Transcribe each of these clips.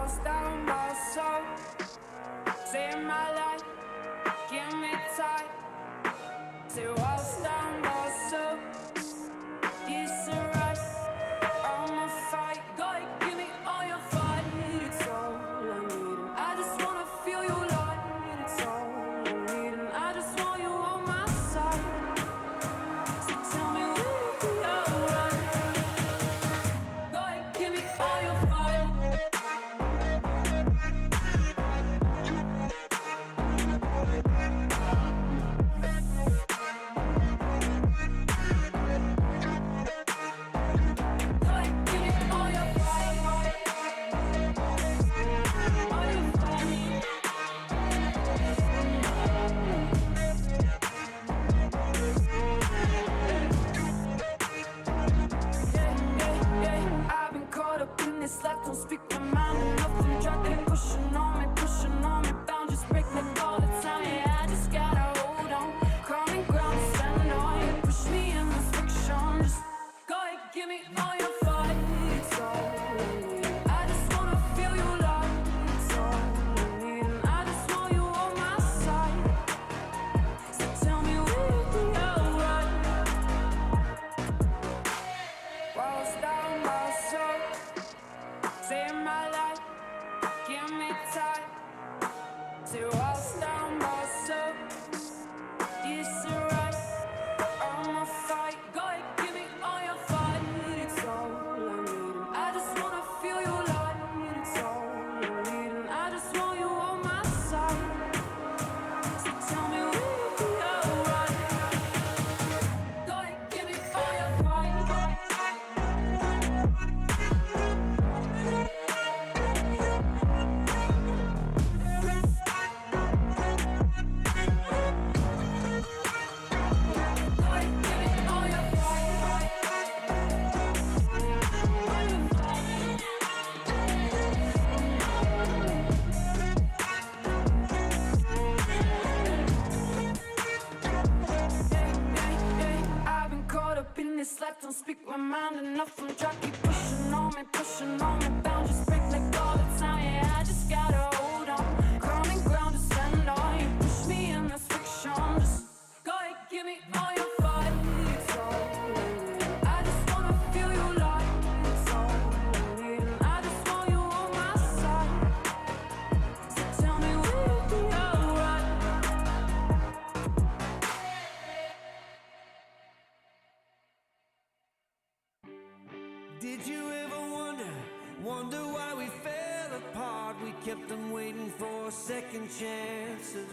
walls down my soul. Save my life, give me time. Say walls down my soul. It's alright, I'ma fight. Go ahead, give me all your fight. It's all I need. I just wanna feel your light. It's all I need. And I just want you on my side. So tell me, will you be alright? Go ahead, give me all your fight. Like don't speak my mind enough. I'm trying pushing on me, boundaries break like all the time. Yeah, I just gotta hold on, common ground, stand on. You push me in this friction. Just go ahead, give me all your fight. It's all I need. I just wanna feel your love. It's all I need. And I just want you on my side. So tell me, will you be alright? Walls down my soul. Save my life, give me time. Say walls down my soul. It's alright, I'ma fight. Go ahead, give me all your fight. It's all I need. I just wanna feel your light. It's all I need. And I just want you on my side. So tell me, will you be alright? Go ahead, give me all your fight. Like don't speak my mind enough. I'm trying to keep pushing on me, boundaries break like all the time. Yeah, I just gotta hold on, common ground to stand on. You push me in this friction. Just go ahead, give me all your fight. It's all I need. I just wanna feel your light. It's all I need. And I just want you on my side. So tell me, will you be alright? Did you ever wonder why we fell apart? We kept them waiting for second chances,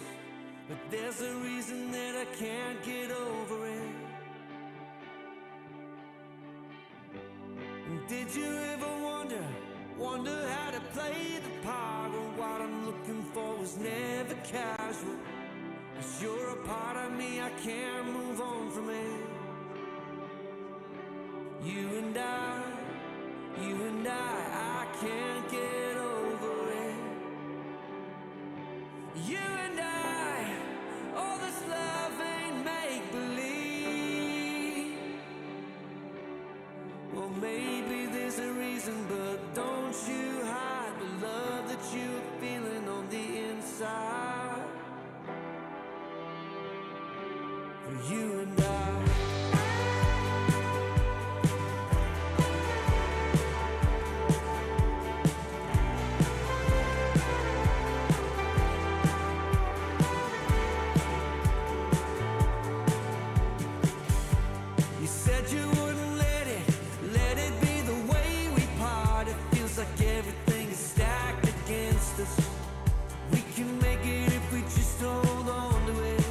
but there's a reason that I can't get over it. And did you ever wonder how to play the part? Well, what I'm looking for was never casual. 'Cause you're a part of me, I can't move on from it. You and I can't get over it. You and I, all this love ain't make-believe. Well, maybe there's a reason, but don't you hide the love that you're feeling on the inside. For you and I. We can make it if we just hold on to it.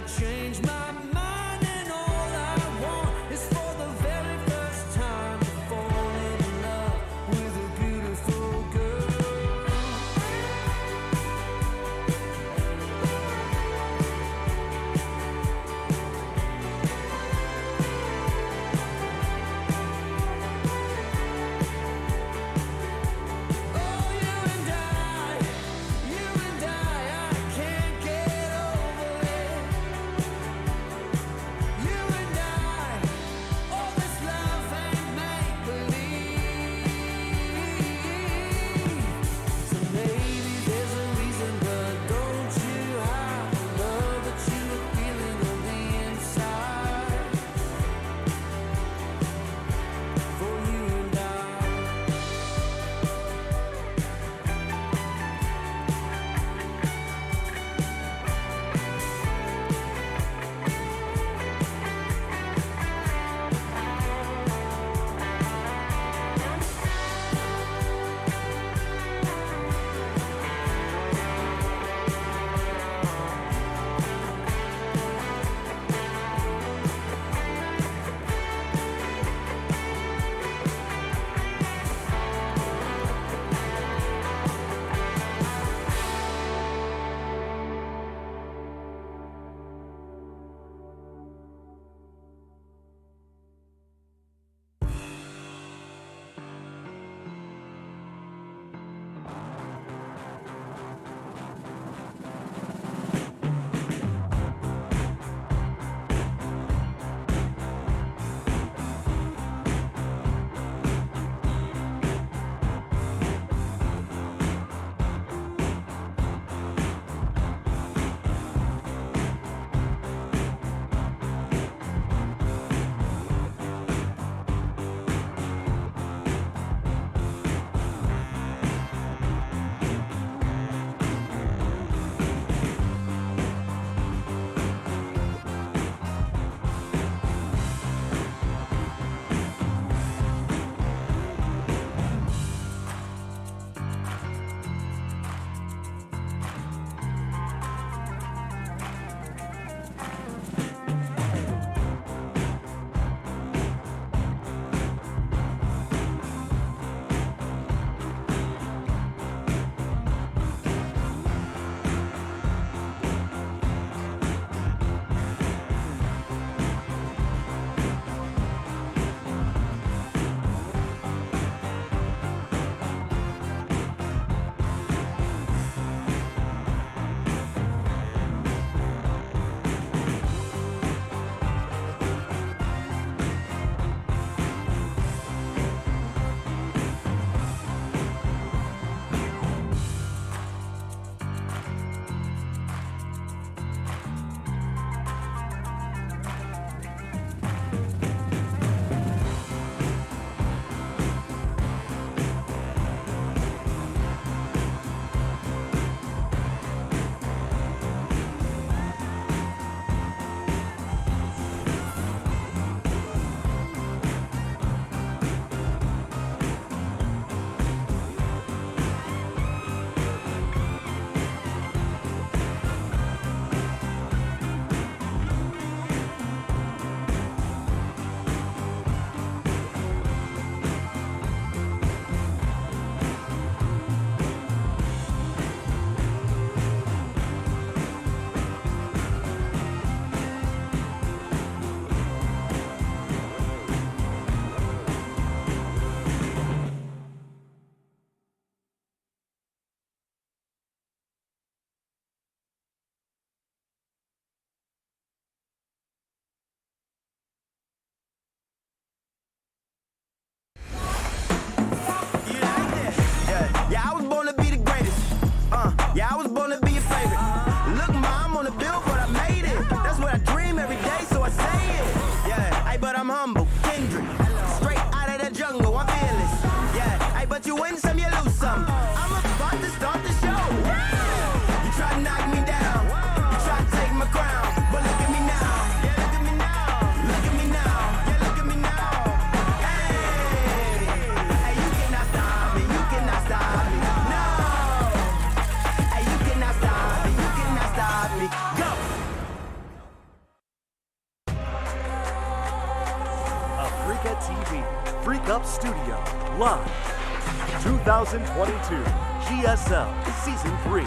change my mind, and all I want is for the very first time to fall in love with a beautiful girl. Oh, you and I can't get over it. Freak Up Studio, live. 2022 GSL Season 3.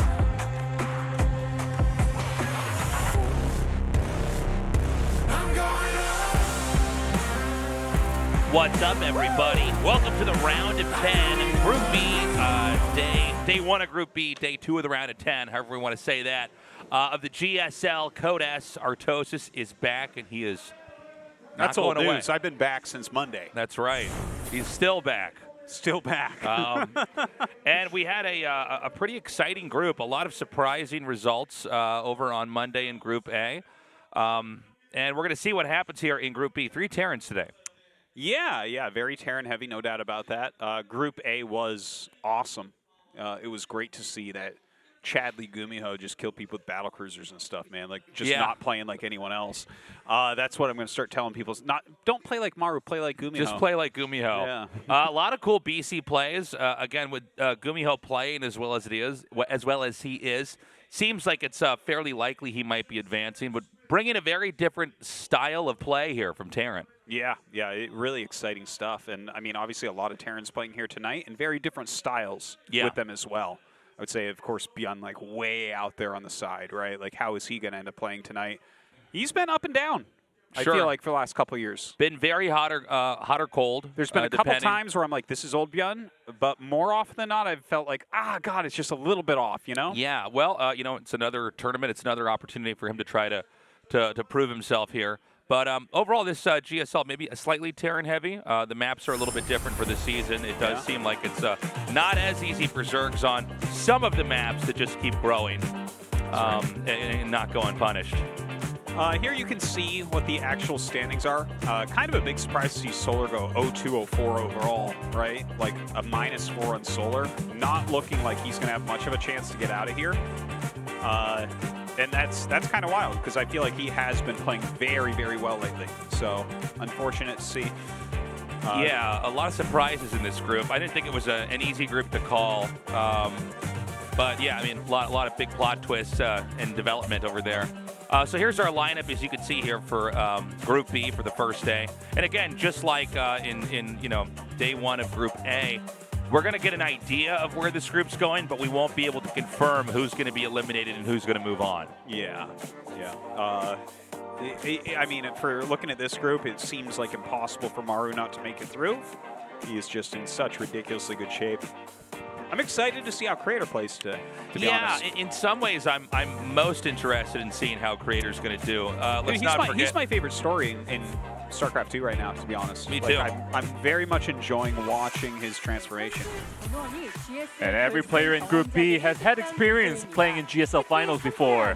What's up, everybody? Welcome to the round of 10, Group B, day 1 of Group B, day 2 of the round of 10, however we want to say that, of the GSL. Code S, Artosis is back, and he is not That's old going away. news. I've been back since Monday. That's right. He's still back. Still back. And we had a pretty exciting group, a lot of surprising results over on Monday in Group A. And we're going to see what happens here in Group B. 3 Terrans today. Yeah, very Terran heavy, no doubt about that. Group A was awesome. It was great to see that Chadley Gumiho just killed people with battle cruisers and stuff, man. Like, just not playing like anyone else. That's what I'm going to start telling people. Don't play like Maru, play like Gumiho. Just play like Gumiho. Yeah. A lot of cool BC plays. Again, with Gumiho playing as well as he is, seems like it's fairly likely he might be advancing, but bringing a very different style of play here from Terran. Yeah, really exciting stuff. And, I mean, obviously a lot of Terrans playing here tonight and very different styles with them as well. I would say, of course, ByuN, like, way out there on the side, right? Like, how is he going to end up playing tonight? He's been up and down, I feel like, for the last couple of years. Been very hot or cold. There's been a couple times where I'm like, this is old ByuN, but more often than not, I've felt like, God, it's just a little bit off, you know? Yeah, well, it's another tournament. It's another opportunity for him to try to prove himself here. But overall, this GSL maybe a slightly Terran heavy. The maps are a little bit different for this season. It does seem like it's not as easy for Zergs on some of the maps that just keep growing and not go unpunished. Here you can see what the actual standings are. Kind of a big surprise to see Solar go 0-2, 0-4 overall, right? Like a -4 on Solar. Not looking like he's going to have much of a chance to get out of here. And that's kind of wild because I feel like he has been playing very, very well lately. So unfortunate to see. Yeah, a lot of surprises in this group. I didn't think it was an easy group to call. But yeah, I mean, a lot of big plot twists and development over there. So here's our lineup, as you can see here for Group B for the first day. And again, just like in day 1 of Group A, we're going to get an idea of where this group's going, but we won't be able to confirm who's going to be eliminated and who's going to move on. Yeah. I mean, for looking at this group, it seems like impossible for Maru not to make it through. He is just in such ridiculously good shape. I'm excited to see how Creator plays today, to be honest. Yeah, in some ways, I'm most interested in seeing how Creator's going to do. He's my favorite story in StarCraft 2 right now, to be honest. Me too. I'm very much enjoying watching his transformation. And every player in Group B has had experience playing in GSL finals before.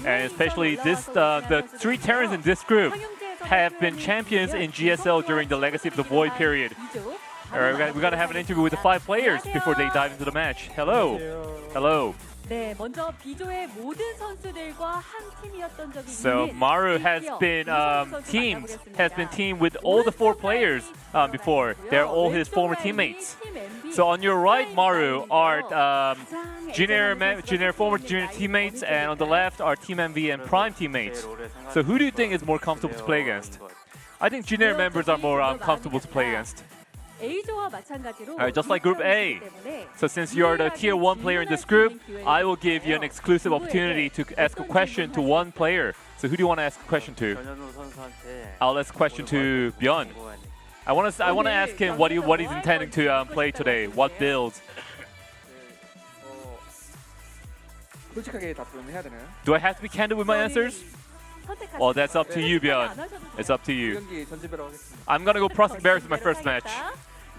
And especially the 3 Terrans in this group have been champions in GSL during the Legacy of the Void period. All right, we're going to have an interview with the 5 players before they dive into the match. Hello. Hello. So Maru has been teamed with all the 4 players before. They're all his former teammates. So on your right, Maru, are former junior teammates, and on the left are Team MV and Prime teammates. So who do you think is more comfortable to play against? I think junior members are more comfortable to play against. Alright, just like Group A. So since you're the Tier 1 player in this group, I will give you an exclusive opportunity to ask a question to one player. So who do you want to ask a question to? I'll ask a question to ByuN. I want to ask him what he's intending to play today. What builds? Do I have to be candid with my answers? Well, that's up to you, ByuN. It's up to you. I'm gonna go Prospect Bears in my first match.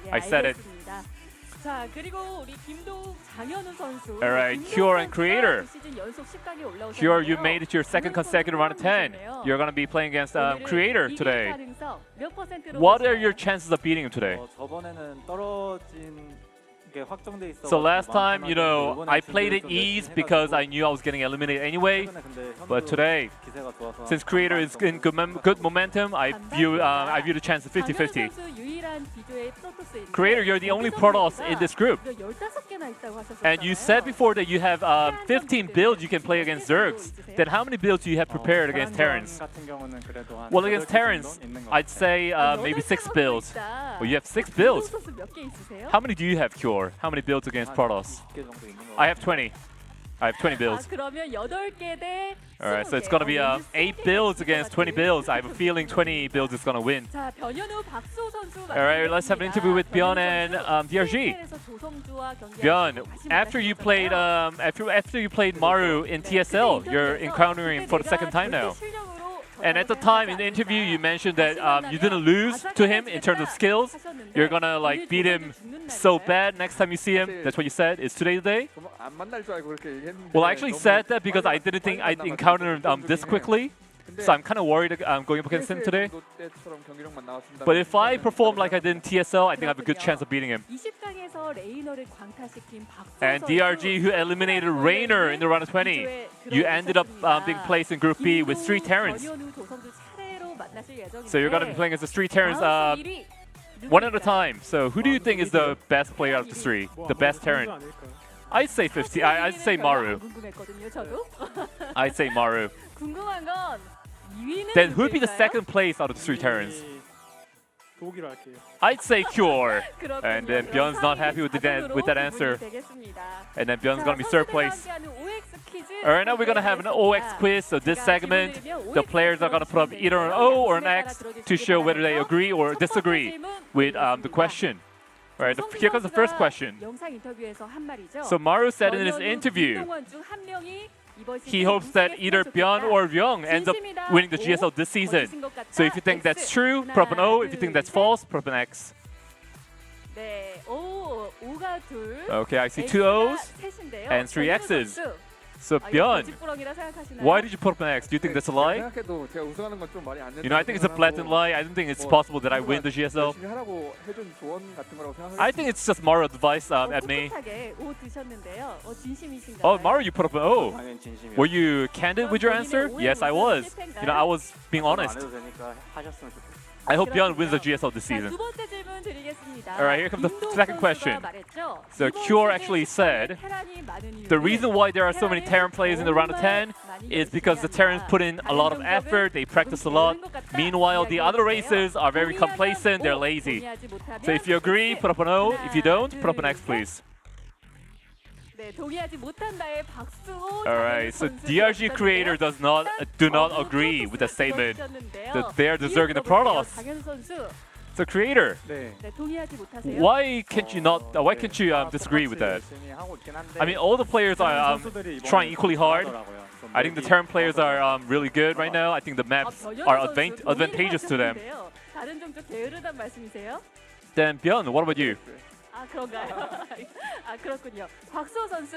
I said it. Alright, Cure and Creator. Cure, you made it your second consecutive round of 10. You're gonna be playing against Creator today. What are your chances of beating him today? So last time, you know, I played it ease because I knew I was getting eliminated anyway. But today, since Creator is in good momentum, I view the chance of 50-50. Creator, you're the only Protoss in this group. And you said before that you have 15 builds you can play against Zergs. Then how many builds do you have prepared against Terrans? Well, against Terrans, I'd say maybe 6 builds. Well, you have 6 builds. How many do you have, Cure? How many builds against Protoss? I have 20. I have 20 builds. Alright, so it's gonna be 8 builds against 20 builds. I have a feeling 20 builds is gonna win. Alright, let's have an interview with ByuN and DRG. ByuN, after you played Maru in TSL, you're encountering him for the second time now. And at the time in the interview, you mentioned that you didn't lose to him in terms of skills. You're gonna like beat him so bad next time you see him. That's what you said. Is today the day? Well, I actually said that because I didn't think I'd encounter him this quickly. So I'm kind of worried going up against him today. But if I perform like I did in TSL, I think I have a good chance of beating him. And DRG, who eliminated Rainer in the round of 20, you ended up being placed in Group B with 3 Terrans. So you're going to be playing as the 3 Terrans one at a time. So who do you think is the best player out of the 3? The best Terran? I'd say 50. I'd say Maru. I'd say Maru. Then who'd be the second place out of the 3 Terrans? I'd say Cure. And then ByuN's not happy with that answer. And then ByuN's gonna be third place. Alright, now we're gonna have an OX quiz. So this segment, the players are gonna put up either an O or an X to show whether they agree or disagree with the question. Alright, here comes the first question. So Maru said in his interview, he hopes that either ByuN or Ryung ends up winning the GSL this season. So if you think that's true, put up an O. If you think that's false, put up an X. Okay, I see 2 O's and 3 X's. So ByuN, why did you put up an X? Do you think that's a lie? You know, I think it's a blatant lie. I don't think it's possible that I win the GSL. I think it's just Maru advice at me. Oh, Maru, you put up an O. Were you candid with your answer? Yes, I was. You know, I was being honest. I hope ByuN wins the GSL this season. Alright, here comes the second question. So Cure actually said, the reason why there are so many Terran players in the round of 10 is because the Terrans put in a lot of effort, they practice a lot. Meanwhile, the other races are very complacent, they're lazy. So if you agree, put up an O. If you don't, put up an X, please. Alright, so DRG Creator do not agree with the statement that they're the Zerg and the Protoss. So Creator, why can't you disagree with that? I mean, all the players are trying equally hard. I think the Terran players are really good right now. I think the maps are advantageous to them. Then ByuN, what about you?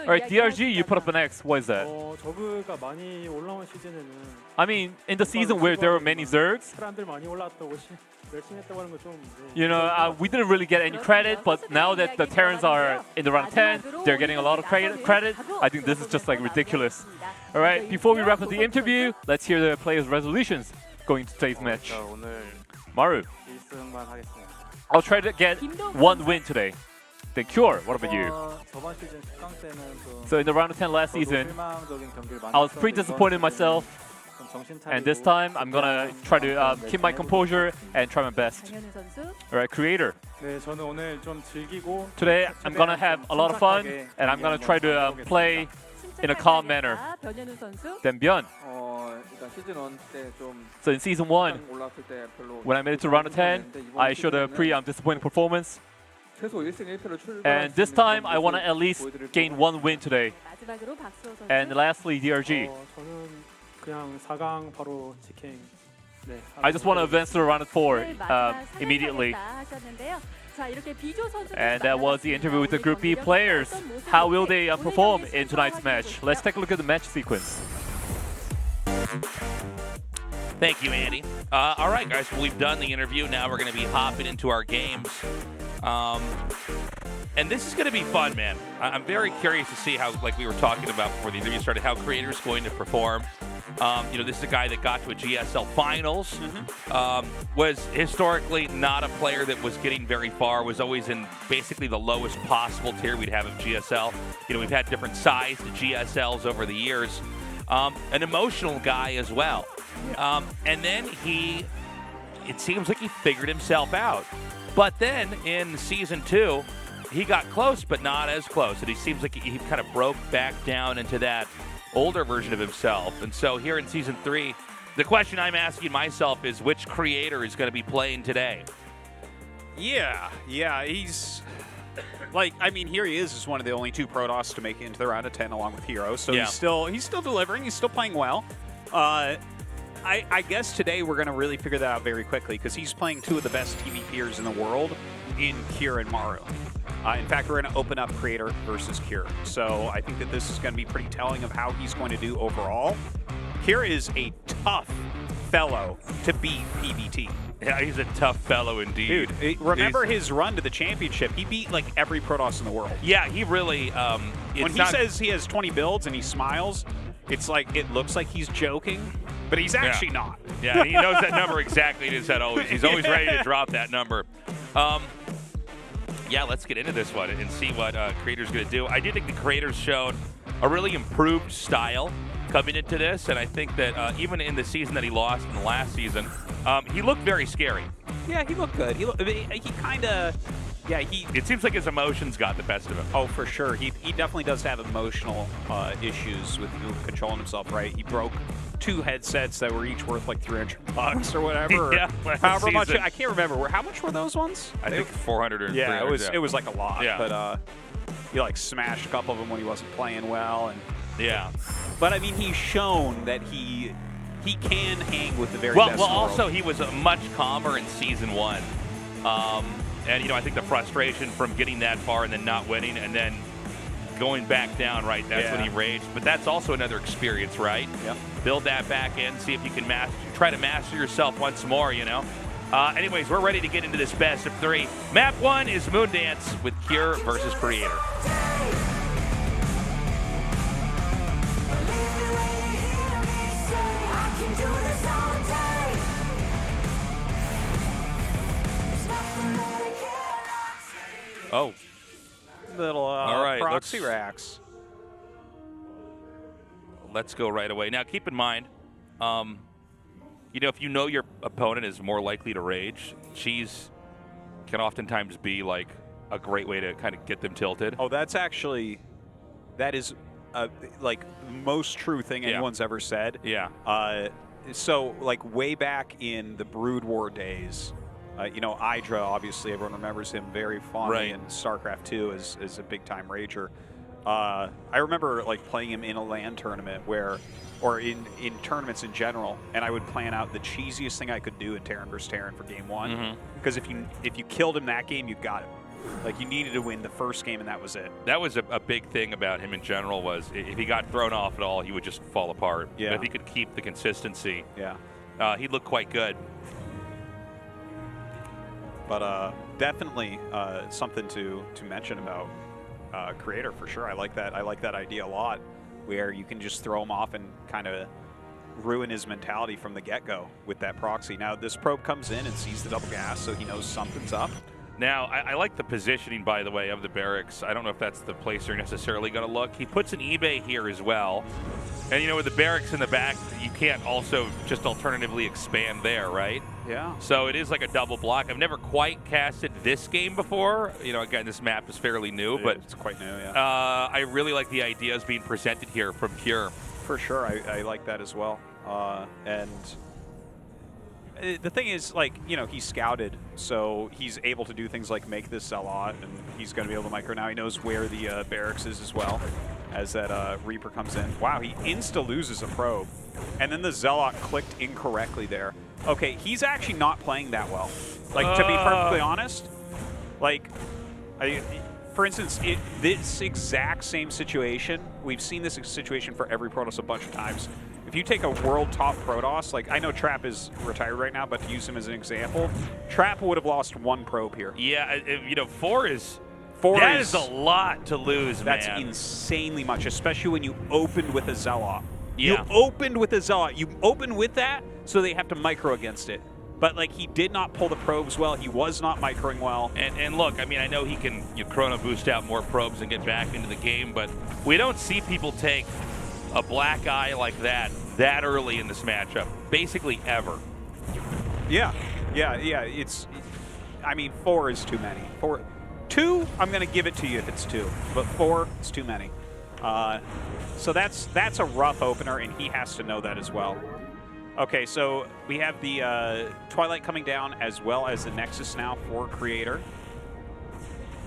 Alright, DRG, you put up an X. What is that? I mean, in the season where there were many Zergs, you know, we didn't really get any credit, but now that the Terrans are in the round 10, they're getting a lot of credit. I think this is just like ridiculous. Alright, before we wrap up the interview, let's hear the players' resolutions going to today's match. Maru, I'll try to get 1 win today. Then Cure, what about you? So in the round of 10 last season, I was pretty disappointed in myself. And this time, I'm gonna try to keep my composure and try my best. Alright, Creator. Today, I'm gonna have a lot of fun, and I'm gonna try to play in a calm manner. Then ByuN. So in Season 1, when I made it to round of 10, I showed a pretty disappointing performance. And this time, I want to at least gain 1 win today. And lastly, DRG. I just want to advance to round of 4 immediately. And that was the interview with the Group B players. How will they perform in tonight's match? Let's take a look at the match sequence. Thank you, Andy. All right, guys, we've done the interview. Now we're going to be hopping into our games. And this is going to be fun, man. I'm very curious to see how, like we were talking about before the interview started, how Creator's going to perform. This is a guy that got to a GSL finals, was historically not a player that was getting very far, was always in basically the lowest possible tier we'd have of GSL. We've had different sized GSLs over the years. An emotional guy as well. And then it seems like he figured himself out. But then in Season 2, he got close, but not as close. And he seems like he kind of broke back down into that older version of himself. And so here in Season 3, the question I'm asking myself is which Creator is going to be playing today? Yeah, he's like, I mean, here he is one of the only 2 Protoss to make it into the round of 10 along with Hero. So he's still delivering. He's still playing well. I guess today we're going to really figure that out very quickly because he's playing 2 of the best TVPers in the world in Cure and Maru. In fact, we're going to open up Creator versus Cure. So I think that this is going to be pretty telling of how he's going to do overall. Cure is a tough fellow to beat PBT. Yeah, he's a tough fellow indeed. Dude, remember his run to the championship? He beat like every Protoss in the world. Yeah, he really... when he says he has 20 builds and he smiles, it's like, it looks like he's joking, but he's actually not. Yeah, he knows that number exactly in his head always. He's always ready to drop that number. Yeah, let's get into this one and see what Creator's going to do. I do think the Creator's shown a really improved style coming into this, and I think that even in the season that he lost in the last season, he looked very scary. Yeah, he looked good. He kind of... Yeah, it seems like his emotions got the best of him. Oh, for sure. He definitely does have emotional issues with controlling himself, right? He broke 2 headsets that were each worth like $300 or whatever. Yeah, however much. I can't remember. How much were those ones? I think 400 or 300. Yeah, it was like a lot. Yeah. But he like smashed a couple of them when he wasn't playing well. And yeah. But I mean, he's shown that he can hang with the very best. Well, also he was much calmer in Season 1. And, I think the frustration from getting that far and then not winning and then going back down, right, that's when he raged. But that's also another experience, right? Yeah. Build that back in, see if you can try to master yourself once more, Anyways, we're ready to get into this best of 3. Map 1 is Moondance with Cure versus Creator. Oh. Little all right, proxy racks. Let's go right away. Now, keep in mind, if you know your opponent is more likely to rage, cheese can oftentimes be like a great way to kind of get them tilted. Oh, that is like most true thing anyone's ever said. Yeah. So like way back in the Brood War days, Idra, obviously everyone remembers him very fondly in StarCraft 2 as a big-time rager. I remember like playing him in a LAN tournament or in tournaments in general, and I would plan out the cheesiest thing I could do in Terran vs. Terran for game 1. Because if you killed him that game, you got him. Like, you needed to win the first game, and that was it. That was a big thing about him in general, was if he got thrown off at all, he would just fall apart. Yeah. But if he could keep the consistency, he looked quite good. But definitely something to mention about Creator for sure. I like that idea a lot, where you can just throw him off and kind of ruin his mentality from the get-go with that proxy. Now this probe comes in and sees the double gas, so he knows something's up. Now, I like the positioning, by the way, of the barracks. I don't know if that's the place they're necessarily going to look. He puts an eBay here as well. And, with the barracks in the back, you can't also just alternatively expand there, right? Yeah. So it is like a double block. I've never quite casted this game before. Again, this map is fairly new, but it's quite new, I really like the ideas being presented here from Pure. For sure, I like that as well. And the thing is, like, he's scouted, so he's able to do things like make this Zealot, and he's going to be able to micro now. He knows where the barracks is as well, as that Reaper comes in. Wow, he insta-loses a probe, and then the Zealot clicked incorrectly there. Okay, he's actually not playing that well. Like, to be perfectly honest, like, for instance, this exact same situation, we've seen this situation for every Protoss a bunch of times. If you take a world top Protoss, like, I know Trap is retired right now, but to use him as an example, Trap would have lost 1 probe here. Yeah, That is a lot to lose, That's man. insanely much, especially when you opened with a Zealot. Yeah. You opened with a Zealot. You opened with that, so they have to micro against it. But like, he did not pull the probes well. He was not microing well. And look, I mean, I know he can chrono boost out more probes and get back into the game, but we don't see people take a black eye like that early in this matchup, basically ever. Yeah. I mean, 4 is too many. 2, I'm going to give it to you if it's 2, but 4 is too many. So that's a rough opener, and he has to know that as well. Okay, so we have the Twilight coming down as well as the Nexus now for Creator.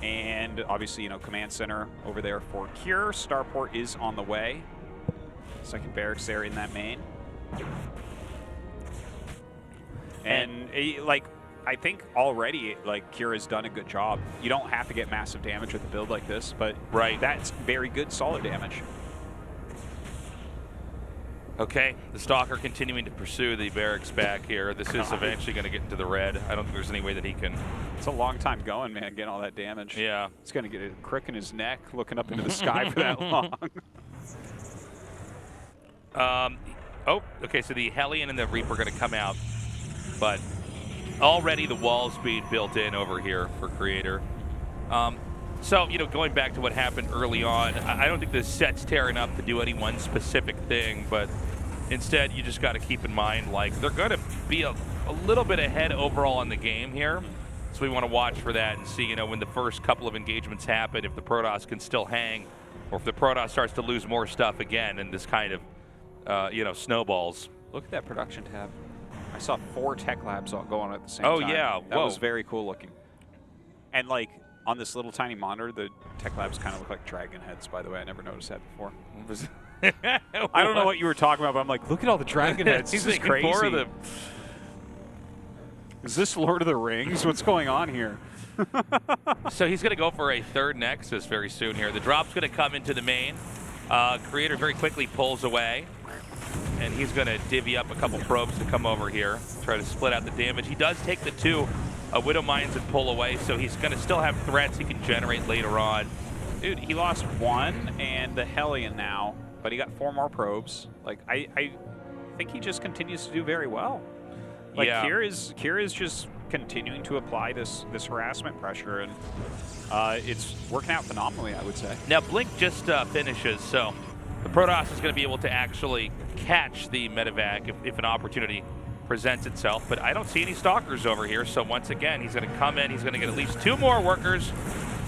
And obviously, Command Center over there for Cure. Starport is on the way. Second barracks there in that main. And I think already, Cure has done a good job. You don't have to get massive damage with a build like this, but that's very good solid damage. Okay, the Stalker continuing to pursue the barracks back here. This is eventually going to get into the red. I don't think there's any way that he can. It's a long time going, man, getting all that damage. Yeah. He's going to get a crick in his neck looking up into the sky for that long. Okay, so the Hellion and the Reaper are going to come out, but already the walls being built in over here for Creator. So, going back to what happened early on, I don't think the set's tearing up to do any one specific thing, but instead you just got to keep in mind, they're going to be a little bit ahead overall in the game here. So we want to watch for that and see, when the first couple of engagements happen, if the Protoss can still hang, or if the Protoss starts to lose more stuff again and this kind of, snowballs. Look at that production tab. I saw 4 tech labs all going on at the same time. Oh, yeah. That was very cool looking. And, on this little tiny monitor, the tech labs kind of look like dragon heads, by the way. I never noticed that before. I don't know what you were talking about, but I'm like, look at all the dragon heads. This is crazy. Is this Lord of the Rings? What's going on here? So he's going to go for a third Nexus very soon here. The drop's going to come into the main. Creator very quickly pulls away, and he's going to divvy up a couple probes to come over here, try to split out the damage. He does take the 2 Widow Mines and pull away, so he's going to still have threats he can generate later on. Dude, he lost 1 and the Hellion now, but he got 4 more probes. I think he just continues to do very well. Kier is just continuing to apply this harassment pressure, and it's working out phenomenally, I would say. Now, Blink just finishes, so the Protoss is going to be able to actually catch the medevac if an opportunity presents itself, but I don't see any Stalkers over here, so once again, he's going to come in, he's going to get at least 2 more workers.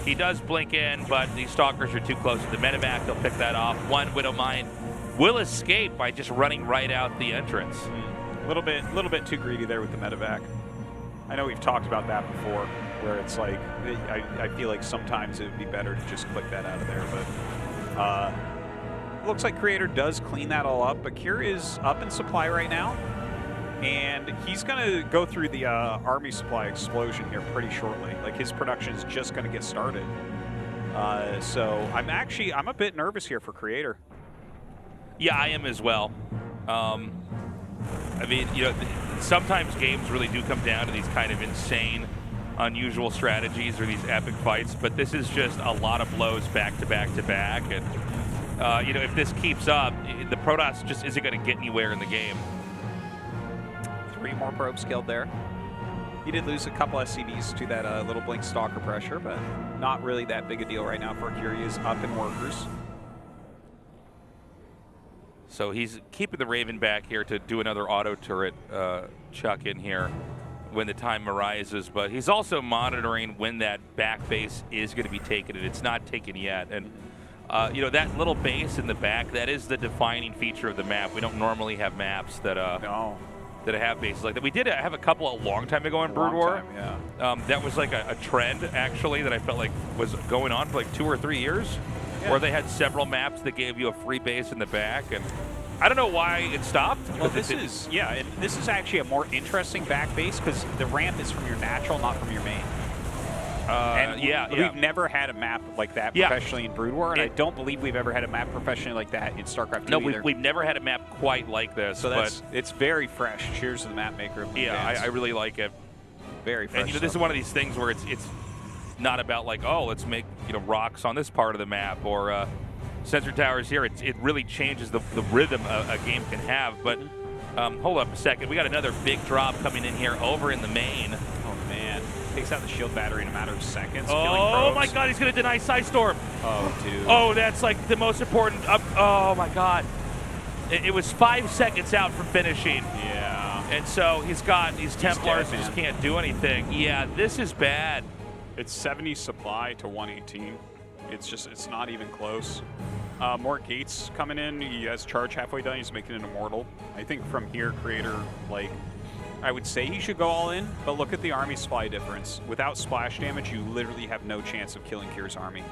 He does blink in, but these Stalkers are too close to the medevac. They'll pick that off. 1 Widow Mine will escape by just running right out the entrance. A little bit too greedy there with the medevac. I know we've talked about that before, where it's like, I feel like sometimes it would be better to just click that out of there, but looks like Creator does clean that all up, but Cure is up in supply right now. And he's going to go through the army supply explosion here pretty shortly. His production is just going to get started. So I'm a bit nervous here for Creator. Yeah, I am as well. I mean, sometimes games really do come down to these kind of insane, unusual strategies or these epic fights, but this is just a lot of blows back to back to back. And, if this keeps up, the Protoss just isn't going to get anywhere in the game. 3 more probes killed there. He did lose a couple SCVs to that little Blink Stalker pressure, but not really that big a deal right now for Curie. Is up in workers. So he's keeping the Raven back here to do another auto turret chuck in here when the time arises, but he's also monitoring when that back base is going to be taken, and it's not taken yet. And that little base in the back, that is the defining feature of the map. We don't normally have maps that that have bases like that. We did have a couple a long time ago in Brood War. That was like a trend, actually, that I felt like was going on for like 2 or 3 years, where they had several maps that gave you a free base in the back. And I don't know why it stopped. Well, this is actually a more interesting back base because the ramp is from your natural, not from your main. We've never had a map like that professionally in Brood War, and I don't believe we've ever had a map professionally like that in StarCraft 2 No, either. we've never had a map quite like this. So it's very fresh. Cheers to the map maker. I really like it. Very fresh. And this is one of these things where not about like, oh, let's make rocks on this part of the map or sensor towers here. It really changes the rhythm a game can have. But hold up a second. We got another big drop coming in here over in the main. Oh man, takes out the shield battery in a matter of seconds. Oh my God, he's gonna deny side storm. Oh dude. Oh, that's like the most important. Oh my God. It was 5 seconds out from finishing. Yeah. And so he's got these Templars dead, just man. can't do anything. Yeah, this is bad. It's 70 supply to 118. It's not even close. More gates coming in. He has charge halfway done. He's making an immortal. I think from here, Creator, like, I would say he should go all in, but look at the army supply difference. Without splash damage, you literally have no chance of killing Kier's army.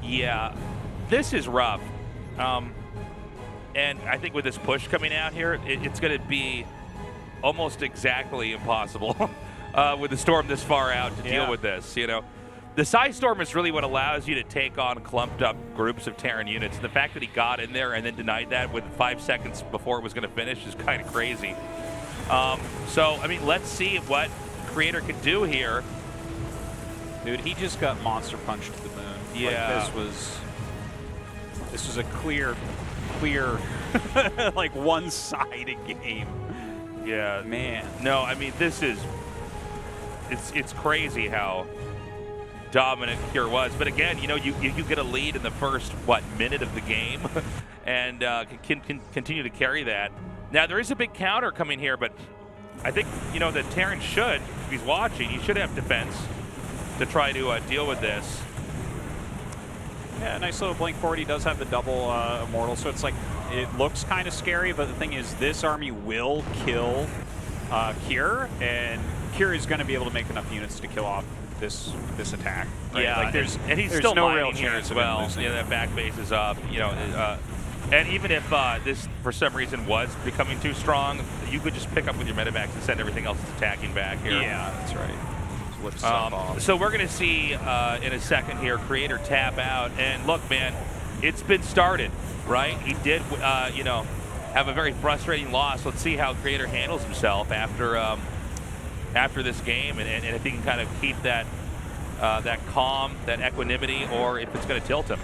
Yeah, this is rough. And I think with this push coming out here, it's going to be almost exactly impossible with the storm this far out to deal with this, The side storm is really what allows you to take on clumped up groups of Terran units. And the fact that he got in there and then denied that with 5 seconds before it was going to finish is kind of crazy. So, I mean, let's see what Creator can do here. Dude, he just got monster punched to the moon. Yeah. Like, this was a clear, like one-sided game. Yeah. Man. No, I mean, this is, it's crazy how dominant Kier was. But again, you get a lead in the first, minute of the game and can continue to carry that. Now, there is a big counter coming here, but I think, the Terran should, if he's watching, he should have defense to try to deal with this. Yeah, nice little blink forward. He does have the double immortal, so it's like, it looks kind of scary, but the thing is, this army will kill Kier, and Kier is going to be able to make enough units to kill off this attack. Right? Yeah, like and he's there's still no mining real here chance as of him well. losing. That back base is up. And even if this, for some reason, was becoming too strong, you could just pick up with your medevacs and send everything else that's attacking back here. Yeah, that's right. Flip stuff off. So we're going to see in a second here, Creator tap out. And look, man, it's been started, right? He did, have a very frustrating loss. Let's see how Creator handles himself after this game, and if he can kind of keep that that calm, that equanimity, or if it's going to tilt him.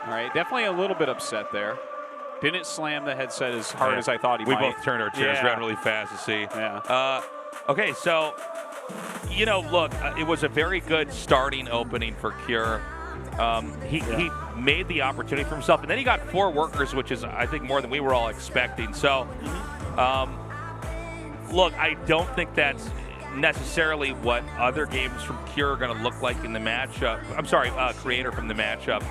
All right, definitely a little bit upset there. Didn't slam the headset as hard as I thought he might. We both turned our chairs around really fast to see. Yeah. Okay, so, look, it was a very good starting opening for Kier. He made the opportunity for himself, and then he got 4 workers, which is, I think, more than we were all expecting. So, look, I don't think that's necessarily what other games from Kier are going to look like in the matchup. I'm sorry, Creator from the matchup.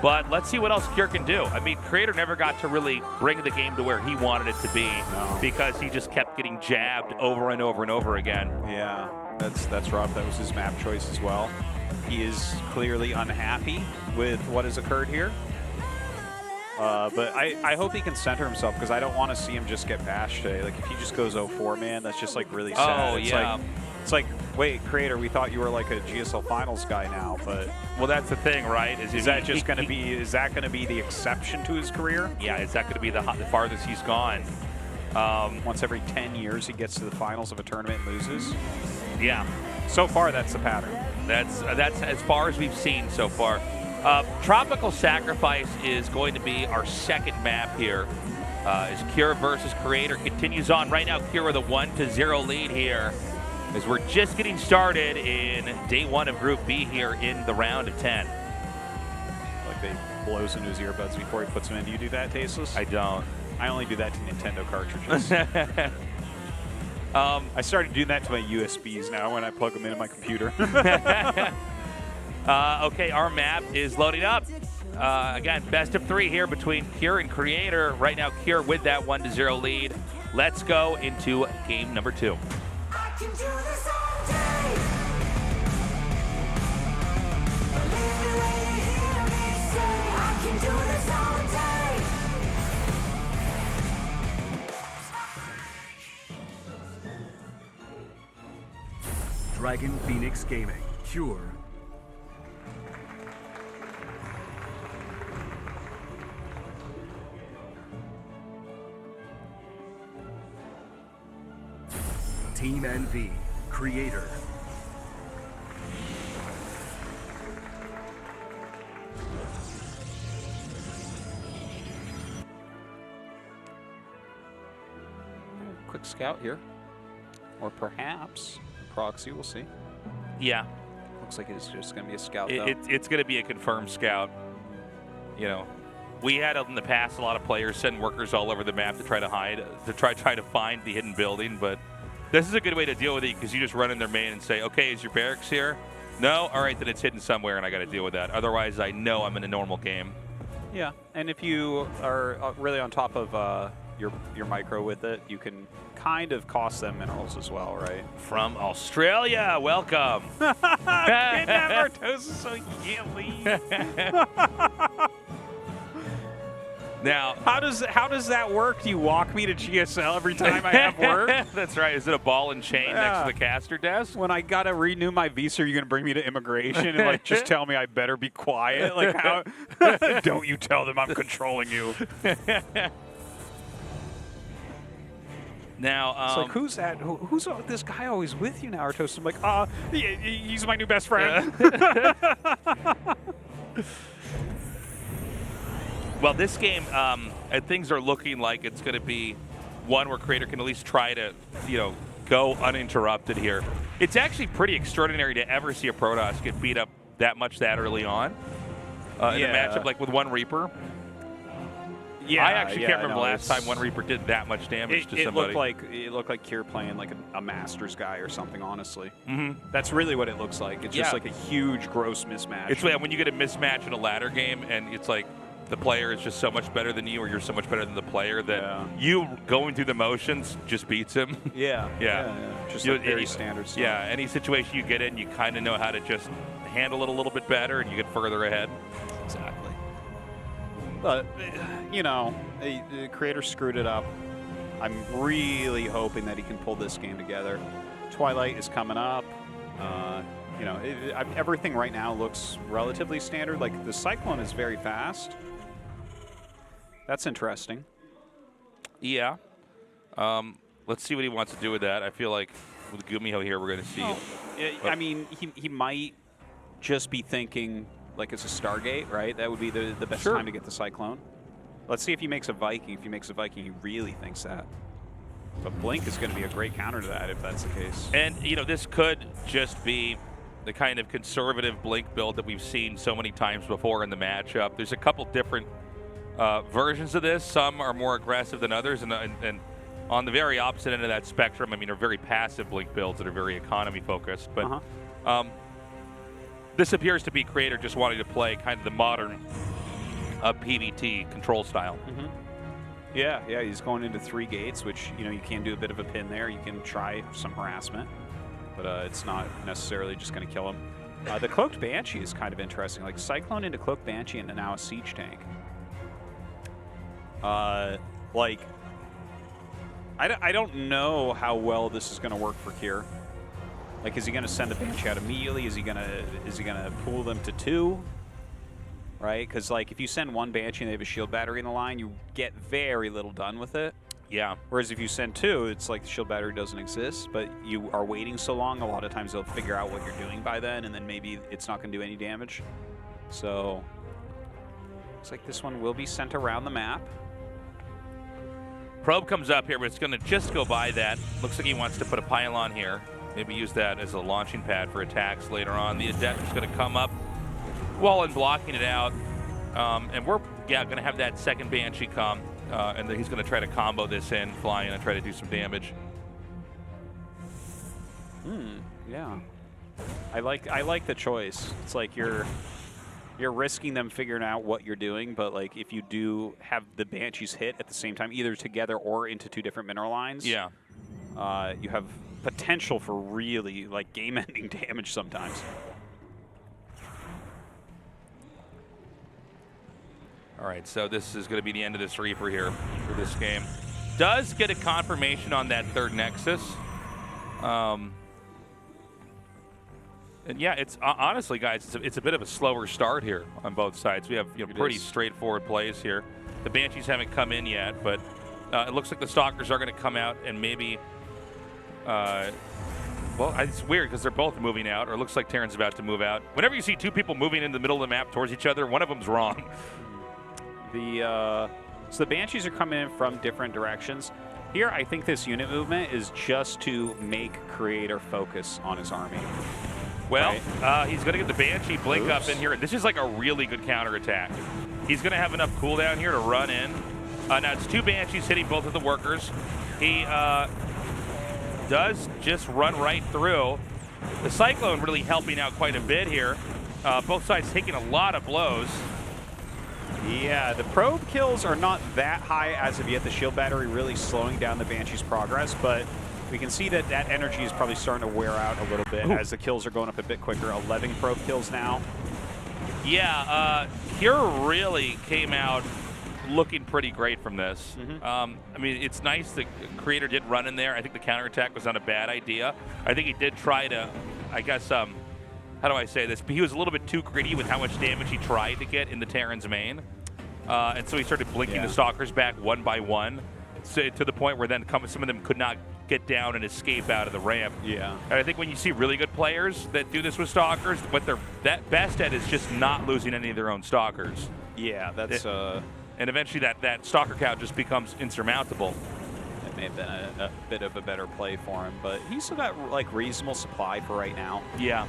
But let's see what else Kier can do. I mean, Creator never got to really bring the game to where he wanted it to be because he just kept getting jabbed over and over and over again. Yeah, that's rough. That was his map choice as well. He is clearly unhappy with what has occurred here. But I hope he can center himself because I don't want to see him just get bashed today. Like, if he just goes 0-4, man, that's just, like, really sad. Oh, yeah. It's like, wait, Creator, we thought you were like a GSL Finals guy now, but well, that's the thing, right? Is that going to be? Is that going to be the exception to his career? Yeah, is that going to be the farthest he's gone? Once every 10 years, he gets to the finals of a tournament and loses. Yeah. So far, that's the pattern. That's as far as we've seen so far. Tropical Sacrifice is going to be our second map here. As Kier versus Creator continues on. Right now, Kier with a 1-0 lead here, as we're just getting started in day 1 of Group B here in the round of 10. Like they blows into his earbuds before he puts them in. Do you do that, Tasteless? I don't. I only do that to Nintendo cartridges. I started doing that to my USBs now when I plug them into my computer. Okay, our map is loading up. Again, best of 3 here between Kier and Creator. Right now, Kier with that 1-0 lead. Let's go into game number 2. I can do this all day. Believe me when you hear me say I can do this all day. Dragon Phoenix Gaming, Cure. Team NV Creator. Quick scout here. Or perhaps proxy, we'll see. Yeah. Looks like it's just going to be a scout, though. It's going to be a confirmed scout. You know, we had in the past a lot of players send workers all over the map to try to hide, to try to find the hidden building, but this is a good way to deal with it because you just run in their main and say, okay, is your barracks here? No? All right, then it's hidden somewhere and I got to deal with that. Otherwise, I know I'm in a normal game. Yeah, and if you are really on top of your micro with it, you can kind of cost them minerals as well, right? From Australia, welcome. Kidnapper toast, so you can't leave. Now, how does that work? Do you walk me to GSL every time I have work? That's right. Is it a ball and chain next to the caster desk? When I gotta renew my visa, you're gonna bring me to immigration and like just tell me I better be quiet? Like how? Don't you tell them I'm controlling you? Now, it's like, who's that? Who's this guy always with you now, Artos? I'm like, he's my new best friend. Well, this game, things are looking like it's going to be one where Creator can at least try to, go uninterrupted here. It's actually pretty extraordinary to ever see a Protoss get beat up that much that early on in a matchup, like with one Reaper. Yeah, I actually can't remember the last time one Reaper did that much damage to somebody. It looked like Kier playing like a Masters guy or something, honestly. Mm-hmm. That's really what it looks like. It's just like a huge, gross mismatch. It's when you get a mismatch in a ladder game and it's like the player is just so much better than you or you're so much better than the player that you going through the motions just beats him. Yeah. Just like very standard stuff. Yeah, any situation you get in, you kind of know how to just handle it a little bit better and you get further ahead. Exactly. But, the Creator screwed it up. I'm really hoping that he can pull this game together. Twilight is coming up. Everything right now looks relatively standard. Like, the Cyclone is very fast. That's interesting. Yeah. Let's see what he wants to do with that. I feel like with Gumiho here, we're going to see. I mean, he might just be thinking like it's a Stargate, right? That would be the best time to get the Cyclone. Let's see if he makes a Viking. If he makes a Viking, he really thinks that. But Blink is going to be a great counter to that if that's the case. And, this could just be the kind of conservative Blink build that we've seen so many times before in the matchup. There's a couple different versions of this. Some are more aggressive than others. And on the very opposite end of that spectrum, are very passive Blink builds that are very economy-focused. But this appears to be Creator just wanting to play kind of the modern PvT control style. Mm-hmm. Yeah, he's going into 3 gates, which, you can do a bit of a pin there. You can try some harassment, but it's not necessarily just going to kill him. The Cloaked Banshee is kind of interesting. Like, Cyclone into Cloaked Banshee and now a Siege Tank. I don't know how well this is going to work for Kier. Like, is he going to send the Banshee out immediately? Is he gonna pull them to 2? Right? Because, like, if you send 1 Banshee and they have a shield battery in the line, you get very little done with it. Yeah. Whereas if you send 2, it's like the shield battery doesn't exist, but you are waiting so long, a lot of times they'll figure out what you're doing by then, and then maybe it's not going to do any damage. So, looks like this one will be sent around the map. Probe comes up here, but it's going to just go by that. Looks like he wants to put a pylon here. Maybe use that as a launching pad for attacks later on. The Adept is going to come up, while in blocking it out. And we're going to have that second Banshee come. And then he's going to try to combo this in, fly in, and try to do some damage. Yeah. I like the choice. It's like you're risking them figuring out what you're doing, but like if you do have the Banshees hit at the same time, either together or into 2 different mineral lines, you have potential for really like game-ending damage sometimes. All right, so this is going to be the end of this Reaper here for this game. Does get a confirmation on that 3rd Nexus. And yeah, it's honestly, guys, it's a bit of a slower start here on both sides. We have pretty straightforward plays here. The Banshees haven't come in yet, but it looks like the Stalkers are going to come out and maybe Well, it's weird because they're both moving out, or it looks like Terran's about to move out. Whenever you see two people moving in the middle of the map towards each other, one of them's wrong. So the Banshees are coming in from different directions. Here, I think this unit movement is just to make Creator focus on his army. Well, right? he's going to get the Banshee blink up in here. This is like a really good counterattack. He's going to have enough cooldown here to run in. Now, it's two Banshees hitting both of the workers. He does just run right through. The Cyclone really helping out quite a bit here. Both sides taking a lot of blows. Yeah, the probe kills are not that high as of yet. The shield battery really slowing down the Banshee's progress, but we can see that that energy is probably starting to wear out a little bit as the kills are going up a bit quicker. 11 probe kills now. Yeah, Cure really came out looking pretty great from this. I mean, it's nice that Creator did run in there. I think the counterattack was not a bad idea. I think he did try to, I guess, how do I say this? But he was a little bit too greedy with how much damage he tried to get in the Terran's main. And so he started blinking the Stalkers back one by one, so, to the point where then some of them could not get down and escape out of the ramp. Yeah. And I think when you see really good players that do this with Stalkers, what they're best at is just not losing any of their own Stalkers. Yeah, that's... and eventually that Stalker count just becomes insurmountable. It may have been a bit of a better play for him, but he's still got like reasonable supply for right now. Yeah.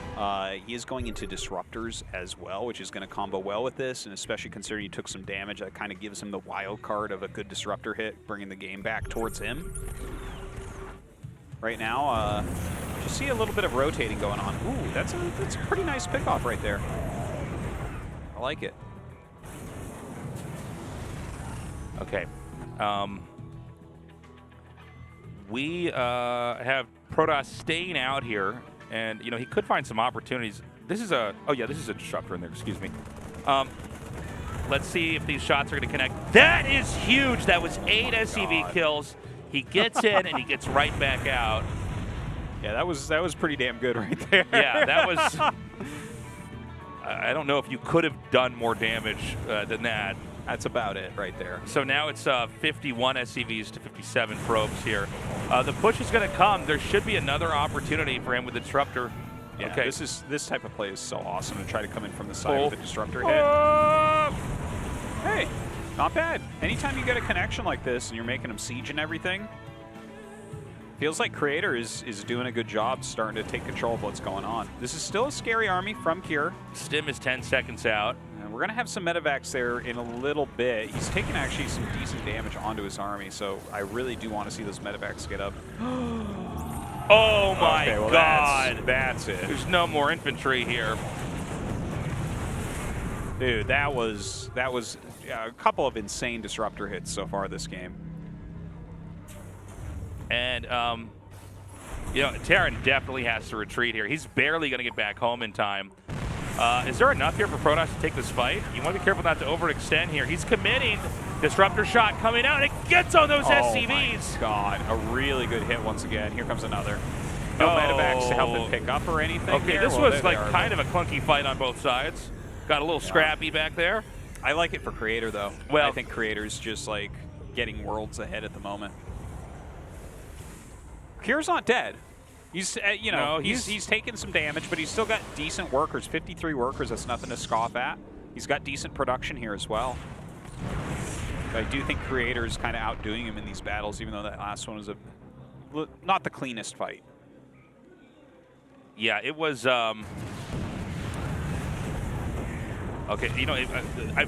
He is going into Disruptors as well, which is going to combo well with this, and especially considering he took some damage, that kind of gives him the wild card of a good Disruptor hit, bringing the game back towards him. Right now, just see a little bit of rotating going on. Ooh, that's a pretty nice pickoff right there. I like it. Okay. We have Protoss staying out here, and he could find some opportunities. This is a this is a Disruptor in there. Excuse me. Let's see if these shots are going to connect. That is huge. That was 8 SCV kills. He gets in and he gets right back out. Yeah, that was pretty damn good right there. Yeah, that was. I don't know if you could have done more damage than that. That's about it right there. So now it's 51 SCVs to 57 probes here. The push is going to come. There should be another opportunity for him with the Disruptor. Yeah, okay. This type of play is so awesome to try to come in from the side with a Disruptor hit. Hey, not bad. Anytime you get a connection like this and you're making them siege and everything, feels like Creator is doing a good job starting to take control of what's going on. This is still a scary army from Cure. Stim is 10 seconds out. And we're going to have some medevacs there in a little bit. He's taking actually some decent damage onto his army, so I really do want to see those medevacs get up. Oh my God. That's it. There's no more infantry here. Dude, that was a couple of insane Disruptor hits so far this game. And, Terran definitely has to retreat here. He's barely going to get back home in time. Is there enough here for Protoss to take this fight? You want to be careful not to overextend here. He's committing. Disruptor shot coming out. It gets on those SCVs. Oh, my God. A really good hit once again. Here comes another. No medevacs to help him pick up or anything. Okay, here. This was like kind of a clunky fight on both sides. Got a little scrappy back there. I like it for Creator, though. Well, I think Creator's just like getting worlds ahead at the moment. Cure's not dead. He's, he's taken some damage, but he's still got decent workers. 53 workers, that's nothing to scoff at. He's got decent production here as well. But I do think Creator is kind of outdoing him in these battles, even though that last one was not the cleanest fight. Yeah, it was. Okay,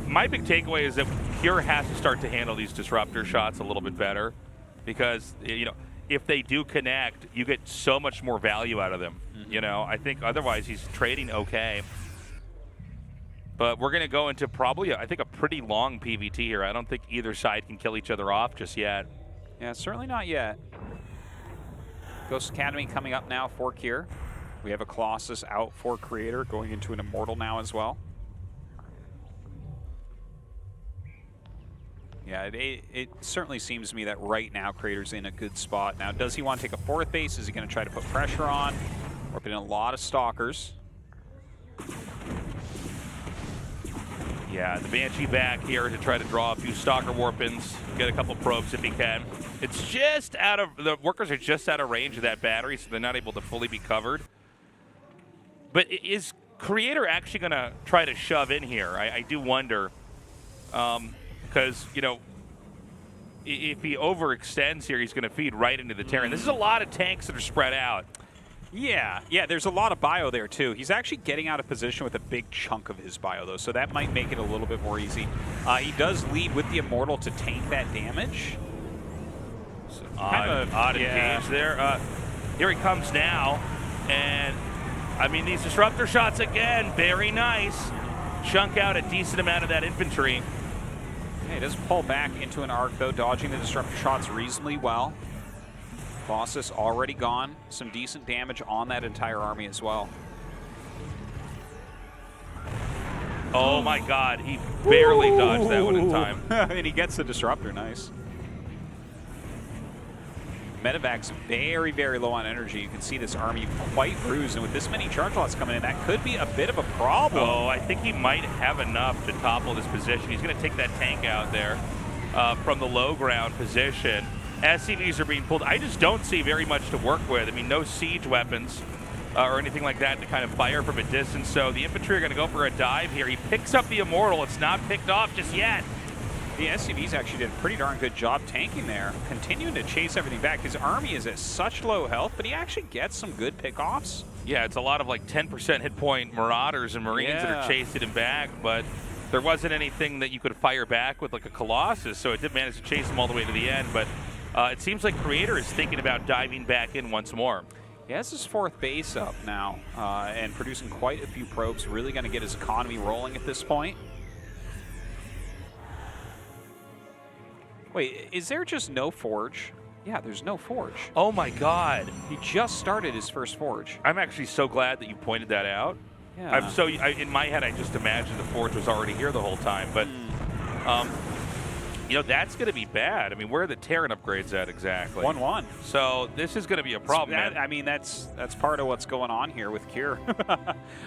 my big takeaway is that Cure has to start to handle these Disruptor shots a little bit better, because if they do connect, you get so much more value out of them. I think otherwise he's trading okay. But we're going to go into probably, I think, a pretty long PVT here. I don't think either side can kill each other off just yet. Yeah, certainly not yet. Ghost Academy coming up now for Cure. We have a Colossus out for Creator, going into an Immortal now as well. Yeah, it certainly seems to me that right now Creator's in a good spot. Now, does he want to take a fourth base? Is he going to try to put pressure on? We're putting a lot of Stalkers. Yeah, the Banshee back here to try to draw a few Stalker Warpins, get a couple probes if he can. It's just out of, the workers are just out of range of that battery, so they're not able to fully be covered. But is Creator actually going to try to shove in here? I do wonder, because, you know, if he overextends here, he's going to feed right into the Terran. This is a lot of tanks that are spread out. Yeah, there's a lot of bio there, too. He's actually getting out of position with a big chunk of his bio, though, so that might make it a little bit more easy. He does lead with the Immortal to tank that damage. So odd engage there. Here he comes now, and, I mean, these Disruptor shots again, very nice. Chunk out a decent amount of that infantry. Yeah, he does pull back into an arc, though, dodging the Disruptor shots reasonably well. Bossus already gone. Some decent damage on that entire army as well. Oh my god, he barely dodged that one in time. And he gets the Disruptor, nice. Medevac's very, very low on energy. You can see this army quite bruised, and with this many charge lots coming in, that could be a bit of a problem. Oh, I think he might have enough to topple this position. He's going to take that tank out there from the low ground position. SCVs are being pulled. I just don't see very much to work with. I mean, no siege weapons or anything like that to kind of fire from a distance. So the infantry are going to go for a dive here. He picks up the Immortal. It's not picked off just yet. The SCVs actually did a pretty darn good job tanking there, continuing to chase everything back. His army is at such low health, but he actually gets some good pickoffs. Yeah, it's a lot of like 10% hit point Marauders and Marines that are chasing him back, but there wasn't anything that you could fire back with like a Colossus, so it did manage to chase him all the way to the end. But it seems like Creator is thinking about diving back in once more. He has his 4th base up now and producing quite a few probes, really going to get his economy rolling at this point. Wait, is there just no forge? Yeah, there's no forge. Oh my god. He just started his first forge. I'm actually so glad that you pointed that out. Yeah. In my head, I just imagined the forge was already here the whole time, but you know, that's going to be bad. I mean, where are the Terran upgrades at exactly? 1-1. So this is going to be a problem. I mean, that's part of what's going on here with Cure.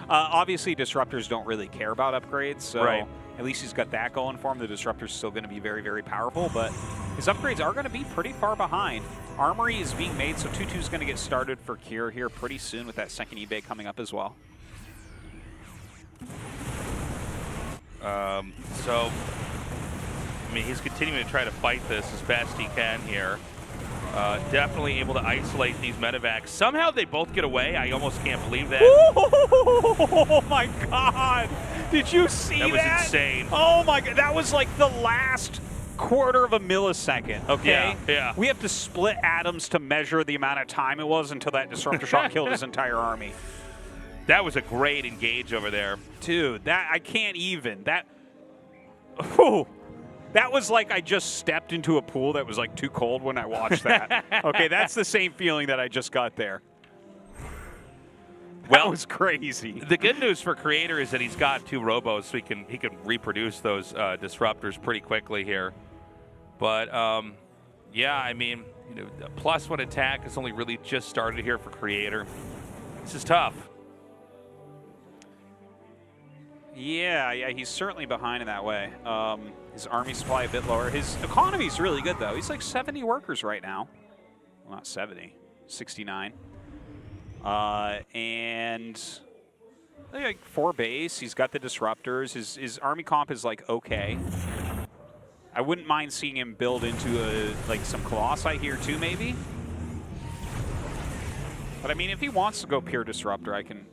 Obviously, Disruptors don't really care about upgrades, so at least he's got that going for him. The Disruptor's still going to be very, very powerful, but his upgrades are going to be pretty far behind. Armory is being made, so 2-2 is going to get started for Cure here pretty soon with that second eBay coming up as well. So, I mean, he's continuing to try to fight this as best he can here. Definitely able to isolate these medevacs. Somehow they both get away. I almost can't believe that. Oh my god! Did you see that? That was insane. Oh my god, that was like the last quarter of a millisecond, okay? Yeah. We have to split atoms to measure the amount of time it was until that Disruptor shot killed his entire army. That was a great engage over there. Dude, that I can't even. That was like I just stepped into a pool that was like too cold when I watched that. Okay, that's the same feeling that I just got there. That was crazy. The good news for Creator is that he's got 2 robos, so he can reproduce those disruptors pretty quickly here. But yeah, I mean, you know, +1 attack has only really just started here for Creator. This is tough. Yeah, he's certainly behind in that way. His army supply a bit lower. His economy's really good, though. He's like 70 workers right now. Well, not 70, 69. And like 4 base. He's got the Disruptors. His army comp is like okay. I wouldn't mind seeing him build into like some Colossi here too, maybe. But I mean, if he wants to go pure Disruptor, I can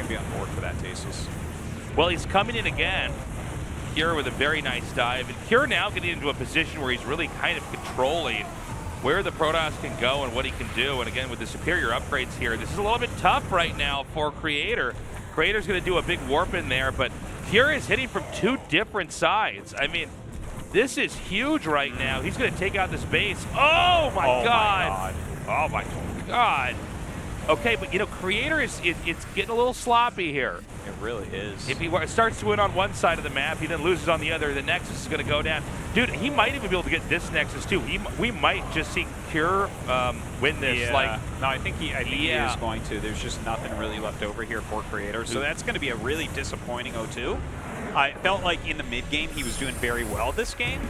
be on board for that, Tasus. Well, he's coming in again. Cure with a very nice dive. And Cure now getting into a position where he's really kind of controlling where the Protoss can go and what he can do. And again, with the superior upgrades here, this is a little bit tough right now for Creator. Creator's going to do a big warp in there, but Cure is hitting from 2 different sides. I mean, this is huge right now. He's going to take out this base. Oh, my God. Oh, my God. Okay, but, you know, Creator is it's getting a little sloppy here. It really is. If he starts to win on one side of the map, he then loses on the other, the Nexus is going to go down. Dude, he might even be able to get this Nexus, too. We might just see Cure win this. Yeah. No, I think he is going to. There's just nothing really left over here for Creator. So that's going to be a really disappointing 0-2. I felt like in the mid game he was doing very well this game,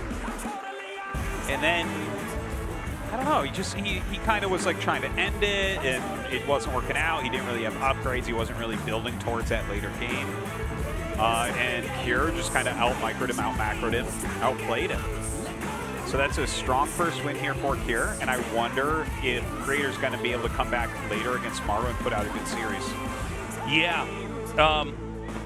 and then I don't know. He kind of was like trying to end it, and it wasn't working out. He didn't really have upgrades. He wasn't really building towards that later game. And Cure just kind of out-microed him, out-macroed him, outplayed him. So that's a strong first win here for Cure, and I wonder if Creator's going to be able to come back later against Maru and put out a good series. Yeah,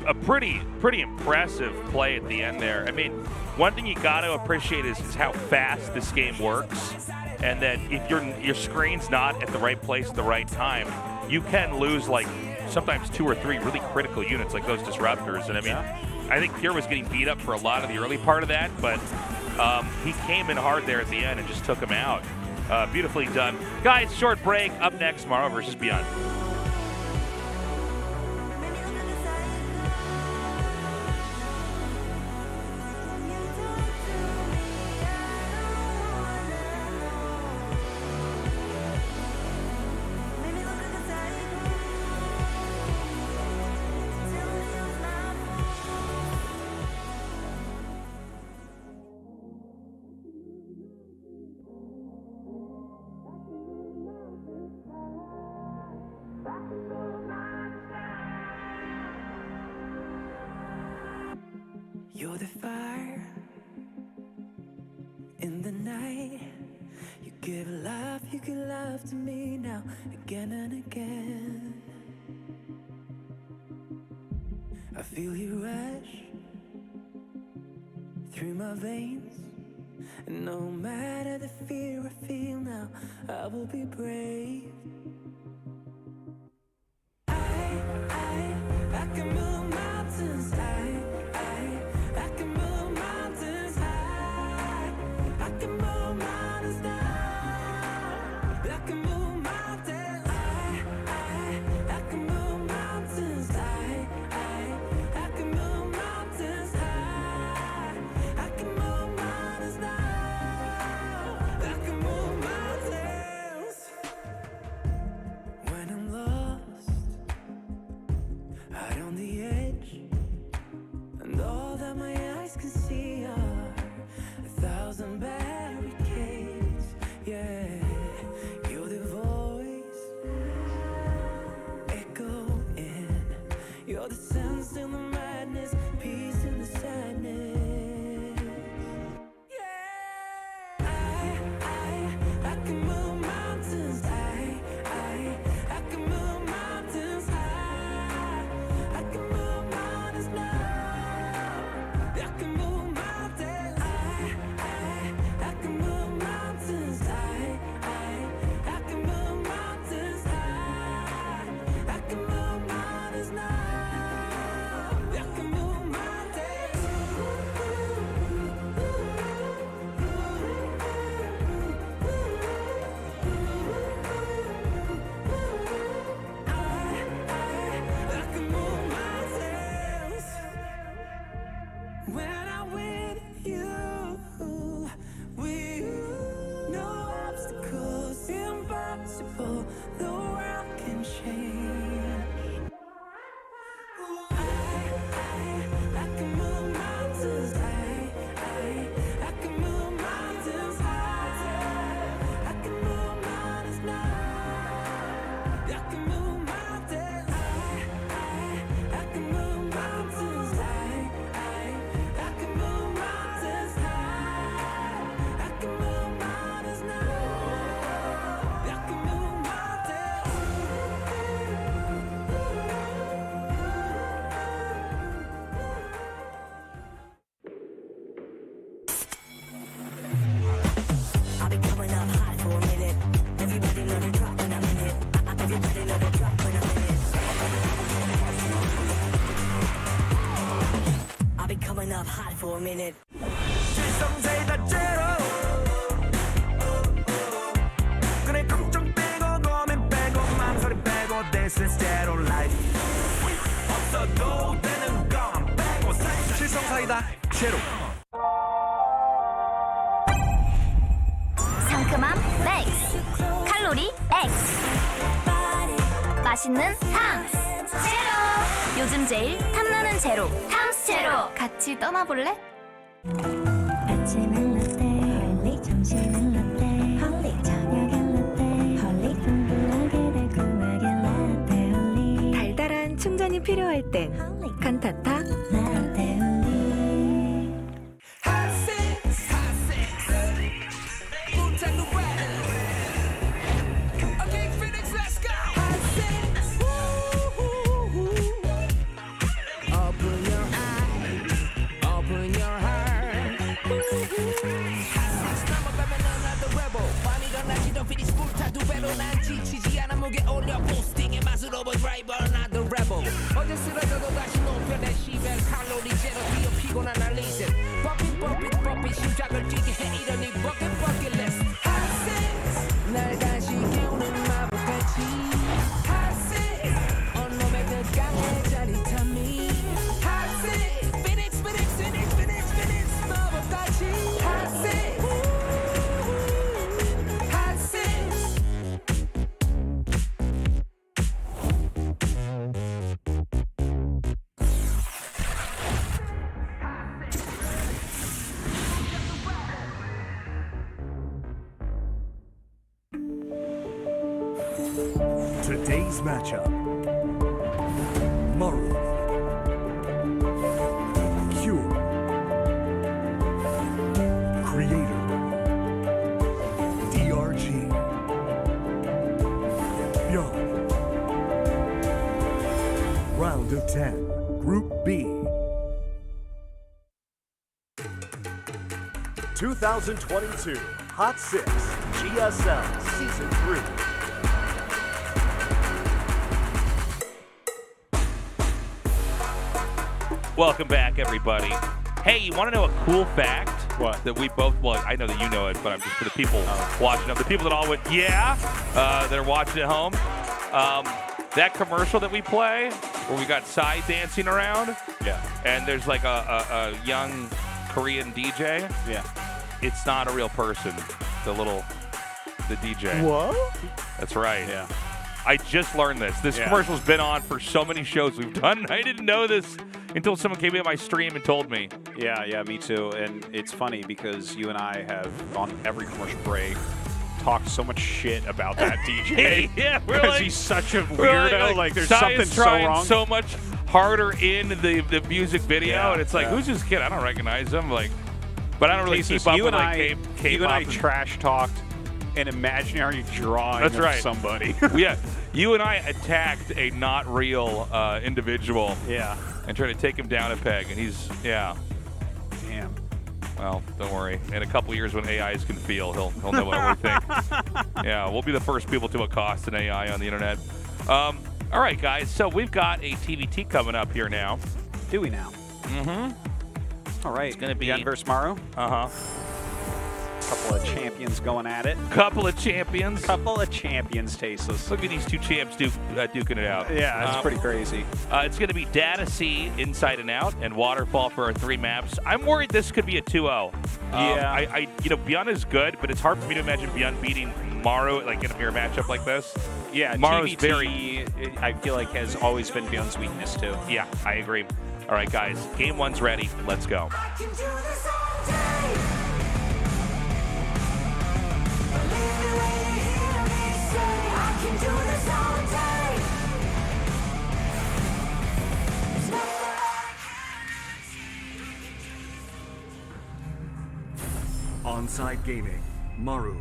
a pretty impressive play at the end there. I mean, one thing you got to appreciate is how fast this game works, and that if your screen's not at the right place at the right time, you can lose like sometimes 2 or 3 really critical units like those disruptors. And I mean, I think Cure was getting beat up for a lot of the early part of that, but he came in hard there at the end and just took him out. Beautifully done. Guys, short break. Up next, Maru versus ByuN. You're the fire in the night. You give love to me now, again and again. I feel you rush through my veins, and no matter the fear I feel now, I will be brave. I can move mountains. I can move mountains high. I can move mountains down. I can move mountains high. I can move mountains high. I can move mountains high. I can move mountains down. I can move mountains. When I'm lost out on the edge, and all that my eyes can see are 1,000 barricades. Yeah, you're the voice echoing. You're the sense in the madness, peace in the sadness. Yeah, I can move mountains. I can move mountains high. I can move mountains now. I can move mountains. I can move mountains high. I can move mountains high. I can move mountains now. I can move mountains. I can move mountains. When I'm with you, no obstacles impossible. The world can change. I can move mountains. I can move mountains high. I can move mountains now. I can move mountains. I can move mountains high. I can move mountains high. I can move mountains now. I can move mountains. I'll be coming up hot for a minute. Everybody let it drop when I'm in it. Everybody let it drop when I'm in it. I'll be coming up hot for a minute. 지성세다 제로. 그래 걱정 빼고 고민 빼고 망설임 빼고 This is zero life. 없어도 되는 건 빼고 살. 지성사이다 제로. 상큼함 맥스, 칼로리 X, 맛있는 탐스 제로. 요즘 제일 탐나는 제로 탐스 제로. 같이 떠나볼래? 아침엔 라떼 홀릭 점심엔 라떼 홀릭 저녁엔 라떼 홀릭 둥글하게 달콤하게 라떼 홀릭 달달한 충전이 필요할 땐 칸타타 라떼 홀릭 어제 쓰러져도 다시 높여내 시벨 칼로리 제로 뛰어 피곤한 날 리셋 버핏 심장을 뛰게 해 이러니 버킷 리스트 핫세스 날 다시 깨우는 마법같이 핫세스 온몸에 끝까지 짜릿함이 핫세스 피닉스 마법같이 핫세스 Today's matchup. Maru. Cure. Creator. DRG. ByuN. Round of 10. Group B. 2022 Hot 6 GSL Season 3. Welcome back, everybody. Hey, you want to know a cool fact? What? That we both, well, I know that you know it, but I'm just for the people watching it. The people that all went, yeah, that are watching at home. That commercial that we play, where we got Psy dancing around, Yeah. and there's like a young Korean DJ. Yeah. It's not a real person, the DJ. What? That's right. Yeah. I just learned this. This Yeah. commercial's been on for so many shows we've done. I didn't know this until someone came in my stream and told me. Yeah, me too. And it's funny because you and I have, on every commercial break, talked so much shit about that DJ. Yeah, we're because like, he's such a we're weirdo. Like, there's Psy something is so trying wrong. so much harder in the music video, Yeah, and it's like, yeah. who's this kid? I don't recognize him. Like, but I don't really Jesus, keep up you with and like I, K-pop. you and I and- trash talked an imaginary drawing That's of right. somebody. Yeah, you and I attacked a not real individual Yeah. and tried to take him down a peg, and he's, yeah. Damn. Well, don't worry. In a couple years when AIs can feel, he'll know what we think. Yeah, we'll be the first people to accost an AI on the internet. All right, guys. So we've got a TVT coming up here now. Do we now? Mm-hmm. All right. It's gonna be- ByuN versus Maru. Uh-huh. Couple of champions going at it. Couple of champions. Couple of champions, Tasteless. Look at these two champs duking it out. Yeah, that's pretty crazy. It's going to be Data C, Inside and Out, and Waterfall for our 3 maps. I'm worried this could be a 2-0. Yeah. ByuN is good, but it's hard for me to imagine ByuN beating Maru like in a mirror matchup like this. Yeah, Maru's TVT, I feel like, has always been ByuN's weakness, too. Yeah, I agree. All right, guys, game 1's ready. Let's go. Onside Gaming. Maru.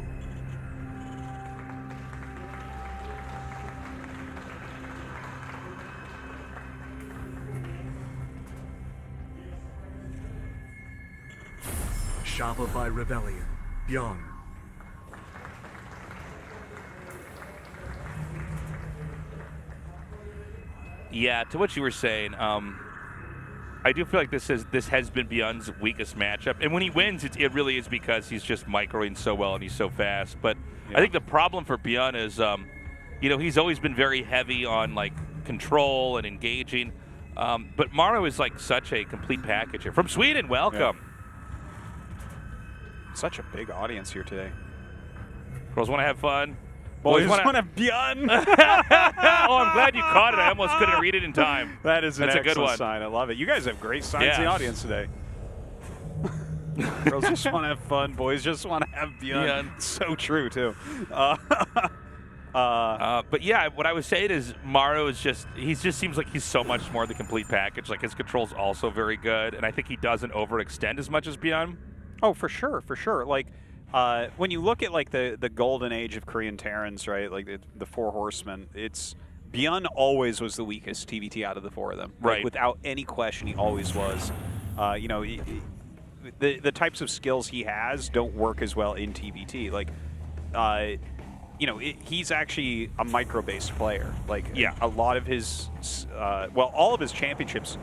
Shopify Rebellion. ByuN. Yeah, to what you were saying, I do feel like this has been ByuN's weakest matchup, and when he wins, it really is because he's just microing so well and he's so fast. But Yeah. I think the problem for ByuN is, he's always been very heavy on like control and engaging. But Maru is like such a complete package here. From Sweden, welcome. Such a big audience here today. Girls want to have fun. Boys want to have ByuN. Oh, I'm glad you caught it. I almost couldn't read it in time. That's a good one. sign. I love it. You guys have great signs in the audience today. Girls just want to have fun. Boys just want to have ByuN. So true, too. But yeah, what I was saying is Maru is he just seems like he's so much more the complete package. Like his control's also very good, and I think he doesn't overextend as much as ByuN. Oh, for sure, for sure. Like when you look at like the golden age of Korean Terrans, right? Like the Four Horsemen, ByuN always was the weakest TVT out of the four of them. Right. Like, without any question, he always was. You know, the types of skills he has don't work as well in TVT. Like, you know, he's actually a micro-based player. Like, yeah, a lot of his, well, all of his championships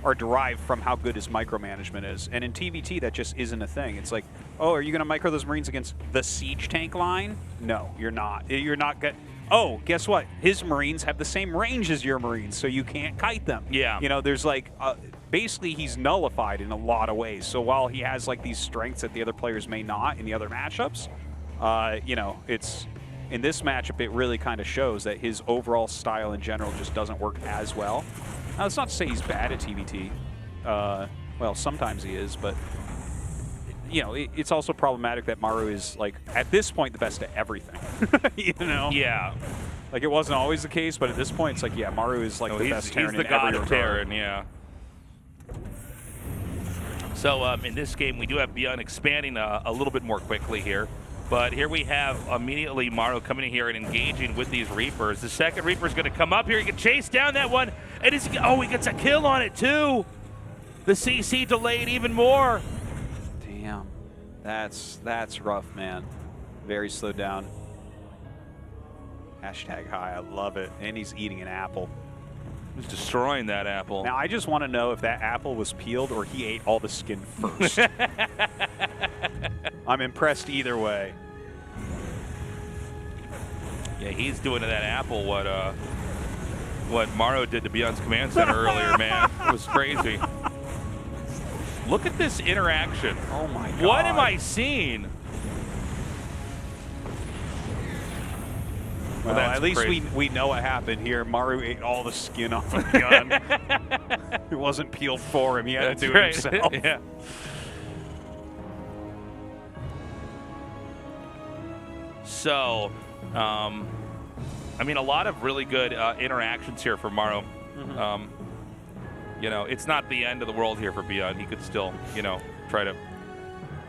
are derived from how good his micromanagement is. And in TVT, that just isn't a thing. It's like, oh, are you going to micro those Marines against the siege tank line? No, you're not. You're not good. Oh, guess what? His Marines have the same range as your Marines, so you can't kite them. Yeah. You know, there's like, basically he's nullified in a lot of ways. So while he has like these strengths that the other players may not in the other matchups, you know, in this matchup, it really kind of shows that his overall style in general just doesn't work as well. Now, that's not to say he's bad at TVT. Well, sometimes he is, but you know, it's also problematic that Maru is, like, at this point, the best at everything. You know? Yeah. Like, it wasn't always the case, but at this point, it's like, yeah, Maru is, like, the best Terran in every regard. He's the god of Terran, yeah. So, in this game, we do have ByuN expanding a little bit more quickly here. But here we have immediately Maru coming in here and engaging with these Reapers. The second Reaper's going to come up here. He can chase down that one. And he gets a kill on it, too. The CC delayed even more. Damn. That's rough, man. Very slowed down. Hashtag high. I love it. And he's eating an apple. He's destroying that apple. Now, I just want to know if that apple was peeled or he ate all the skin first. I'm impressed either way. Yeah, he's doing to that apple what Maru did to ByuN's command center earlier, man. It was crazy. Look at this interaction. Oh my god. What am I seeing? Well, at least we know what happened here. Maru ate all the skin off of ByuN. It wasn't peeled for him. He had to do it himself. Yeah. So, I mean, a lot of really good interactions here for Maru. Mm-hmm. You know, it's not the end of the world here for ByuN. He could still, you know, try to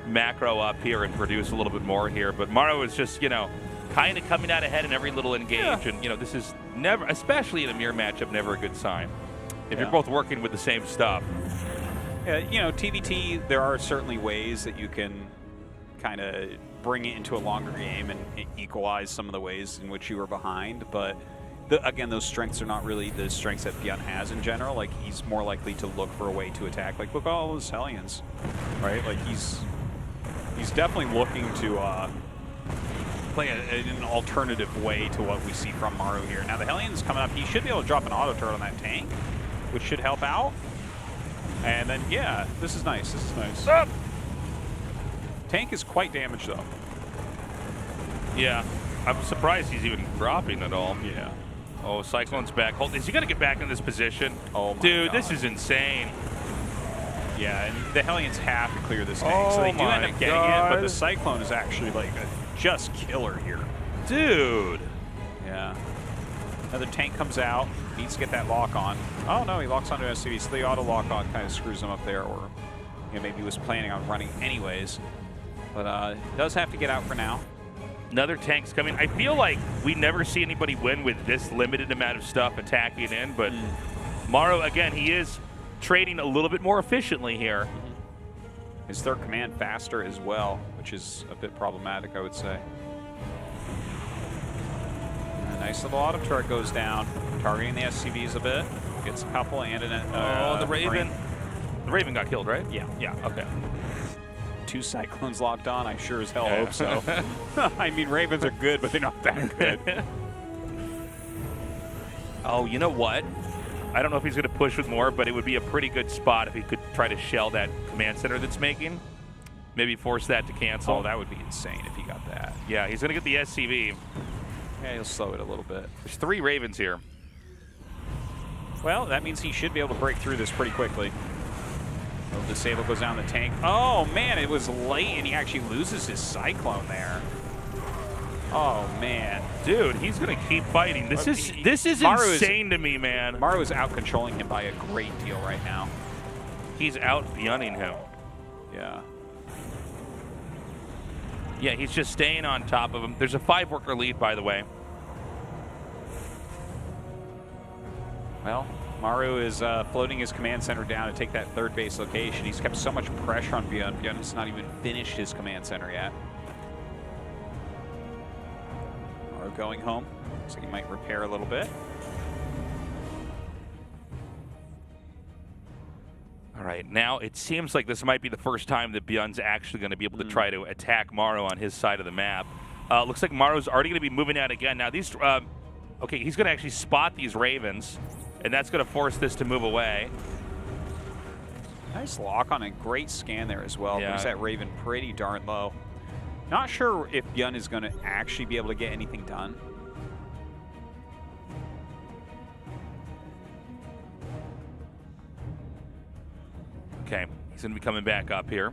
macro up here and produce a little bit more here. But Maru is just, you know, kind of coming out ahead in every little engage. Yeah. And, you know, this is never, especially in a mirror matchup, never a good sign. If you're both working with the same stuff. Yeah, you know, TVT, there are certainly ways that you can kind of bring it into a longer game and equalize some of the ways in which you were behind. But again, those strengths are not really the strengths that ByuN has in general. Like, he's more likely to look for a way to attack. Like, look at all those Hellions, right? Like, he's definitely looking to play an alternative way to what we see from Maru here. Now, the Hellions coming up, he should be able to drop an auto turret on that tank, which should help out. And then, yeah, this is nice. This is nice. Up. Tank is quite damaged, though. Yeah. I'm surprised he's even dropping at all. Yeah. Oh, Cyclone's back. Is he going to get back in this position? Oh, my Dude, God. This is insane. Yeah, and the Hellions have to clear this tank, so they do end up getting it, but the Cyclone is actually, like, a just killer here. Dude. Yeah. Another tank comes out, needs to get that lock on. Oh, no, he locks onto SCV, so the auto lock on kind of screws him up there, or you know, maybe he was planning on running anyways. But does have to get out for now. Another tank's coming. I feel like we never see anybody win with this limited amount of stuff attacking in, but Maru, again, he is trading a little bit more efficiently here. His third command faster as well, which is a bit problematic, I would say. And a nice little auto turret goes down, targeting the SCVs a bit. Gets a couple and an the Raven. Marine. The Raven got killed, right? Yeah. Yeah, okay. 2 Cyclones locked on, I sure as hell hope so. I mean, Ravens are good, but they're not that good. Oh, you know what? I don't know if he's going to push with more, but it would be a pretty good spot if he could try to shell that command center that's making. Maybe force that to cancel. Oh, that would be insane if he got that. Yeah, he's going to get the SCV. Yeah, he'll slow it a little bit. There's 3 Ravens here. Well, that means he should be able to break through this pretty quickly. Oh, Disable goes down the tank. Oh, man, it was late, and he actually loses his Cyclone there. Oh, man. Dude, he's going to keep fighting. This is Maru insane to me, man. Maru is out-controlling him by a great deal right now. He's out-ByuNing him. Yeah. Yeah, he's just staying on top of him. There's a 5-worker lead, by the way. Well, Maru is floating his command center down to take that 3rd base location. He's kept so much pressure on ByuN. ByuN has not even finished his command center yet. Maru going home. Looks like he might repair a little bit. All right, now it seems like this might be the first time that ByuN's actually going to be able to try to attack Maru on his side of the map. Looks like Maru's already going to be moving out again. Now these, okay, he's going to actually spot these Ravens, and that's going to force this to move away. Nice lock on a great scan there as well. Yeah. Brings that Raven pretty darn low. Not sure if ByuN is going to actually be able to get anything done. Okay, he's going to be coming back up here.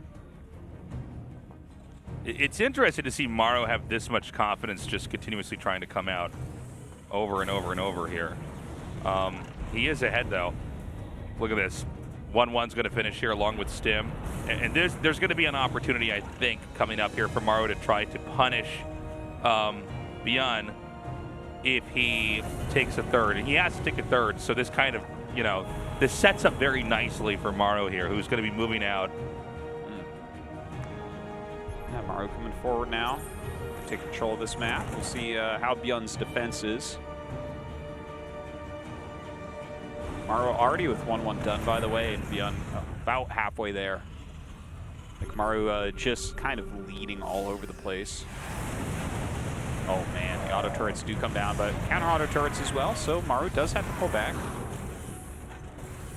It's interesting to see Maru have this much confidence just continuously trying to come out over and over and over here. He is ahead, though. Look at this. 1-1's going to finish here along with Stim. And there's going to be an opportunity, I think, coming up here for Maru to try to punish ByuN if he takes a 3rd. And he has to take a 3rd, so this kind of, you know, this sets up very nicely for Maru here, who's going to be moving out. Yeah, Maru coming forward now. Take control of this map. We'll see how ByuN's defense is. Maru already with 1-1 done, by the way, and ByuN about halfway there. Like Maru just kind of leading all over the place. Oh man, the auto turrets do come down, but counter auto turrets as well, so Maru does have to pull back.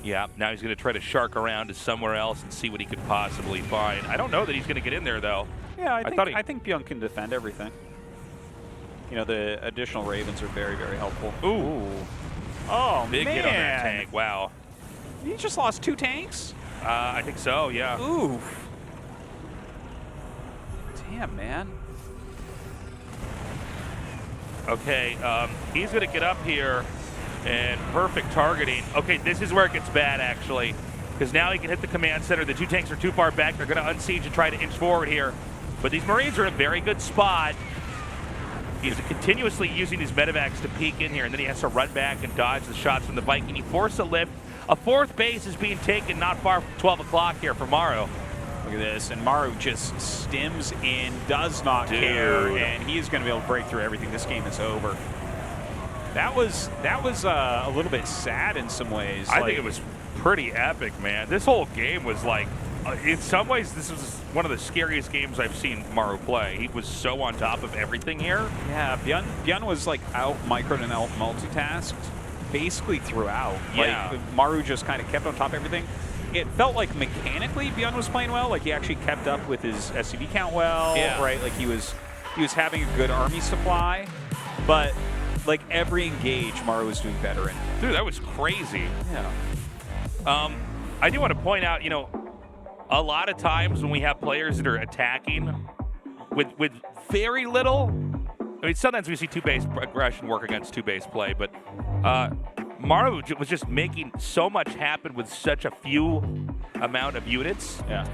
Yeah, now he's going to try to shark around to somewhere else and see what he could possibly find. I don't know that he's going to get in there, though. Yeah, I think ByuN can defend everything. You know, the additional Ravens are very, very helpful. Ooh. Oh, Big man. hit on that tank. Wow. He just lost 2 tanks? I think so, yeah. Ooh. Damn, man. Okay, he's going to get up here. And perfect targeting. Okay, this is where it gets bad, actually, because now he can hit the command center. The 2 tanks are too far back. They're going to unsiege and try to inch forward here. But these Marines are in a very good spot. He's continuously using his medevacs to peek in here, and then he has to run back and dodge the shots from the Viking. He forced a lift. A 4th base is being taken not far from 12 o'clock here for Maru. Look at this, and Maru just stims in, does not care, and he is going to be able to break through everything. This game is over. That was a little bit sad in some ways. I think it was pretty epic, man. This whole game was like, in some ways, this was one of the scariest games I've seen Maru play. He was so on top of everything here. Yeah, ByuN was like out microed and out multitasked basically throughout. Yeah. Like, Maru just kind of kept on top of everything. It felt like mechanically ByuN was playing well. Like he actually kept up with his SCV count well. Yeah. Right. Like he was having a good army supply, but like every engage, Maru was doing better in. Dude, that was crazy. Yeah. I do want to point out, you know, a lot of times when we have players that are attacking with very little, I mean, sometimes we see 2-base aggression work against 2-base play, but Maru was just making so much happen with such a few amount of units. Yeah.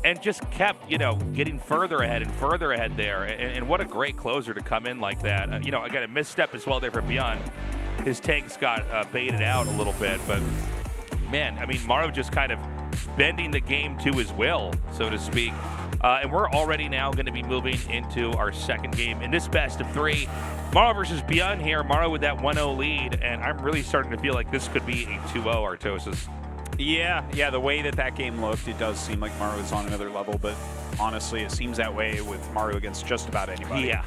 And just kept, you know, getting further ahead and further ahead there. And what a great closer to come in like that. You know, again, a misstep as well there for ByuN. His tanks got baited out a little bit, but man, I mean, Maru just kind of bending the game to his will, so to speak. And we're already now going to be moving into our 2nd game in this best of 3. Maru versus ByuN here. Maru with that 1-0 lead, and I'm really starting to feel like this could be a 2-0 Artosis. Yeah, the way that game looked, it does seem like Maru is on another level, but honestly, it seems that way with Maru against just about anybody. Yeah.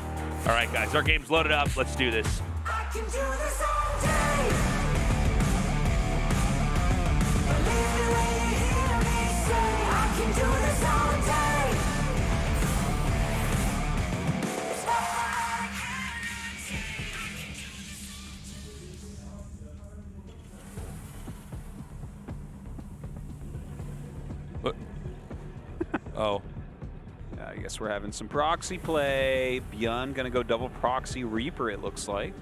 All right, guys, our game's loaded up. Let's do this. I can do this all day. Believe me when you hear me say I can do this all day. It's not like Oh. I guess we're having some proxy play. ByuN going to go double proxy Reaper, it looks like.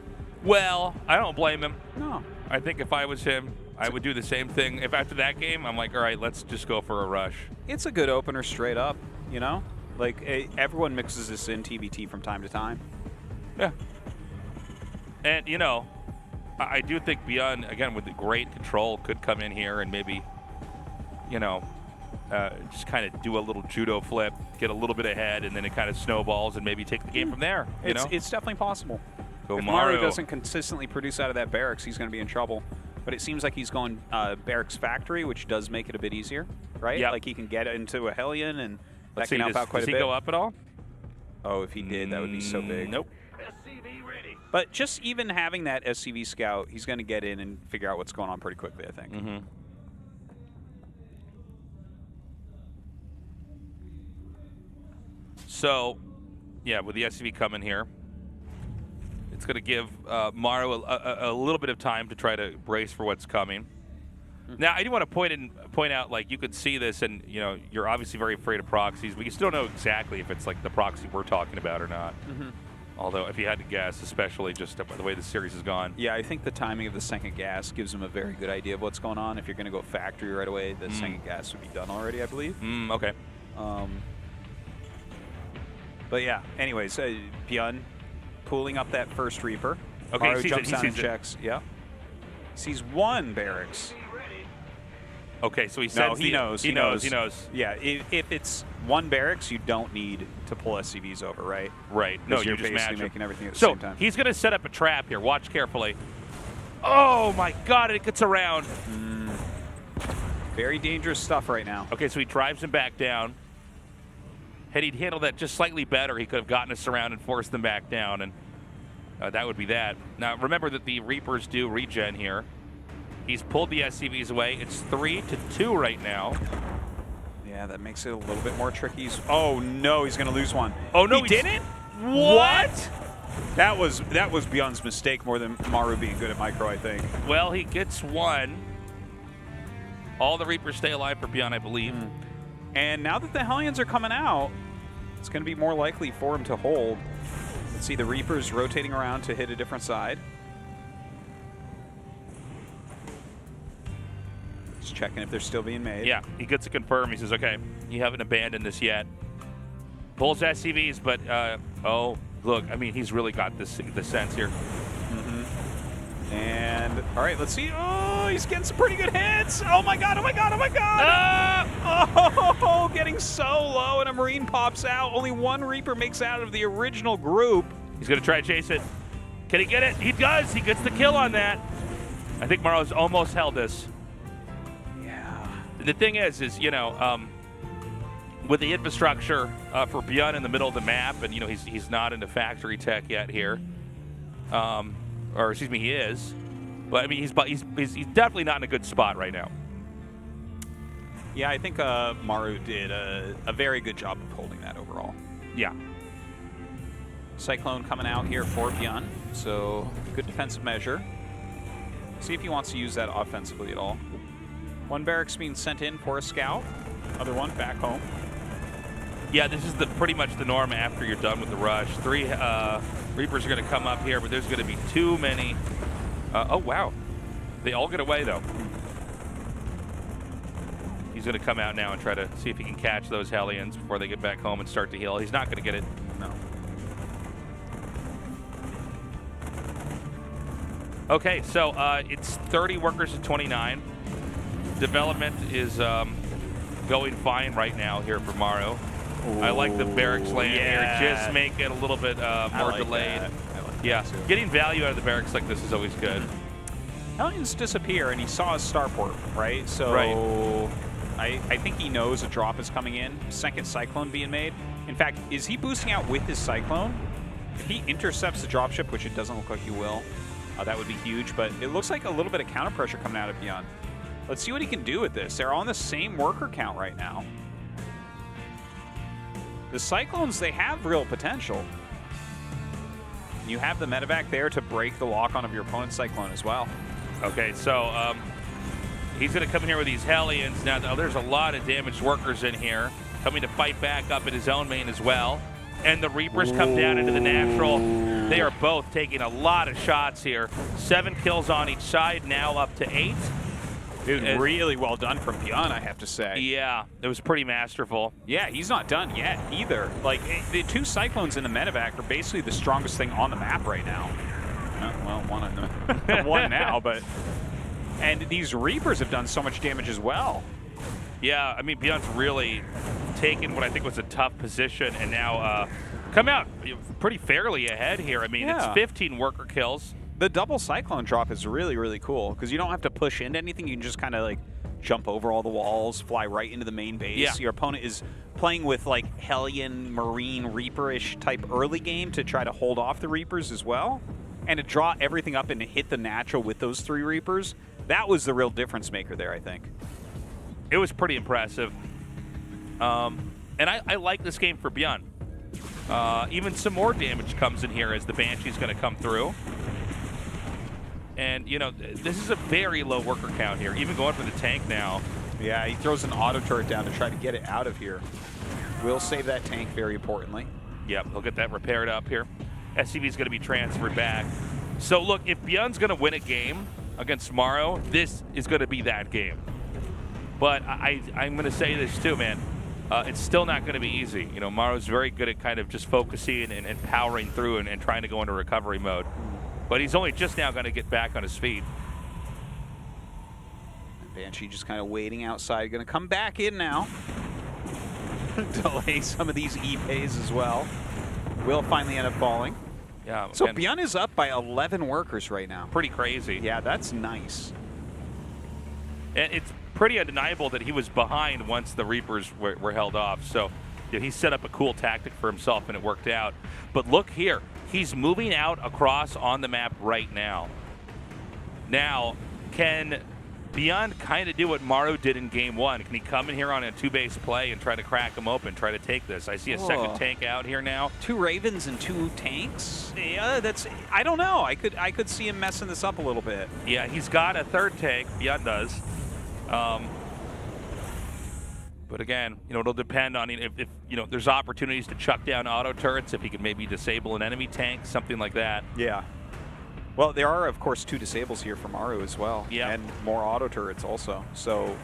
Well, I don't blame him. No. I think if I was him, I would do the same thing. If after that game, I'm like, all right, let's just go for a rush. It's a good opener straight up, you know? Like, everyone mixes this in TBT from time to time. Yeah. And, you know, I do think ByuN, again, with the great control, could come in here and maybe, you know, just kind of do a little judo flip, get a little bit ahead, and then it kind of snowballs and maybe take the game from there. You know? It's definitely possible. Go if Maru. Maru doesn't consistently produce out of that barracks, he's going to be in trouble. But it seems like he's going barracks factory, which does make it a bit easier, right? Yep. Like he can get into a Hellion, and that Let's can see, help out quite a bit. Does he go up at all? Oh, if he did, that would be so big. Nope. But just even having that SCV scout, he's going to get in and figure out what's going on pretty quickly, I think. Mm-hmm. So, yeah, with the SCV coming here, it's going to give Maru a little bit of time to try to brace for what's coming. Now, I do want to point out, like, you could see this, and, you know, you're obviously very afraid of proxies, but you still don't know exactly if it's, like, the proxy we're talking about or not. Although, if you had to guess, especially just by the way the series has gone. Yeah, I think the timing of the second gas gives him a very good idea of what's going on. If you're going to go factory right away, the second gas would be done already, I believe. Okay. But yeah, anyways, ByuN pulling up that first Reaper. Okay, Maru he jumps sees down it. and checks. Yeah. Sees one barracks. Okay, so he No, says he knows. He knows. Yeah, if it's one barracks, you don't need to pull SCVs over, right? Right. No, Because you're you're just basically matching. making everything at the So same time. he's going to set up a trap here. Watch carefully. Oh my God! It gets around. Very dangerous stuff right now. Okay, so he drives him back down. Had he handled that just slightly better, he could have gotten us around and forced them back down, and that would be that. Now, remember that the Reapers do regen here. He's pulled the SCVs away. It's 3-2 right now. Yeah, that makes it a little bit more tricky. Oh no, he's going to lose one. Oh no, he didn't? What? That was ByuN's mistake more than Maru being good at micro, I think. Well, he gets one. All the Reapers stay alive for ByuN, I believe. And now that the Hellions are coming out, it's going to be more likely for him to hold. Let's see the Reapers rotating around to hit a different side. Just checking if they're still being made. Yeah, he gets to confirm. He says, okay, you haven't abandoned this yet. Pulls SCVs, but, oh, look, I mean, he's really got the sense here. And, all right, let's see. Oh, he's getting some pretty good hits. Oh, my God, oh, my God, oh, my God. Oh, getting so low, and a Marine pops out. Only one Reaper makes out of the original group. He's going to try to chase it. Can he get it? He does. He gets the kill on that. I think Maru's almost held this. Yeah. The thing is, you know, with the infrastructure for ByuN in the middle of the map, and, you know, he's not into factory tech yet here. Or excuse me, he is, but I mean he's definitely not in a good spot right now. Yeah, I think Maru did a very good job of holding that overall. Yeah. Cyclone coming out here for ByuN, so good defensive measure. See if he wants to use that offensively at all. One barracks being sent in for a scout, other one back home. Yeah, this is pretty much the norm after you're done with the rush. 3 Reapers are going to come up here, but there's going to be too many. Oh, wow. They all get away, though. He's going to come out now and try to see if he can catch those Hellions before they get back home and start to heal. He's not going to get it. No. Okay, so it's 30 workers to 29. Development is going fine right now here for Maru. I like the barracks land here. Just make it a little bit more delayed. Yeah, getting value out of the barracks like this is always good. Hellions disappear, and he saw his starport, right? So I think he knows a drop is coming in. Second Cyclone being made. In fact, is he boosting out with his Cyclone? If he intercepts the dropship, which it doesn't look like he will, that would be huge. But it looks like a little bit of counter pressure coming out of ByuN. Let's see what he can do with this. They're on the same worker count right now. The Cyclones, they have real potential. You have the medevac there to break the lock-on of your opponent's Cyclone as well. Okay, so he's going to come in here with these Hellions. Now, there's a lot of damaged workers in here. coming to fight back up in his own main as well. And the Reapers come down into the natural. They are both taking a lot of shots here. 7 kills on each side, now up to 8. Dude, really well done from ByuN, I have to say. Yeah, it was pretty masterful. Yeah, he's not done yet either. Like, the 2 Cyclones in the medevac are basically the strongest thing on the map right now. Well, one now, but... And these Reapers have done so much damage as well. Yeah, I mean, ByuN's really taken what I think was a tough position and now come out pretty fairly ahead here. I mean, it's 15 worker kills. The double Cyclone drop is really, really cool because you don't have to push into anything. You can just kind of like jump over all the walls, fly right into the main base. Yeah. Your opponent is playing with like Hellion, Marine, Reaper-ish type early game to try to hold off the Reapers as well. And to draw everything up and to hit the natural with those 3 Reapers, that was the real difference maker there, I think. It was pretty impressive. And I like this game for ByuN. Even some more damage comes in here as the Banshee's going to come through. And, you know, this is a very low worker count here, even going for the tank now. Yeah, he throws an auto turret down to try to get it out of here. Will save that tank very importantly. Yep, he'll get that repaired up here. SCV's going to be transferred back. So, look, if ByuN's going to win a game against Maru, this is going to be that game. But I'm going to say this too, man. It's still not going to be easy. You know, Maru's very good at kind of just focusing and powering through and trying to go into recovery mode. But he's only just now going to get back on his feet. Banshee just kind of waiting outside. Going to come back in now. Delay some of these E-Pays as well. Will finally end up falling. Yeah. So ByuN is up by 11 workers right now. Pretty crazy. Yeah, that's nice. And it's pretty undeniable that he was behind once the Reapers were held off. So yeah, he set up a cool tactic for himself and it worked out. But look here. He's moving out across on the map right now. Now, can ByuN kind of do what Maru did in game 1? Can he come in here on a 2-base play and try to crack him open, try to take this? I see a second tank out here now. 2 Ravens and 2 tanks? Yeah, that's, I don't know. I could see him messing this up a little bit. Yeah, he's got a 3rd tank, ByuN does. But again, you know, it'll depend on if you know, there's opportunities to chuck down auto turrets, if he can maybe disable an enemy tank, something like that. Yeah. Well, there are, of course, 2 disables here for Maru as well. Yeah. And more auto turrets also. So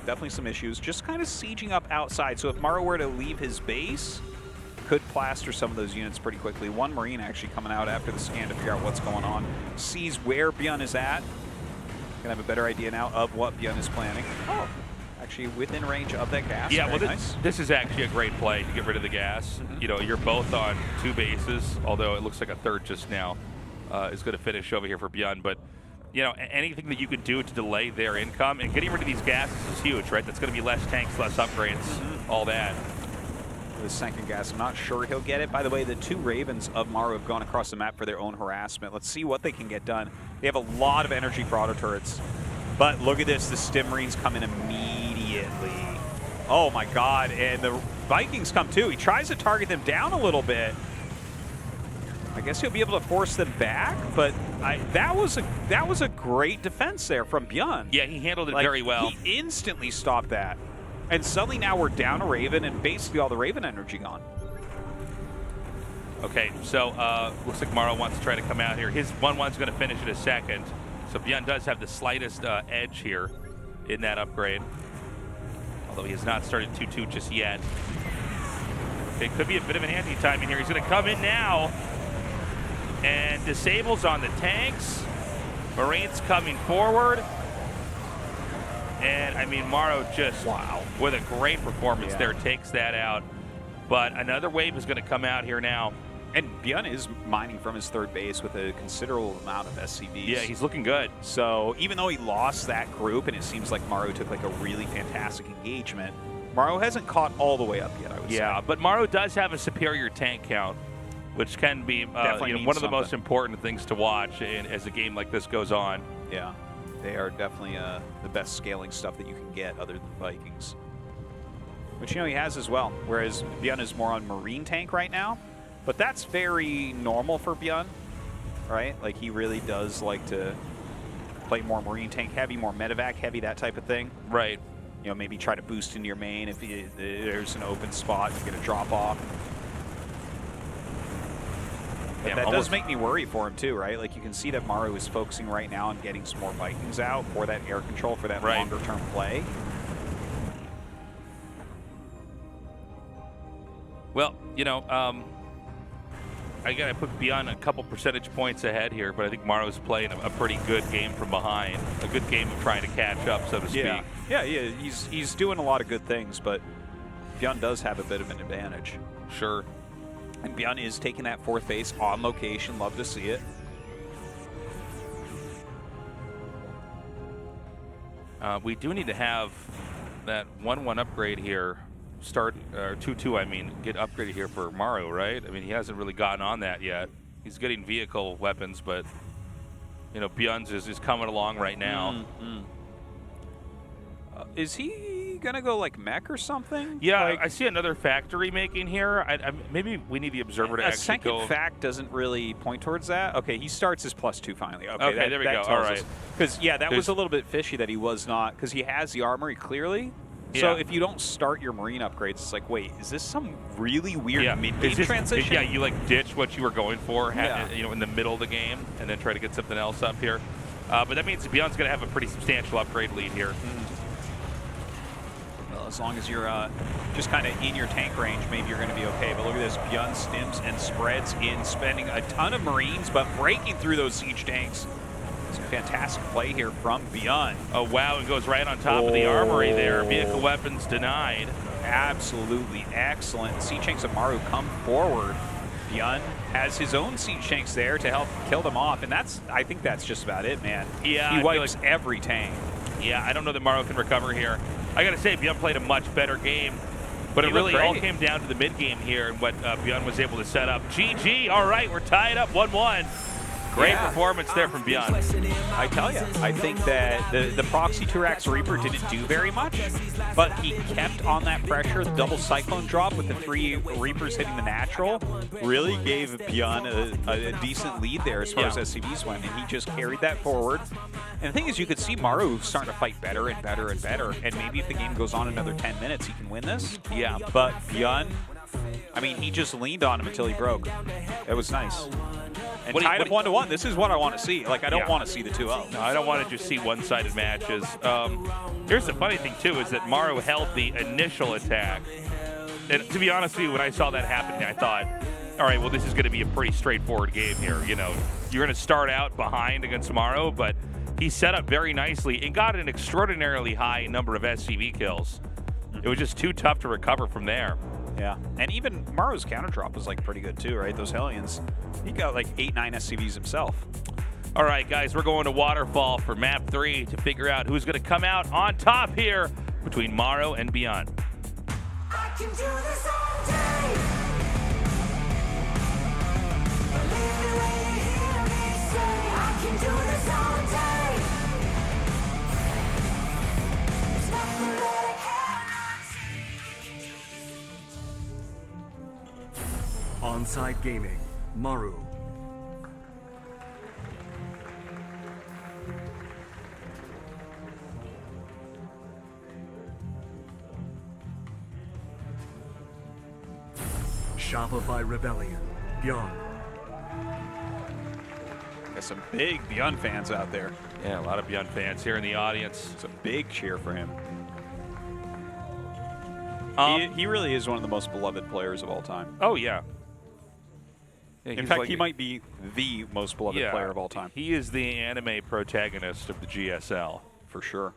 definitely some issues. Just kind of sieging up outside. So if Maru were to leave his base, could plaster some of those units pretty quickly. 1 Marine actually coming out after the scan to figure out what's going on. Sees where ByuN is at. Gonna have a better idea now of what ByuN is planning. Oh, actually within range of that gas. Yeah, well, nice. this is actually a great play to get rid of the gas. You know, you're both on 2 bases, although it looks like a 3rd just now is going to finish over here for ByuN. But, you know, anything that you can do to delay their income, and getting rid of these gases is huge, right? That's going to be less tanks, less upgrades, all that. The 2nd gas, I'm not sure he'll get it. By the way, the 2 Ravens of Maru have gone across the map for their own harassment. Let's see what they can get done. They have a lot of energy for auto turrets. But look at this, the Stim Marines come in immediately. Oh my God, and the Vikings come too. He tries to target them down a little bit. I guess he'll be able to force them back, but that was a great defense there from ByuN. Yeah, he handled it very well. He instantly stopped that. And suddenly now we're down a Raven and basically all the Raven energy gone. Okay, so looks like Maru wants to try to come out here. His 1-1's going to finish in a second. So ByuN does have the slightest edge here in that upgrade. Although he has not started 2-2 just yet. It could be a bit of an anti-timing here. He's going to come in now. And disables on the tanks. Marines coming forward. And, I mean, Maru just, wow, with a great performance there, takes that out. But another wave is going to come out here now. And ByuN is mining from his 3rd base with a considerable amount of SCVs. Yeah, he's looking good. So even though he lost that group, and it seems like Maru took like a really fantastic engagement, Maru hasn't caught all the way up yet, I would say. Yeah, but Maru does have a superior tank count, which can be you know, one of the most important things to watch as a game like this goes on. Yeah, they are definitely the best scaling stuff that you can get other than Vikings. Which, you know, he has as well, whereas ByuN is more on Marine tank right now. But that's very normal for ByuN, right? Like, he really does like to play more Marine tank heavy, more medevac heavy, that type of thing. Right. you know, maybe try to boost into your main if there's an open spot, you get a drop off. But that does make me worry for him too, right? Like you can see that Maru is focusing right now on getting some more Vikings out for that air control, for that longer term play. Well, you know, I got to put ByuN a couple percentage points ahead here, but I think Maru's playing a pretty good game from behind, a good game of trying to catch up, so to speak. Yeah, he's doing a lot of good things, but ByuN does have a bit of an advantage. Sure. And ByuN is taking that 4th base on location. Love to see it. We do need to have that 1-1 upgrade here. Start, or 2-2, I mean, get upgraded here for Maru, right? I mean, he hasn't really gotten on that yet. He's getting vehicle weapons, but, you know, ByuN's is coming along right now. Is he going to go like mech or something? Yeah, like, I see another factory making here. Maybe we need the observer to actually go. A second fact doesn't really point towards that. Okay, he starts his +2 finally. Okay, there we go. All right. Because, yeah, that was a little bit fishy that he was not, because he has the armory clearly. So if you don't start your marine upgrades, it's like, wait, is this some really weird mid-game transition? Yeah, you like ditch what you were going for, you know, in the middle of the game, and then try to get something else up here. But that means ByuN's going to have a pretty substantial upgrade lead here. Well, as long as you're just kind of in your tank range, maybe you're going to be okay. But look at this, ByuN stims and spreads in, spending a ton of marines, but breaking through those siege tanks. It's a fantastic play here from ByuN. Oh, wow, it goes right on top of the armory there. Vehicle weapons denied. Absolutely excellent. Siege tanks of Maru come forward. ByuN has his own siege tanks there to help kill them off, and I think that's just about it, man. Yeah, he wipes every tank. Yeah, I don't know that Maru can recover here. I got to say, ByuN played a much better game, but it really all came down to the mid-game here and what ByuN was able to set up. GG, all right, we're tied up 1-1. Great performance there from ByuN. I tell you, I think that the Proxy 2X Reaper didn't do very much, but he kept on that pressure. The double Cyclone drop with the 3 Reapers hitting the natural really gave ByuN a decent lead there as far as SCVs went, and he just carried that forward. And the thing is, you could see Maru starting to fight better and better and better, and maybe if the game goes on another 10 minutes, he can win this. Yeah. But ByuN, I mean, he just leaned on him until he broke. It was nice. And tied up 1-1. This is what I want to see. Like, I don't want to see the 2-0. No, I don't want to just see one-sided matches. Here's the funny thing, too, is that Maru held the initial attack. And to be honest with you, when I saw that happen, I thought, all right, well, this is going to be a pretty straightforward game here. You know, you're going to start out behind against Maru, but he set up very nicely and got an extraordinarily high number of SCV kills. It was just too tough to recover from there. Yeah, and even Maru's counter drop was like pretty good too, right? Those Hellions, he got like 8-9 SCVs himself. All right, guys, we're going to Waterfall for map 3 to figure out who's going to come out on top here between Maru and ByuN. I can do this all day. Believe me when you hear me say I can do this all day. There's nothing that I cannot. Onside Gaming, Maru. Shopify Rebellion, ByuN. Got some big ByuN fans out there. Yeah, a lot of ByuN fans here in the audience. It's a big cheer for him. He really is one of the most beloved players of all time. Oh, yeah. In fact, he might be the most beloved player of all time. He is the anime protagonist of the GSL. For sure.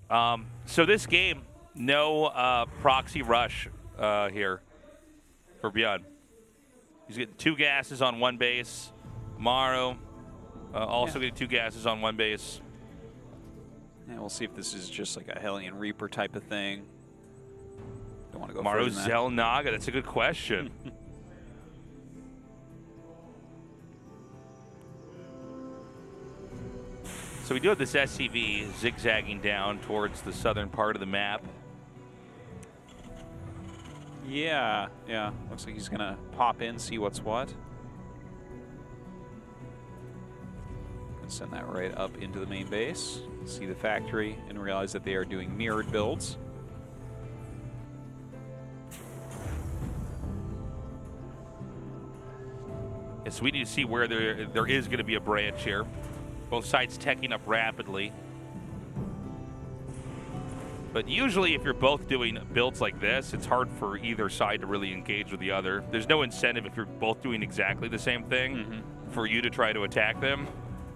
So this game, no proxy rush here for ByuN. He's getting 2 gases on 1 base. Maru also getting 2 gases on 1 base. Yeah, we'll see if this is just like a Hellion Reaper type of thing. Don't want to go Maru further than that. Zelnaga, that's a good question. So we do have this SCV zigzagging down towards the southern part of the map. Yeah. Looks like he's going to pop in, see what's what. And send that right up into the main base. See the factory and realize that they are doing mirrored builds. So we need to see where there is going to be a branch here. Both sides teching up rapidly. But usually if you're both doing builds like this, it's hard for either side to really engage with the other. There's no incentive if you're both doing exactly the same thing for you to try to attack them.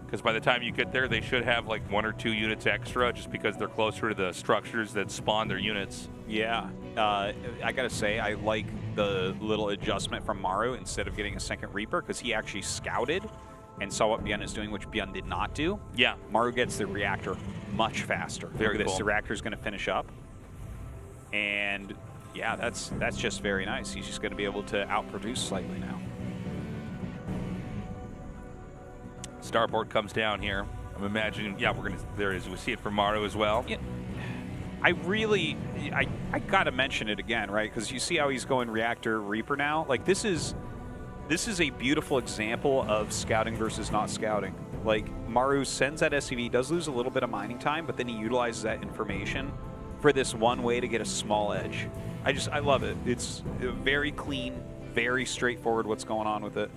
Because by the time you get there, they should have like 1 or 2 units extra just because they're closer to the structures that spawn their units. Yeah, I gotta say, I like the little adjustment from Maru instead of getting a second Reaper, because he actually scouted and saw what ByuN is doing, which ByuN did not do. Yeah. Maru gets the reactor much faster. Very Look at cool. this, the reactor's gonna finish up. And yeah, that's just very nice. He's just gonna be able to outproduce slightly now. Starboard comes down here. I'm imagining, yeah, there it is. We see it from Maru as well. Yeah. I gotta mention it again, right? Because you see how he's going Reactor Reaper now? Like, this is a beautiful example of scouting versus not scouting. Like, Maru sends that SCV, does lose a little bit of mining time, but then he utilizes that information for this one way to get a small edge. I love it. It's very clean, very straightforward what's going on with it.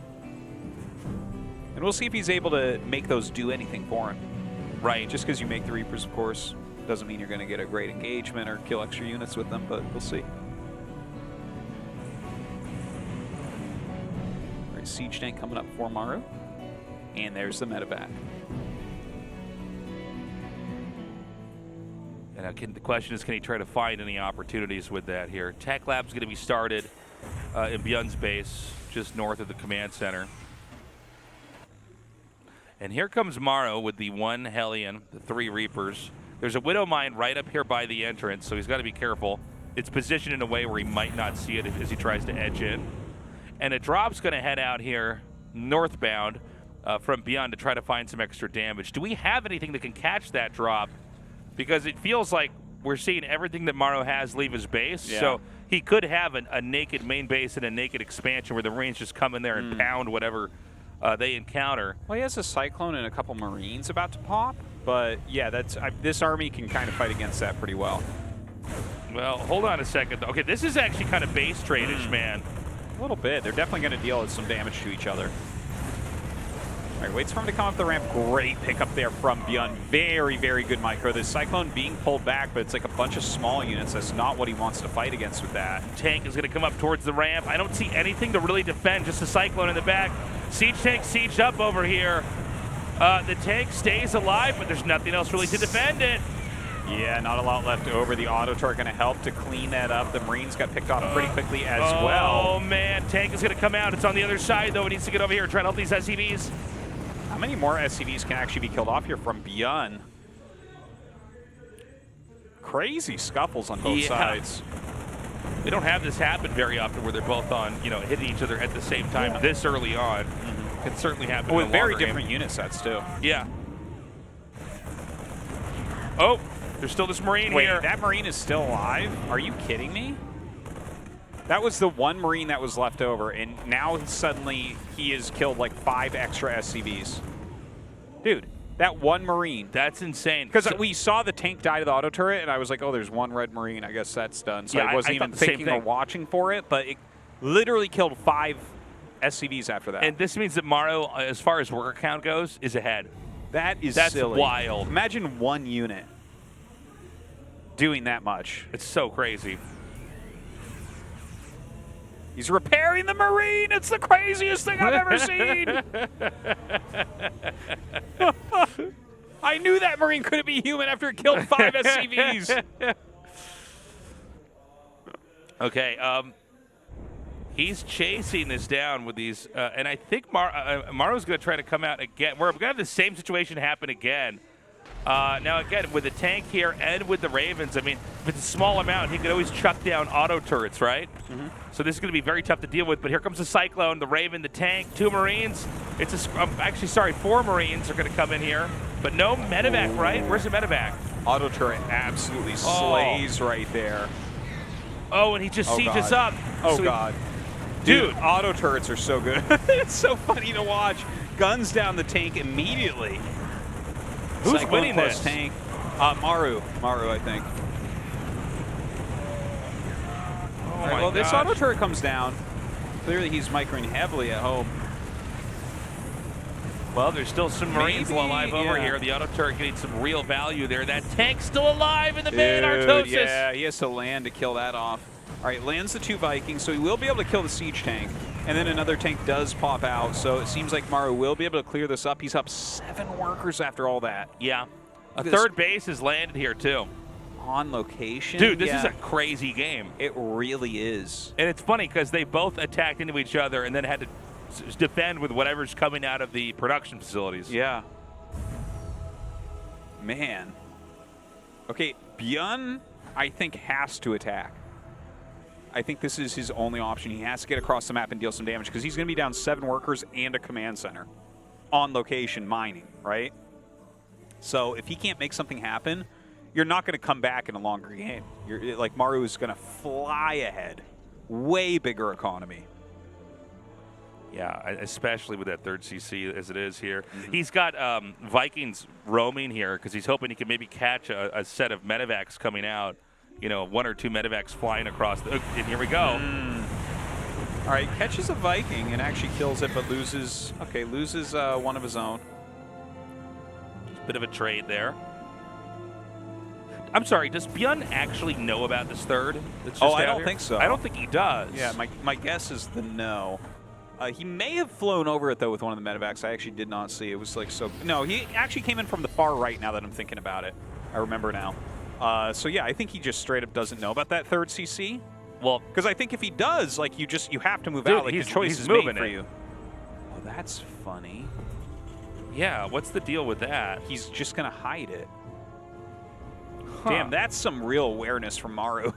And we'll see if he's able to make those do anything for him. Right. Just because you make the Reapers, of course, doesn't mean you're going to get a great engagement or kill extra units with them, but we'll see. All right, Siege Tank coming up for Maru. And there's the medevac. And again, the question is, can he try to find any opportunities with that here? Tech Lab's going to be started in ByuN's base, just north of the command center. And here comes Maru with the 1 Hellion, the 3 Reapers. There's a Widow Mine right up here by the entrance, so he's got to be careful. It's positioned in a way where he might not see it as he tries to edge in. And a drop's going to head out here northbound from ByuN to try to find some extra damage. Do we have anything that can catch that drop? Because it feels like we're seeing everything that Maru has leave his base. Yeah. So he could have a naked main base and a naked expansion where the Marines just come in there and pound whatever they encounter. Well, he has a Cyclone and a couple Marines about to pop, but yeah, this army can kind of fight against that pretty well. Well, hold on a second. Okay, this is actually kind of base trade-ish, man. A little bit. They're definitely going to deal some damage to each other. All right, waits for him to come up the ramp. Great pickup there from ByuN. Very, very good micro. The Cyclone being pulled back, but it's like a bunch of small units. That's not what he wants to fight against with that. Tank is going to come up towards the ramp. I don't see anything to really defend, just a Cyclone in the back. Siege Tank sieged up over here. The tank stays alive, but there's nothing else really to defend it. Yeah, not a lot left over. The auto turret going to help to clean that up. The Marines got picked off pretty quickly as well. Oh, man. Tank is going to come out. It's on the other side, though. It needs to get over here and try to help these SCVs. How many more SCVs can actually be killed off here from ByuN? Crazy scuffles on both sides. We don't have this happen very often where they're both on, hitting each other at the same time this early on. Can certainly happen with in a very longer different game. unit sets, too. Yeah. Oh, there's still this Marine Wait, here. that Marine is still alive? Are you kidding me? That was the one Marine that was left over, and now suddenly he has killed like 5 extra SCVs. Dude, that one Marine. That's insane. Because we saw the tank die to the auto turret, and I was like, oh, there's one red Marine. I guess that's done. So Yeah, I wasn't I even thought the same thinking or thing. watching for it, but it literally killed 5 SCVs after that. And this means that Maru, as far as worker count goes, is ahead. That's silly. Wild. Imagine one unit doing that much. It's so crazy. He's repairing the Marine. It's the craziest thing I've ever seen. I knew that Marine couldn't be human after it killed 5 SCVs. Okay, he's chasing this down with these, and I think Maru's going to try to come out again. We're going to have the same situation happen again. Now, again, with the tank here and with the Ravens, I mean, if it's a small amount, he could always chuck down auto turrets, right? So this is going to be very tough to deal with. But here comes the Cyclone, the Raven, the tank, 2 Marines. Actually, sorry, 4 Marines are going to come in here. But no medevac, right? Where's the medevac? Auto turret absolutely slays right there. Oh, and he just sieges up. Oh, So God. Dude, auto turrets are so good. It's so funny to watch. Guns down the tank immediately. Who's Cyclone winning plus this? tank. Maru, I think. Oh All right, my well, this gosh. auto turret comes down. Clearly, he's microing heavily at home. Well, there's still some Marines Maybe, alive over yeah. here. The auto turret getting some real value there. That tank's still alive in the main Artosis. Yeah, he has to land to kill that off. All right, lands the 2 Vikings, so he will be able to kill the siege tank. And then another tank does pop out, so it seems like Maru will be able to clear this up. He's up 7 workers after all that. Yeah. A Look at third base has landed here, too. On location. Dude, this is yeah. a crazy game. It really is. And it's funny because they both attacked into each other and then had to defend with whatever's coming out of the production facilities. Yeah. Man. Okay, ByuN, I think, has to attack. I think this is his only option. He has to get across the map and deal some damage because he's going to be down 7 workers and a command center on location mining, right? So if he can't make something happen, you're not going to come back in a longer game. You're like Maru is going to fly ahead. Way bigger economy. Yeah, especially with that third CC as it is here. He's got Vikings roaming here because he's hoping he can maybe catch a set of medevacs coming out. You know, 1 or 2 medevacs flying across the... And here we go. All right, catches a Viking and actually kills it, but loses... Okay, loses one of his own. Bit of a trade there. I'm sorry, does ByuN actually know about this third? That's just I out don't here? think so. I don't think he does. Yeah, my guess is the no. He may have flown over it, though, with one of the medevacs. I actually did not see. It was like so... No, he actually came in from the far right now that I'm thinking about it. I remember now. So, yeah, I think he just straight up doesn't know about that third CC. Well, because I think if he does, like, you have to move dude, out. Like, the choice is moving made for it. you. Oh, that's funny. Yeah, what's the deal with that? He's just going to hide it. Damn, that's some real awareness from Maru.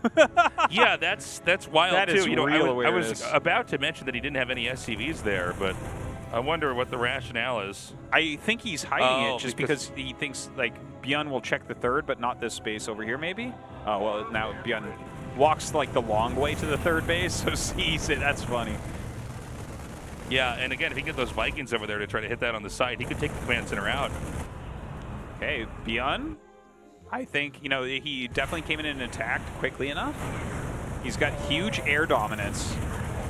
Yeah, that's wild that too. Is you know, real I awareness. was about to mention that he didn't have any SCVs there, but I wonder what the rationale is. I think he's hiding Oh, it just because he thinks like ByuN will check the third, but not this space over here, maybe. Oh well, now ByuN walks like the long way to the third base, so sees it. That's funny. Yeah, and again, if he can get those Vikings over there to try to hit that on the side, he could take the command center out. Okay, ByuN. I think, you know, he definitely came in and attacked quickly enough. He's got huge air dominance.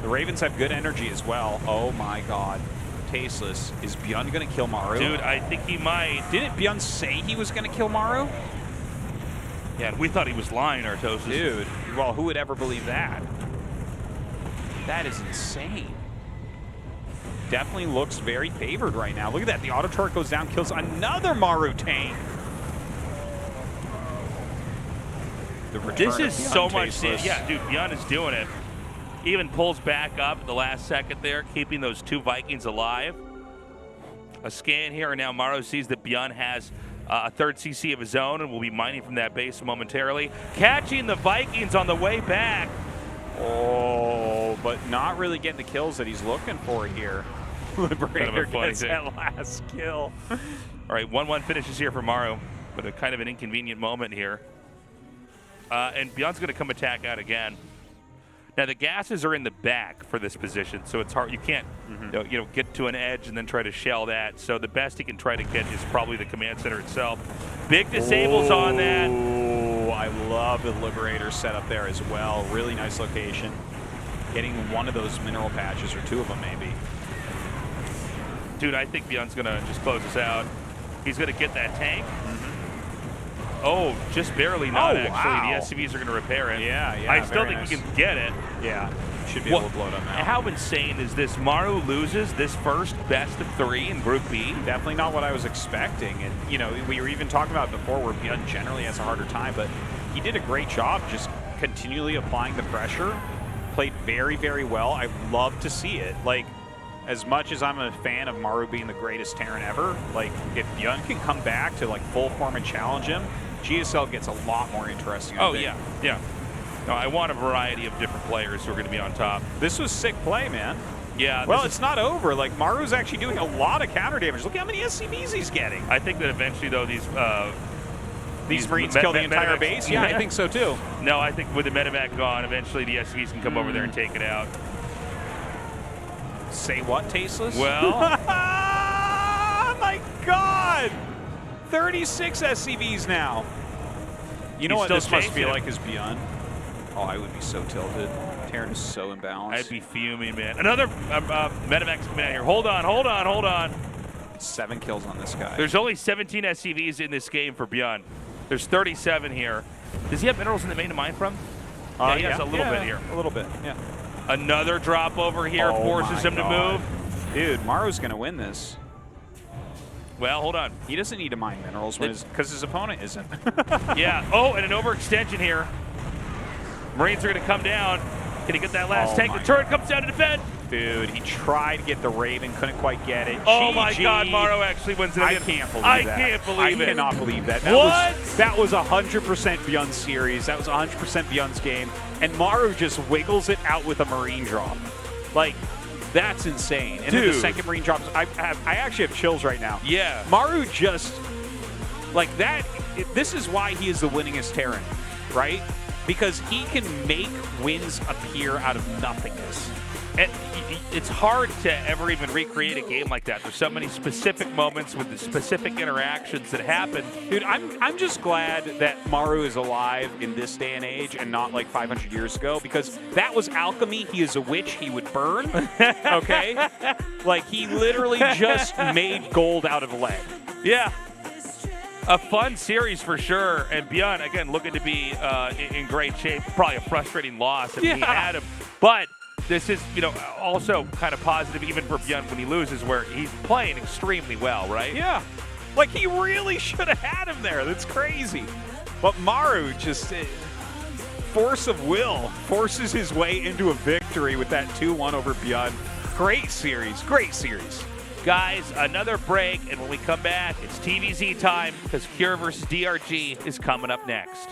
The Ravens have good energy as well. Oh my god. Tasteless. Is ByuN going to kill Maru? Dude, I think he might. Didn't ByuN say he was going to kill Maru? Yeah, we thought he was lying, Artosis. Dude, well, who would ever believe that? That is insane. Definitely looks very favored right now. Look at that. The auto turret goes down, kills another Maru tank. This is so much. Tasteless. Yeah, dude, ByuN is doing it. Even pulls back up at the last second there, keeping those 2 Vikings alive. A scan here, and now Maru sees that ByuN has a third CC of his own and will be mining from that base momentarily. Catching the Vikings on the way back. Oh, but not really getting the kills that he's looking for here. Liberator gets that last kill. All right, 1-1 finishes here for Maru, but a kind of an inconvenient moment here. And ByuN's going to come attack out again. Now, the gases are in the back for this position, so it's hard. You can't you know, get to an edge and then try to shell that. So the best he can try to get is probably the command center itself. Big disables on that. Oh, I love the Liberator setup there as well. Really nice location. Getting one of those mineral patches, or 2 of them maybe. Dude, I think ByuN's going to just close this out. He's going to get that tank. Oh, just barely not, actually. Wow. The SCVs are going to repair it. Yeah, I still think nice. he can get it. Yeah, should be able to blow it up now. How insane is this? Maru loses this first best of 3 in Group B. Definitely not what I was expecting. And, you know, we were even talking about it before where ByuN generally has a harder time, but he did a great job just continually applying the pressure. Played very, very well. I love to see it. Like, as much as I'm a fan of Maru being the greatest Terran ever, like, if ByuN can come back to, like, full form and challenge him, GSL gets a lot more interesting. I think. Yeah. No, I want a variety of different players who are going to be on top. This was sick play, man. Yeah. Well, it's not over. Like, Maru's actually doing a lot of counter damage. Look how many SCVs he's getting. I think that eventually, though, these Marines kill the entire base? Yeah, I think so, too. No, I think with the medevac gone, eventually the SCVs can come over there and take it out. Say what, Tasteless? Well. Oh, my God. 36 SCVs now. You know He's what still this must be chasing like as ByuN? Oh, I would be so tilted. Terran is so imbalanced. I'd be fuming, man. Another Medivac coming out here. Hold on. 7 kills on this guy. There's only 17 SCVs in this game for ByuN. There's 37 here. Does he have minerals in the main to mine from? Yeah, he has a little bit here. A little bit, yeah. Another drop over here forces him to move. Dude, Maru's going to win this. Well, hold on. He doesn't need to mine minerals because his opponent isn't. Yeah. Oh, and an overextension here. Marines are going to come down. Can he get that last tank? The turret comes down to defend. Dude, he tried to get the Raven, couldn't quite get it. Oh my God, Maru actually wins it again. I can't believe that. I cannot believe that. That was 100% ByuN series. That was 100% ByuN's game. And Maru just wiggles it out with a Marine drop. Like, that's insane. And then the second Marine drops. I actually have chills right now. Yeah. Maru just, like that, this is why he is the winningest Terran, right? Because he can make wins appear out of nothingness. And it's hard to ever even recreate a game like that. There's so many specific moments with the specific interactions that happen. Dude, I'm just glad that Maru is alive in this day and age and not like 500 years ago, because that was alchemy. He is a witch. He would burn, okay? Like, he literally just made gold out of lead. Yeah. A fun series for sure. And ByuN, again, looking to be in great shape. Probably a frustrating loss if he had him. But this is, also kind of positive even for ByuN when he loses, where he's playing extremely well, right? Yeah. Like, he really should have had him there. That's crazy. But Maru just, force of will, forces his way into a victory with that 2-1 over ByuN. Great series. Great series. Guys, another break, and when we come back, it's TVZ time, because Cure versus DRG is coming up next.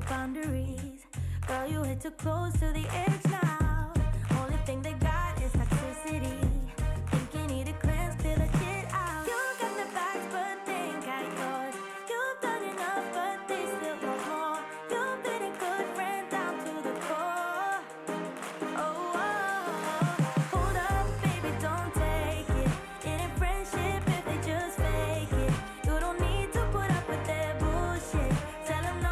Boundaries, girl, you hit too close to the edge now. Only thing they got is toxicity. Think you need a cleanse, clear the shit out. You got the bags, but they ain't got yours. You've done enough, but they still want more. You've been a good friend down to the core. Hold up, baby, don't take it. It ain't friendship if they just fake it. You don't need to put up with their bullshit. Tell them no.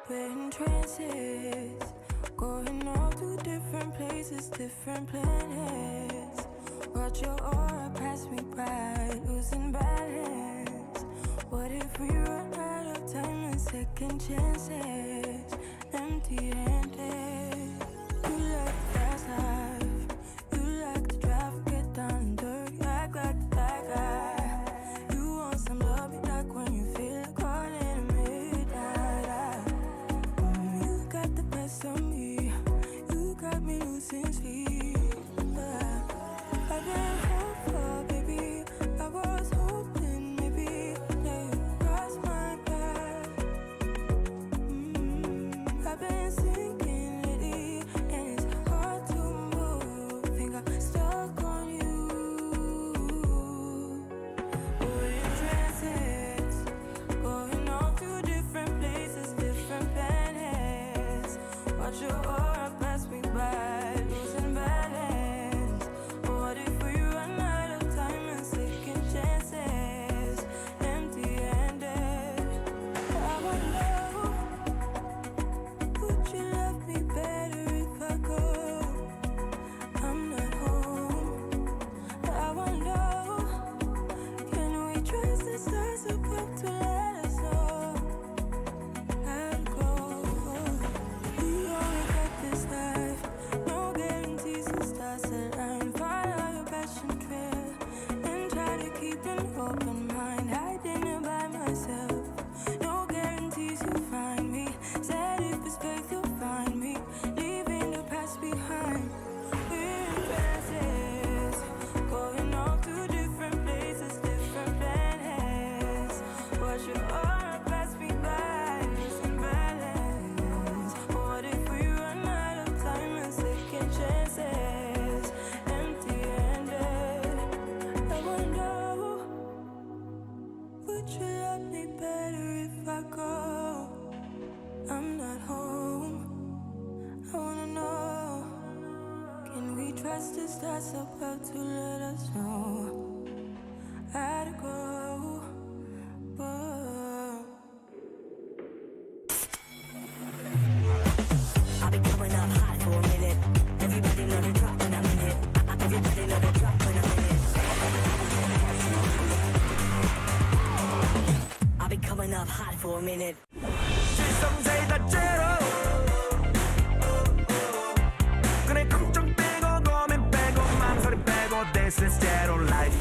We're in trances, going all to different places, different planets. Watch your aura pass me by, losing balance. What if we run out of time and second chances? Empty-handed. You like fast life. You like to drive, get down and dirty, act like that guy. You want some love, be like when you feel caught in a midnight. You got the best of me. You got me losing sleep. I've been hopeful, baby. I was hoping maybe that you cross my path. I've been sinking lately, and it's hard to move. Think I'm stuck on you. We're in transits, going off to different places, different planets. Watch your aura pass me by, losing balance. What if we run out of time and second chances? Empty-handed. I wonder, would you love me better if I go? I'm not home. I wonder, can we trust the stars above to let us know? I'd go. We only got this life, no guarantees. The stars align. Follow your passion trail and try to keep an open mind. Hiding it by myself, no guarantees you'll find me. Said if it's faith you'll find me, leaving the past behind. We're in trances, going off to different places, different planets. Watch your aura pass me by, losing balance. What if we run out of time and second chances? Empty-handed. I wonder, would you love me better if I go? I'm not home. I wanna know, can we trust the stars above to let us know? I'd go. Whoa. I've been coming up hot for a minute. Everybody let it drop when I'm in it. Everybody let it drop when I'm in it. I've been coming up hot for a minute. 지성세다 제로. 그래 걱정 빼고 고민 빼고 망설임 빼고 This is zero life.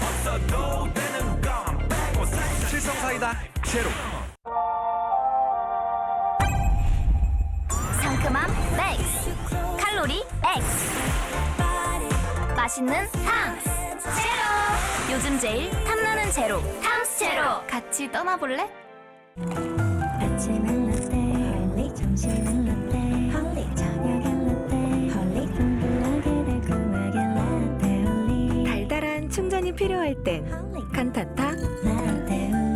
없어도 되는 건 빼고 지성사이다 제로. 상큼함 맥스, 칼로리 X, 맛있는 탕 제로. 요즘 제일 탐나는 제로 탐스 제로. 같이 떠나볼래? 아침엔 라떼, 홀릭 점심엔 라떼, 홀릭 저녁엔 라떼, 홀릭 둥글하게 달콤하게 라떼 홀릭. 달달한 충전이 필요할 땐 칸타타. 라떼 홀릭.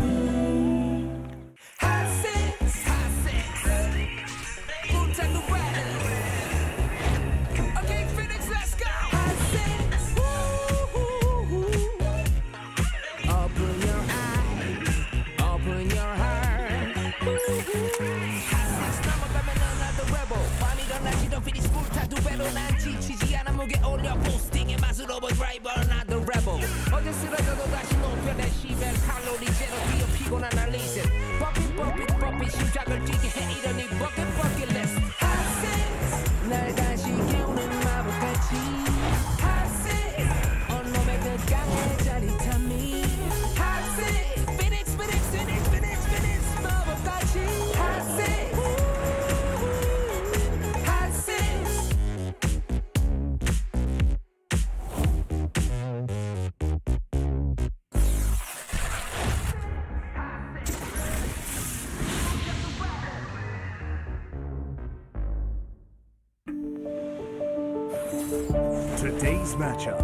어제 쓰러져도 다시 높여내 시벨 칼로리 제로 뛰어 피곤한 날 리셋 버핏 심장을 뛰게 해 이러니 버킷 리스트 핫세스 날 다시 깨우는 마법같이 핫세스 온몸에 그 강한 짜릿함이 핫세스 피닉스 마법같이 핫세스 핫세스 Today's matchup.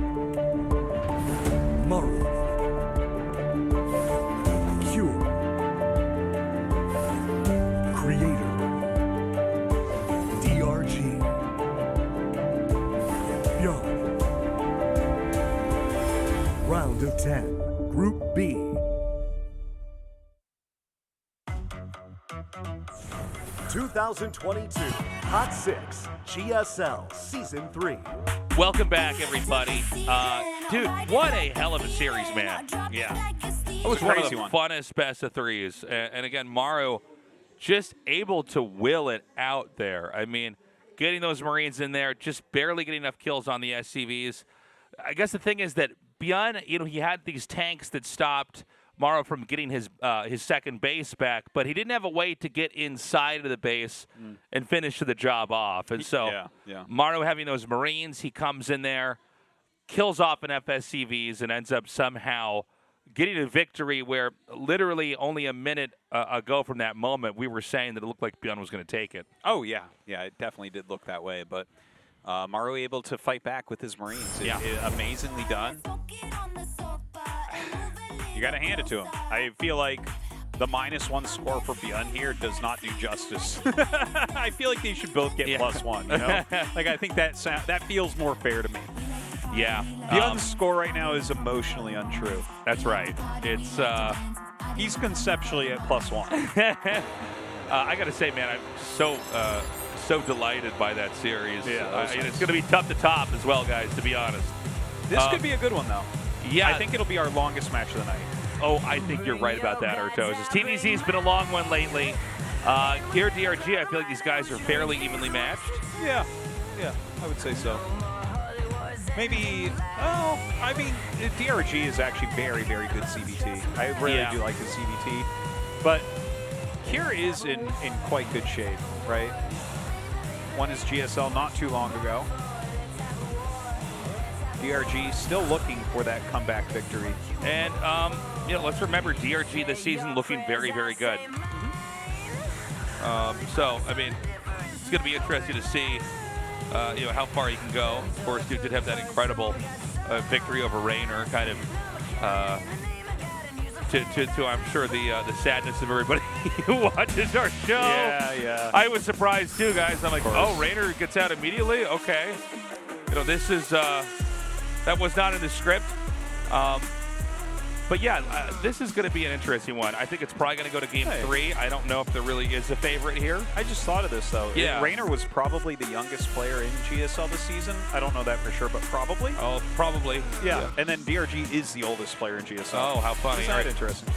Maru. Cure. Creator. DRG. ByuN. Round of 10. Group B. To 2022 Hot 6 GSL Season 3. Welcome back, everybody. Dude, what a hell of a series, man. Yeah. It was one of the funnest best of threes. And again, Maru just able to will it out there. I mean, getting those Marines in there, just barely getting enough kills on the SCVs. I guess the thing is that ByuN, he had these tanks that stopped Maru from getting his second base back, but he didn't have a way to get inside of the base and finish the job off. And so Maru having those Marines, he comes in there, kills off an FSCVs, and ends up somehow getting a victory where literally only a minute ago from that moment, we were saying that it looked like ByuN was going to take it. Oh, yeah. Yeah, it definitely did look that way. But Maru able to fight back with his Marines. Amazingly done. You got to hand it to him. I feel like the -1 score for ByuN here does not do justice. I feel like they should both get +1, you know? Like, I think that feels more fair to me. Yeah. ByuN's score right now is emotionally untrue. That's right. It's he's conceptually at +1. I got to say, man, I'm so delighted by that series. Yeah, it's going to be tough to top as well, guys, to be honest. This could be a good one, though. Yeah. I think it'll be our longest match of the night. Oh, I think you're right about that, Artos. TVZ's been a long one lately. Here at DRG, I feel like these guys are fairly evenly matched. Yeah, I would say so. Maybe, I mean, DRG is actually very, very good CVT. I really do like the CVT. But here is in quite good shape, right? Won his GSL not too long ago. DRG still looking for that comeback victory. And, let's remember DRG this season looking very, very good. So, I mean, it's going to be interesting to see, how far he can go. Of course, he did have that incredible victory over Rainer, kind of, to I'm sure, the sadness of everybody who watches our show. Yeah. I was surprised, too, guys. I'm like, oh, Rainer gets out immediately? Okay. This is... that was not in the script. But yeah, this is going to be an interesting one. I think it's probably going to go to game 3. I don't know if there really is a favorite here. I just thought of this, though. Yeah. Rainer was probably the youngest player in GSL this season. I don't know that for sure, but probably. Oh, probably. Yeah. And then DRG is the oldest player in GSL. Oh, how funny. Isn't that interesting?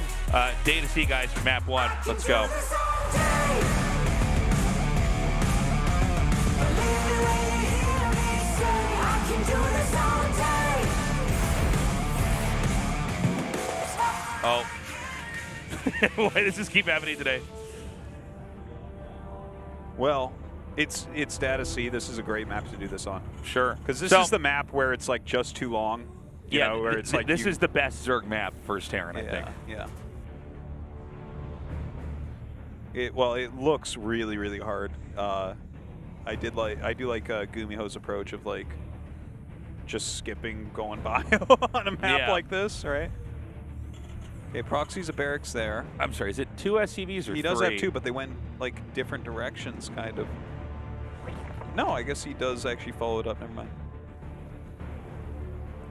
Day to see, guys, for map 1. Let's go. Oh. Why does this keep happening today? Well, it's data C. This is a great map to do this on. Sure. Because this is the map where it's like just too long. You know, where it's like this is the best Zerg map for Terran, I think. Yeah. It looks really, really hard. I do like Gumiho's approach of like just skipping going by on a map like this, right? Okay, Proxy's a barracks there. I'm sorry, is it 2 SCVs or 3? He does have 2, but they went like different directions, kind of. No, I guess he does actually follow it up. Never mind.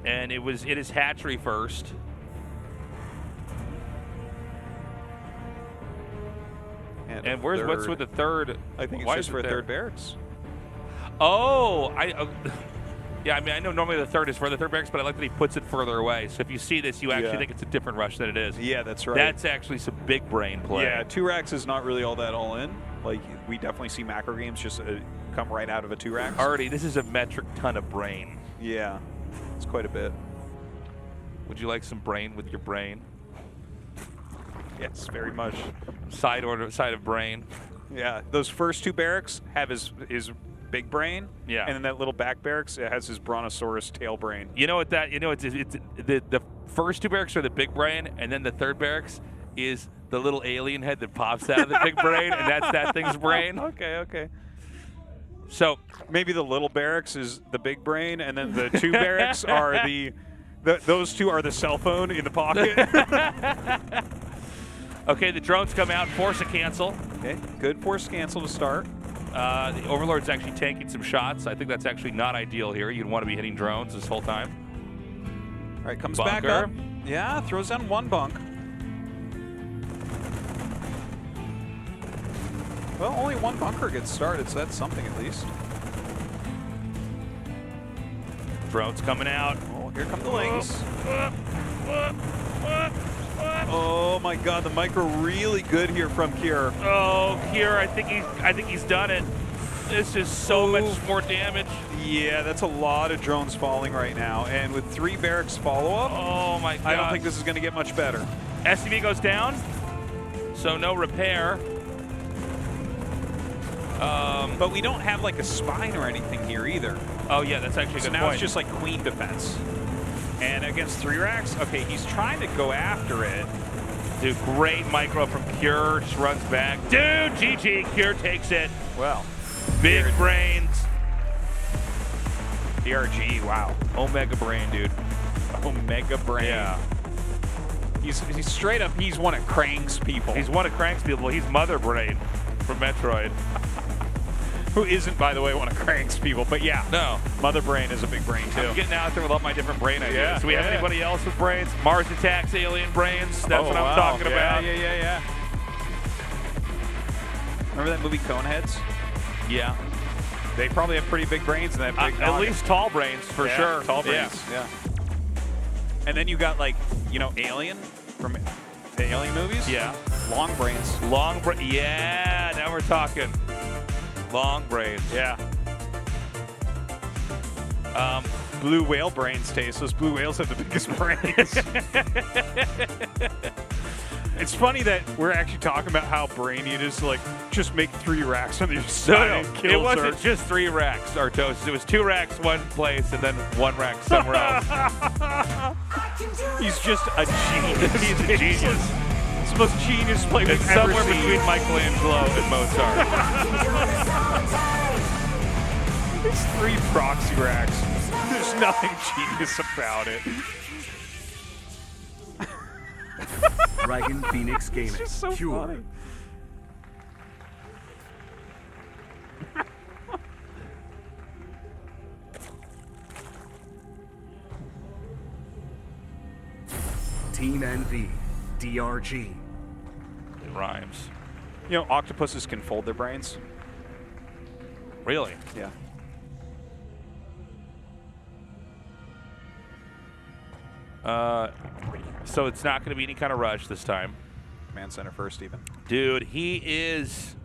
And it is hatchery first. And what's with the third? I think it's just for a third barracks. Oh, yeah, I mean, I know normally the third is for the third barracks, but I like that he puts it further away. So if you see this, you actually think it's a different rush than it is. Yeah, that's right. That's actually some big brain play. Yeah, 2 racks is not really all that all in. Like, we definitely see macro games just come right out of a 2 racks. Already, this is a metric ton of brain. Yeah, it's quite a bit. Would you like some brain with your brain? Yes, very much. Side of brain. Yeah, those first 2 barracks have his big brain. Yeah. And then that little back barracks, it has his Brontosaurus tail brain. You know what that? It's the first 2 barracks are the big brain, and then the third barracks is the little alien head that pops out of the big brain, and that's that thing's brain. Okay. So maybe the little barracks is the big brain, and then the 2 barracks are those 2 are the cell phone in the pocket. Okay, the drones come out, force a cancel. Okay, good force cancel to start. The Overlord's actually tanking some shots. I think that's actually not ideal here. You'd want to be hitting drones this whole time. All right, comes back up. Yeah, throws down 1 bunk. Well, only one bunker gets started, so that's something at least. Drone's coming out. Oh, here come the Lings. Oh my God, the micro really good here from Kier. Oh, Kier, I think he's done it. This is so much more damage. Yeah, that's a lot of drones falling right now, and with 3 barracks follow-up, oh my God, I don't think this is going to get much better. SCV goes down, so no repair. But we don't have like a spine or anything here either. Oh yeah, that's actually a So good now point. it's just like queen defense. And against 3 racks, okay, he's trying to go after it. Dude, great micro from Cure, just runs back. Dude, GG, Cure takes it. Well, Big brains. DRG, wow. Omega brain, dude. Omega brain. Yeah. He's straight up, he's one of Krang's people. He's one of Crank's people. He's Mother Brain from Metroid. Who isn't, by the way, one of Krang's people, but yeah. No. Mother Brain is a big brain, too. I'm getting out there with all my different brain ideas. Yeah, Do we have anybody else with brains? Mars Attacks, alien brains. That's what I'm talking about. Yeah. Remember that movie Coneheads? Yeah. They probably have pretty big brains and that big at least tall brains, for sure. Tall brains, yeah. And then you got, like, you know, Alien from the Alien movies? Yeah. Long brains. Yeah, now we're talking. Long brains. Yeah. Blue whale brains taste. Those blue whales have the biggest brains. It's funny that we're actually talking about how brainy it is to, like, just make 3 racks on your side. No, it wasn't just 3 racks, Artosis. It was 2 racks one place and then 1 rack somewhere else. He's just a genius. He's a genius. It's the most genius play we've It's ever somewhere seen. between Michelangelo and Mozart. It's 3 proxy racks. There's nothing genius about it. Dragon Phoenix Gaming. It's just so Pure. funny. Team NV. DRG. It rhymes. You know, octopuses can fold their brains. Really? Yeah. So it's not going to be any kind of rush this time. Command center first, even. Dude, he is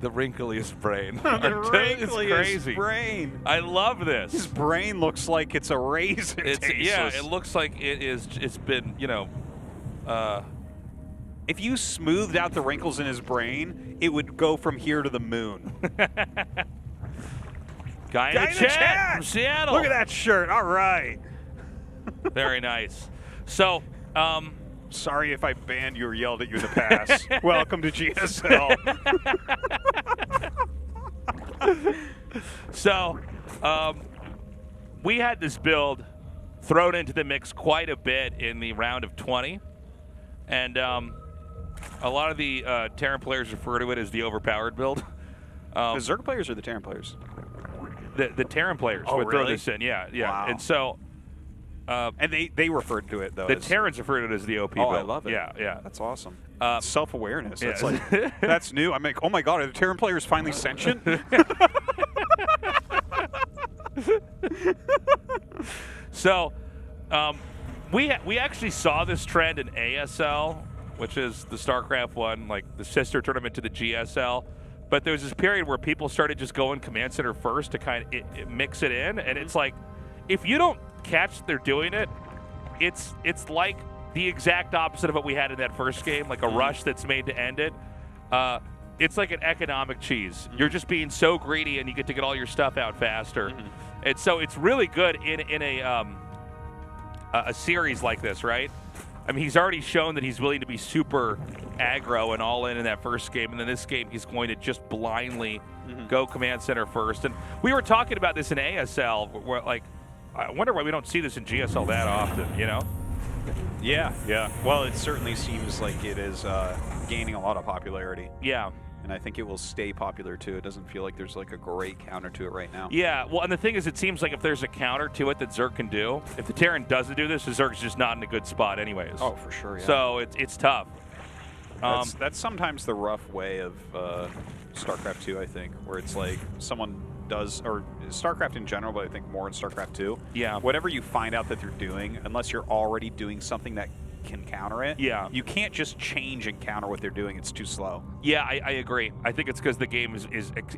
the wrinkliest brain. It's crazy. brain. I love this. His brain looks like it's a raisin. Yeah, it looks like it is. It's been, you know. If you smoothed out the wrinkles in his brain, it would go from here to the moon. Guy in the chat from Seattle. Look at that shirt. All right. Very nice. So, sorry if I banned you or yelled at you in the past. Welcome to GSL. So, we had this build thrown into the mix quite a bit in the round of 20. And a lot of the Terran players refer to it as the overpowered build. The Zerg players or the Terran players? The Terran players would throw this in, yeah. Wow. And so... and they referred to it, though. The Terrans referred to it as the OP Oh, build. I love it. Yeah. That's awesome. Self-awareness. Yeah. That's like, that's new. I'm like, oh my God, are the Terran players finally sentient? So, we actually saw this trend in ASL, which is the StarCraft one, like the sister tournament to the GSL. But there was this period where people started just going command center first to kind of mix it in, and it's like, if you don't catch they're doing it, it's like the exact opposite of what we had in that first game, like a rush that's made to end it. It's like an economic cheese. You're just being so greedy, and you get to get all your stuff out faster. And so it's really good in a series like this, right? I mean, he's already shown that he's willing to be super aggro and all in that first game, and then this game he's going to just blindly go command center first. And we were talking about this in ASL, where, like, I wonder why we don't see this in GSL that often, you know? Yeah. Well, it certainly seems like it is gaining a lot of popularity. Yeah. And I think it will stay popular, too. It doesn't feel like there's, like, a great counter to it right now. Yeah, well, and the thing is, it seems like if there's a counter to it that Zerg can do, if the Terran doesn't do this, the Zerg's just not in a good spot anyways. Oh, for sure, yeah. So it's tough. That's sometimes the rough way of StarCraft 2, I think, where it's like someone does, or StarCraft in general, but I think more in StarCraft 2. Yeah. Whatever you find out that they're doing, unless you're already doing something that can counter it, yeah, you can't just change and counter what they're doing. It's too slow. Yeah, I agree. I think it's because the game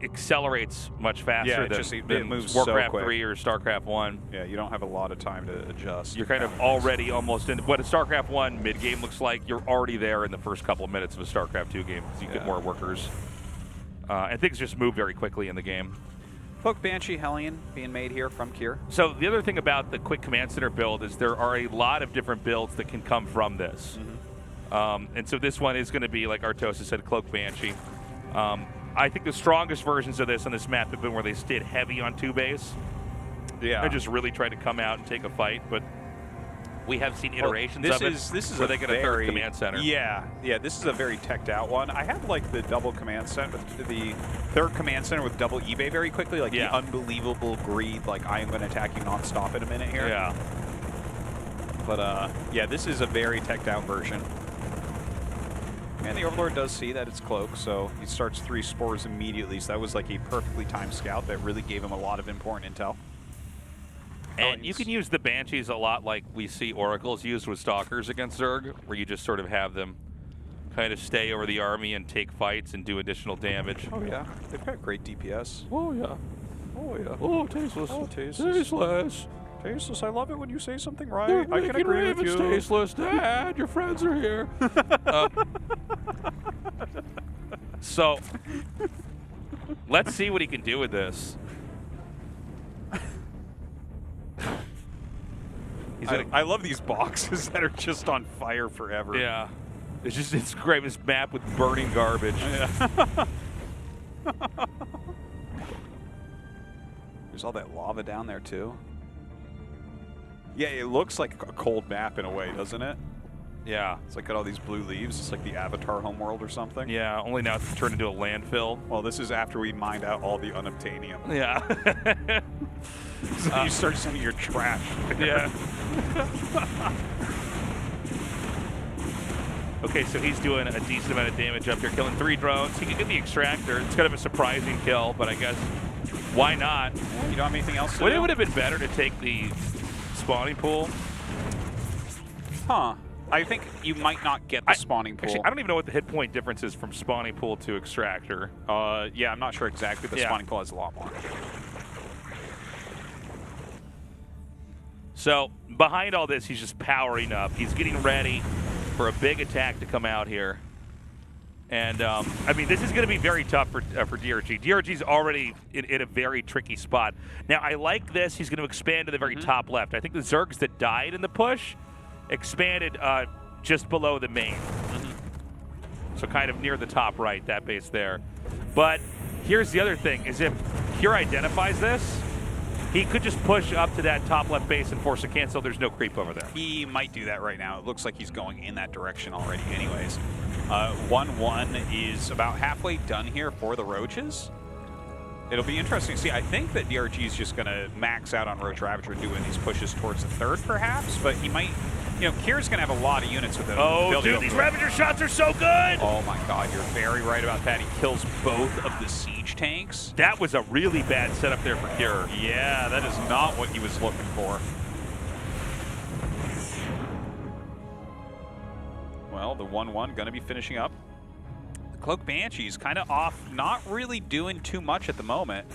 accelerates much faster than it moves Warcraft so quick. 3 or StarCraft 1. Yeah, you don't have a lot of time to adjust. You're kind of already almost in what a StarCraft 1 mid-game looks like. You're already there in the first couple of minutes of a StarCraft 2 game because you get more workers. And things just move very quickly in the game. Cloak Banshee Hellion being made here from Kier. So the other thing about the quick command center build is there are a lot of different builds that can come from this. And so this one is going to be, like Artosis said, Cloak Banshee. I think the strongest versions of this on this map have been where they stayed heavy on 2-base. Yeah. They just really tried to come out and take a fight, but we have seen iterations of it. This is where they get a third command center. Yeah, this is a very teched out one. I have like the double command center, the third command center with double eBay very quickly, like the unbelievable greed, like I am going to attack you nonstop in a minute here. Yeah. But yeah, this is a very teched out version. And the Overlord does see that it's Cloak, so he starts 3 spores immediately. So that was like a perfectly timed scout that really gave him a lot of important intel. And you can use the Banshees a lot like we see Oracles used with Stalkers against Zerg, where you just sort of have them kind of stay over the army and take fights and do additional damage. Oh yeah, they've got great DPS. Oh yeah. Oh yeah. Oh, tasteless. Oh, tasteless. Tasteless. Tasteless, I love it when you say something right. I can agree with you. Tasteless. Dad, your friends are here. So, let's see what he can do with this. I love these boxes that are just on fire forever. Yeah. It's great. This map with burning garbage. Yeah. There's all that lava down there too. Yeah, it looks like a cold map in a way, doesn't it? Yeah. It's like got all these blue leaves. It's like the Avatar homeworld or something. Yeah, only now it's turned into a landfill. Well, this is after we mined out all the unobtainium. Yeah. So you start sending your trash. Yeah. Okay, so he's doing a decent amount of damage up here, killing 3 drones. He can get the extractor. It's kind of a surprising kill, but I guess why not? You don't have anything else to Would do? it would have been better to take the spawning pool? Huh. I think you might not get the spawning pool. Actually, I don't even know what the hit point difference is from spawning pool to extractor. Yeah, I'm not sure exactly, but spawning pool has a lot more. So, behind all this, he's just powering up. He's getting ready for a big attack to come out here. And, I mean, this is going to be very tough for DRG. DRG's already in a very tricky spot. Now, I like this. He's going to expand to the very top left. I think the Zergs that died in the push expanded just below the main. So kind of near the top right, that base there. But here's the other thing, is if Cure identifies this, he could just push up to that top left base and force a cancel. There's no creep over there. He might do that right now. It looks like he's going in that direction already anyways. 1-1 is about halfway done here for the Roaches. It'll be interesting to see. I think that DRG is just going to max out on Roach Ravager doing these pushes towards the third, perhaps, but he might, you know, Kier's going to have a lot of units with him. Oh, dude, these Ravager shots are so good! Oh my god, you're very right about that. He kills both of the siege tanks. That was a really bad setup there for Kier. Yeah, that is not what he was looking for. Well, the 1-1 going to be finishing up. The Cloak Banshee's kind of off, not really doing too much at the moment.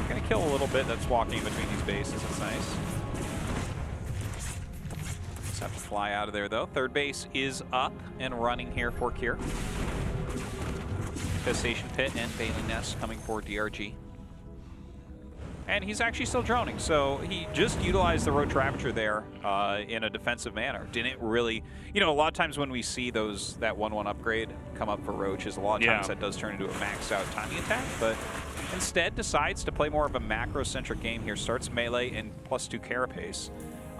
Going to kill a little bit that's walking between these bases. That's nice. Just have to fly out of there, though. Third base is up and running here for Kier. Infestation Pit and Bailing Nest coming for DRG. And he's actually still droning, so he just utilized the Roach Ravager there in a defensive manner. Didn't really, you know, a lot of times when we see that 1-1 upgrade come up for Roaches, a lot of times that does turn into a maxed out timing attack, but instead decides to play more of a macro-centric game here, starts melee and +2 carapace.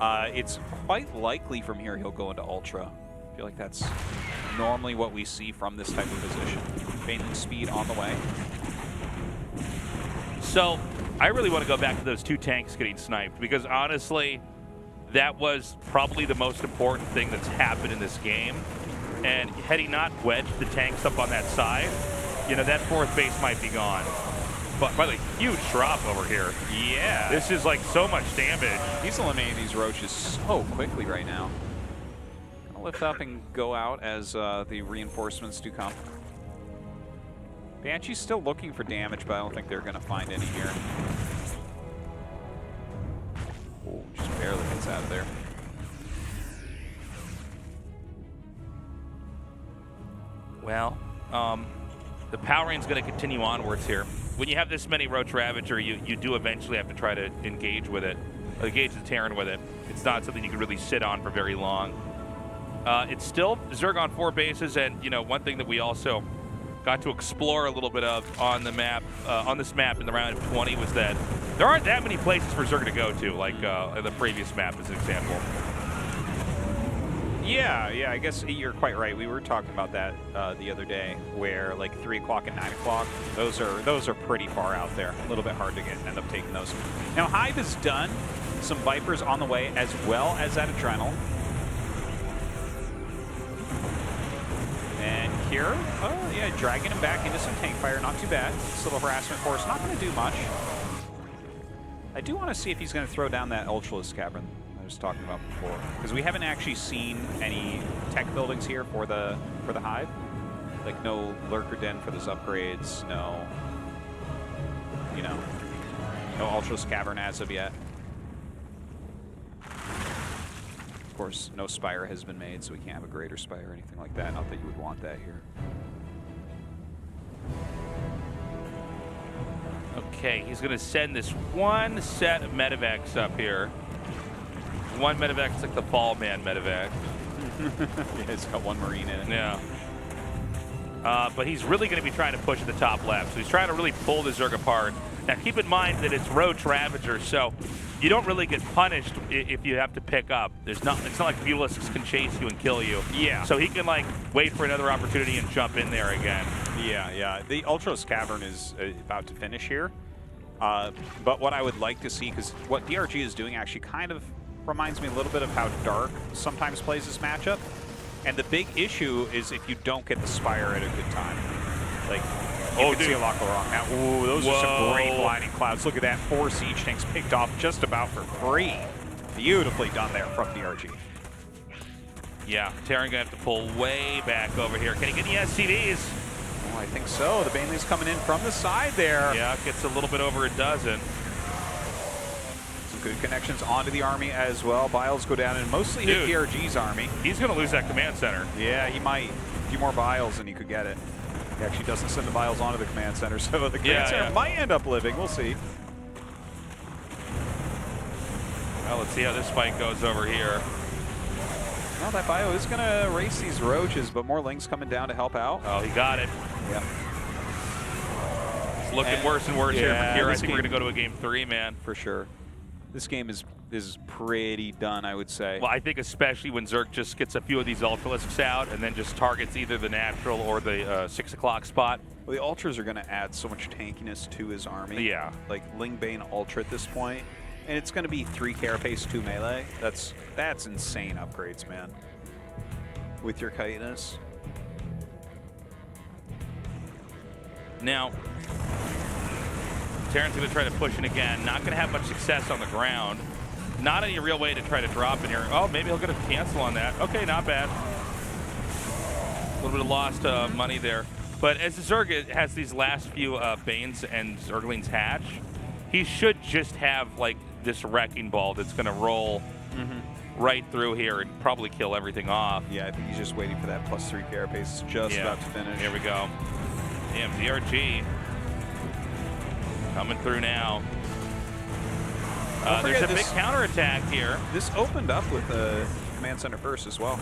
It's quite likely from here he'll go into Ultra. I feel like that's normally what we see from this type of position. Bailing speed on the way. So, I really want to go back to those 2 tanks getting sniped, because honestly, that was probably the most important thing that's happened in this game. And had he not wedged the tanks up on that side, you know, that fourth base might be gone. But by the way, huge drop over here. Yeah. This is like so much damage. He's eliminating these roaches so quickly right now. Gonna lift up and go out as the reinforcements do come. Banshee's still looking for damage, but I don't think they're gonna find any here. Oh, just barely gets out of there. Well, the powering is going to continue onwards here. When you have this many Roach Ravager, you do eventually have to try to engage with it, engage the Terran with it. It's not something you can really sit on for very long. It's still Zerg on 4 bases, and you know, one thing that we also got to explore a little bit of on the map, on this map in the round of 20, was that there aren't that many places for Zerg to go to, like the previous map as an example. Yeah, I guess you're quite right. We were talking about that the other day, where like 3 o'clock and 9 o'clock, those are pretty far out there. A little bit hard to end up taking those. Now Hive has done some Vipers on the way, as well as that Adrenal. And here, oh yeah, dragging him back into some tank fire, not too bad. This little harassment force, not going to do much. I do want to see if he's going to throw down that Ultralisk Cavern I was talking about before, because we haven't actually seen any tech buildings here for the Hive. Like no lurker den for those upgrades, no, you know, no Ultralisk Cavern as of yet. Of course, no Spire has been made, so we can't have a Greater Spire or anything like that. Not that you would want that here. Okay, he's going to send this one set of medevacs up here. One medevac is like the Fall Man medevac. Yeah, it's got one Marine in it. Yeah. But he's really going to be trying to push at the top left. So he's trying to really pull the Zerg apart. Now keep in mind that it's Roach Ravager, so you don't really get punished if you have to pick up. It's not like Bulisks can chase you and kill you. Yeah. So he can like wait for another opportunity and jump in there again. Yeah. The Ultros Cavern is about to finish here. But what I would like to see, because what DRG is doing actually kind of reminds me a little bit of how Dark sometimes plays this matchup. And the big issue is if you don't get the Spire at a good time. Like, you can see a lot go wrong. Now, ooh, those are some great blinding clouds. Look at that, 4 siege tanks picked off just about for free. Beautifully done there from DRG. Yeah, Terran gonna have to pull way back over here. Can he get the SCVs? Oh, I think so. The Baneley's coming in from the side there. Yeah, gets a little bit over a dozen. Some good connections onto the army as well. Biles go down and mostly hit DRG's army. He's gonna lose that command center. Yeah, he might. A few more Biles and he could get it. He actually doesn't send the Biles onto the command center, so the command center might end up living. We'll see. Well, let's see how this fight goes over here. Well, that Bio is going to race these roaches, but more Lings coming down to help out. Oh, he got it. Yeah. It's looking worse and worse here for Kira. I think we're going to go to a game 3, man. For sure. This game is pretty done, I would say. Well, I think especially when Zerg just gets a few of these Ultralisks out and then just targets either the natural or the 6 o'clock spot. Well, the Ultras are going to add so much tankiness to his army. Yeah. Like Ling Bane Ultra at this point. And it's going to be 3 carapace, 2 melee. That's insane upgrades, man. With your chitinous. Now, Terran's going to try to push in again. Not going to have much success on the ground. Not any real way to try to drop in here. Oh, maybe he'll get a cancel on that. Okay, not bad. A little bit of lost money there. But as the Zerg has these last few Banes and Zerglings hatch, he should just have like this wrecking ball that's going to roll right through here and probably kill everything off. Yeah, I think he's just waiting for that +3 carapace. It's just about to finish. Here we go. Damn, DRG coming through now. There's a big counterattack here. This opened up with the command center first as well.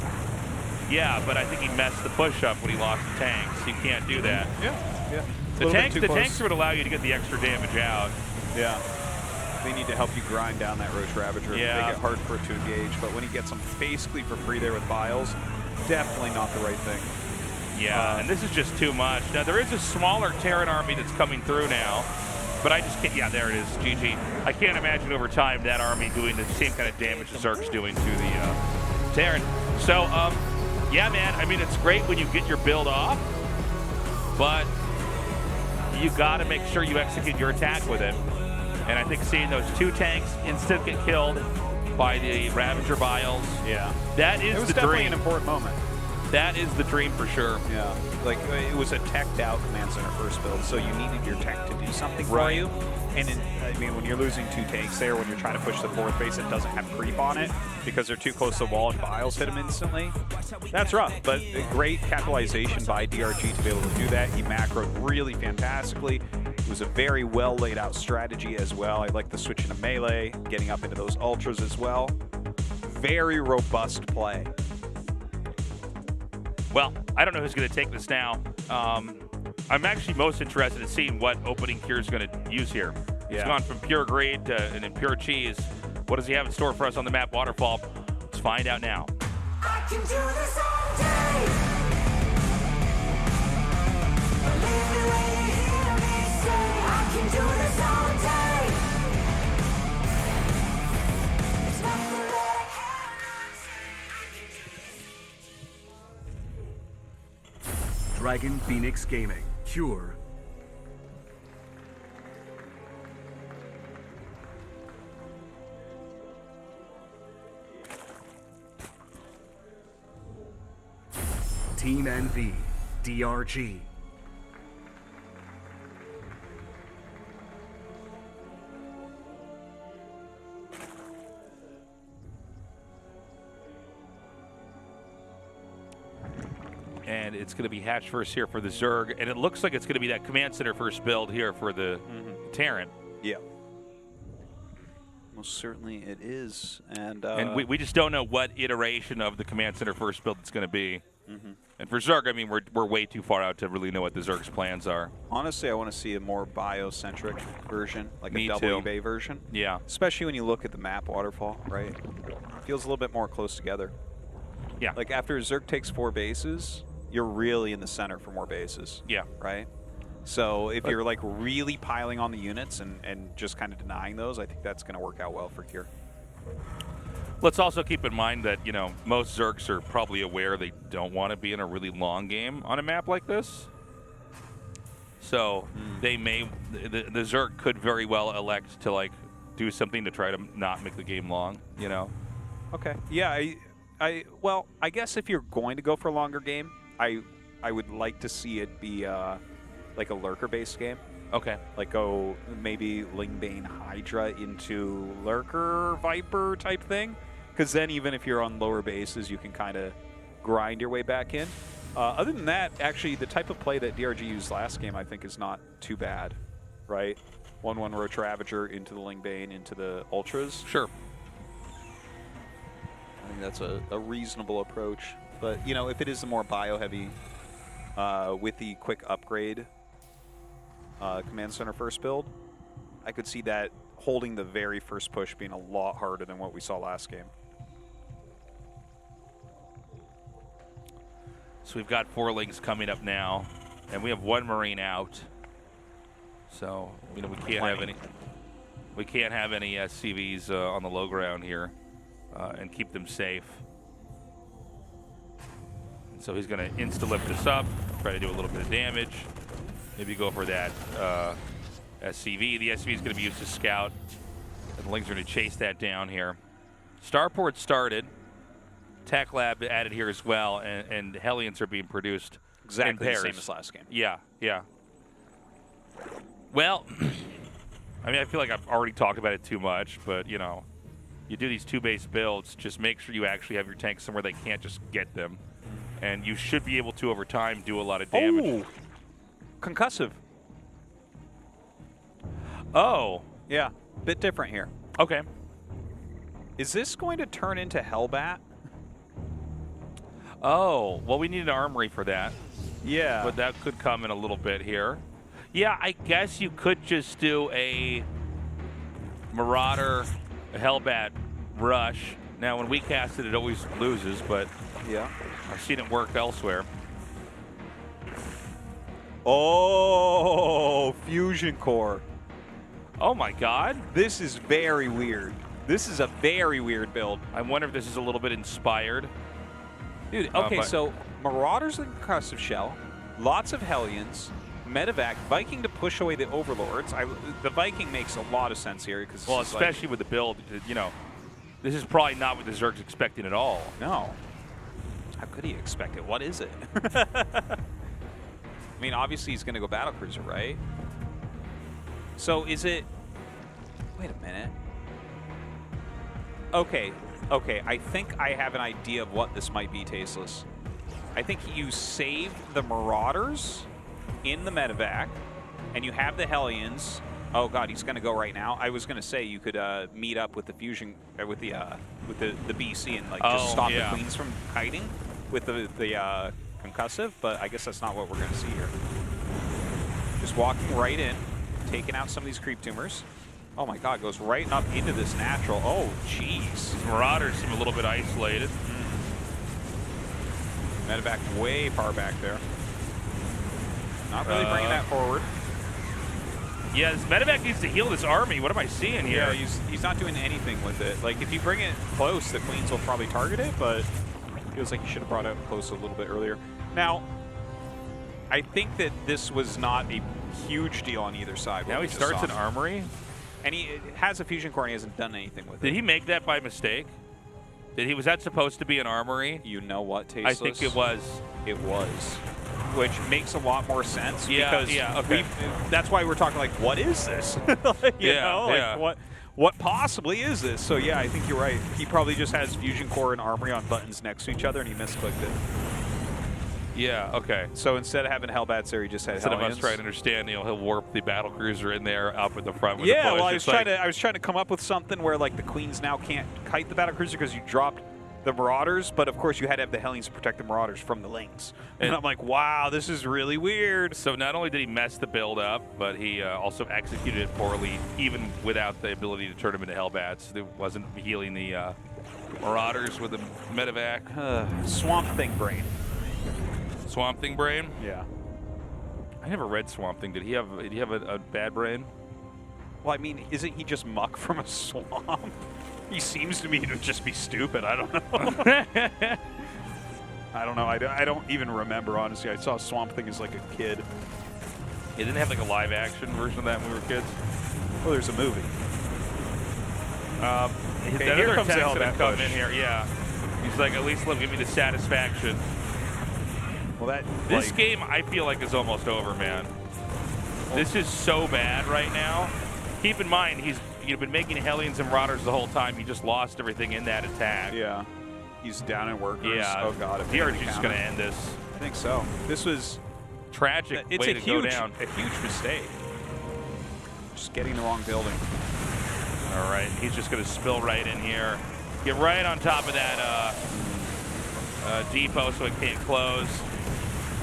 Yeah, but I think he messed the push up when he lost the tanks. You can't do that. Yeah. The tanks would allow you to get the extra damage out. Yeah. They need to help you grind down that Roach Ravager. Yeah. Make it hard for it to engage, but when he gets them basically for free there with Biles, definitely not the right thing. Yeah, and this is just too much. Now, there is a smaller Terran army that's coming through now. But I just can't, yeah, there it is, GG. I can't imagine over time that army doing the same kind of damage the Zerg's doing to the Terran. So, yeah, man, I mean, it's great when you get your build off, but you got to make sure you execute your attack with it. And I think seeing those 2 tanks instant get killed by the Ravager Biles, yeah, that is it was the definitely dream. an important moment. That is the dream for sure. Yeah, like it was a teched out command center first build, so you needed your tech to do something for Right. you. And I mean, when you're losing 2 tanks there, when you're trying to push the 4th base, it doesn't have creep on it because they're too close to the wall and Biles hit them instantly. That's rough, but a great capitalization by DRG to be able to do that. He macroed really fantastically. It was a very well laid out strategy as well. I like the switch into melee, getting up into those ultras as well. Very robust play. Well, I don't know who's going to take this now. I'm actually most interested in seeing what opening Cure is going to use here. He's Yeah. gone from pure greed to an impure cheese. What does he have in store for us on the map, Waterfall? Let's find out now. I can do this all day. Believe me when you hear me say I can do this all day. There's nothing that I can't. Dragon Phoenix Gaming. Cure. Team NV. DRG. And it's going to be hatch first here for the Zerg. And it looks like it's going to be that command center first build here for the Terran. Yeah. Most certainly it is. And we just don't know what iteration of the command center first build it's going to be. And for Zerg, I mean, we're way too far out to really know what the Zerg's plans are. honestly, I want to see a more biocentric version, like Me a double too. eBay version. Yeah. Especially when you look at the map waterfall, right? Feels a little bit more close together. Yeah. Like after Zerg takes 4 bases, you're really in the center for more bases. Yeah. Right? So if you're like really piling on the units and just kind of denying those, I think that's going to work out well for Kier. Let's also keep in mind that, you know, most Zergs are probably aware they don't want to be in a really long game on a map like this. So they may, the Zerg could very well elect to like do something to try to not make the game long, you know? Okay. Yeah, well, I guess if you're going to go for a longer game, I would like to see it be like a lurker-based game. Okay. Like go maybe Lingbane Hydra into Lurker Viper type thing. Because then even if you're on lower bases, you can kind of grind your way back in. Other than that, actually, the type of play that DRG used last game, I think, is not too bad, right? 1-1 Roach Ravager into the Lingbane, into the Ultras. Sure. I think that's a reasonable approach. But, you know, if it is a more bio-heavy with the quick upgrade Command Center first build, I could see that holding the very first push being a lot harder than what we saw last game. So we've got 4 links coming up now, and we have 1 Marine out. So, you know, we can't have any SCVs on the low ground here and keep them safe. And so he's going to insta-lift this up, try to do a little bit of damage. Maybe go for that SCV. The SCV is going to be used to scout, and the links are going to chase that down here. Starport started. Tech Lab added here as well, and Hellions are being produced Exactly in the pairs. same as last game. Yeah, yeah. Well, I mean, I feel like I've already talked about it too much, but, you know, you do these 2-base builds, just make sure you actually have your tanks somewhere they can't just get them. And you should be able to, over time, do a lot of damage. Oh! Concussive. Oh. Yeah, bit different here. Okay. Is this going to turn into Hellbat? Oh, well, we need an armory for that. Yeah. But that could come in a little bit here. Yeah, I guess you could just do a Marauder, a Hellbat rush. Now, when we cast it, it always loses, but yeah, I've seen it work elsewhere. Oh, Fusion Core. Oh my God. This is very weird. This is a very weird build. I wonder if this is a little bit inspired. Dude, okay, so Marauders with Concussive Shell, lots of Hellions, Medevac, Viking to push away the Overlords. The Viking makes a lot of sense here. Well, especially with the build, you know, this is probably not what the Zerg's expecting at all. No. How could he expect it? What is it? I mean, obviously he's going to go Battlecruiser, right? So is it... Wait a minute. Okay, I think I have an idea of what this might be, Tasteless. I think you save the Marauders in the Medevac, and you have the Hellions. Oh God, he's going to go right now. I was going to say you could meet up with the fusion, with the BC, and like just stop the Queens from kiting with the concussive. But I guess that's not what we're going to see here. Just walking right in, taking out some of these creep tumors. Oh my God, goes right up into this natural. Oh, jeez. Marauders seem a little bit isolated. Medevac way far back there. Not really bringing that forward. Yeah, this Medevac needs to heal this army. What am I seeing here? Yeah, he's not doing anything with it. Like, if you bring it close, the Queens will probably target it, but feels like you should have brought it close a little bit earlier. Now, I think that this was not a huge deal on either side. Now he starts an armory? And he has a fusion core and he hasn't done anything with it. Did he make that by mistake? Was that supposed to be an armory? You know what, Tasteless? I think it was. It was. Which makes a lot more sense. Yeah, because okay. That's why we're talking like, what is this? you know, like what possibly is this? So yeah, I think you're right. He probably just has fusion core and armory on buttons next to each other and he misclicked it. Yeah, okay. So instead of having Hellbats there, he just had Hellions. Instead of us trying to understand, you know, he'll warp the battlecruiser in there up at the front with the push. Well, I was trying to come up with something where like the Queens now can't kite the battlecruiser because you dropped the Marauders, but of course you had to have the Hellions to protect the Marauders from the Lings. And I'm like, wow, this is really weird. So not only did he mess the build up, but he also executed it poorly, even without the ability to turn them into Hellbats. It wasn't healing the Marauders with the Medevac. Swamp Thing brain. Swamp Thing brain? Yeah. I never read Swamp Thing. Did he have a bad brain? Well, I mean, isn't he just muck from a swamp? He seems to me to just be stupid. I don't know. I don't know. I don't even remember, honestly. I saw Swamp Thing as like a kid. It didn't have like a live action version of that when we were kids? Well, there's a movie. Okay, here comes Hellbat coming in here. Yeah. He's like, at least let give me the satisfaction. Well, this game, I feel like, is almost over, man. This is so bad right now. Keep in mind, he's been making Hellions and Marauders the whole time. He just lost everything in that attack. Yeah. He's down in workers. Yeah. Oh, God. DRG is going to end this. I think so. This was tragic it's way a to huge, go down. A huge mistake. Just getting the wrong building. All right. He's just going to spill right in here. Get right on top of that depot so it can't close.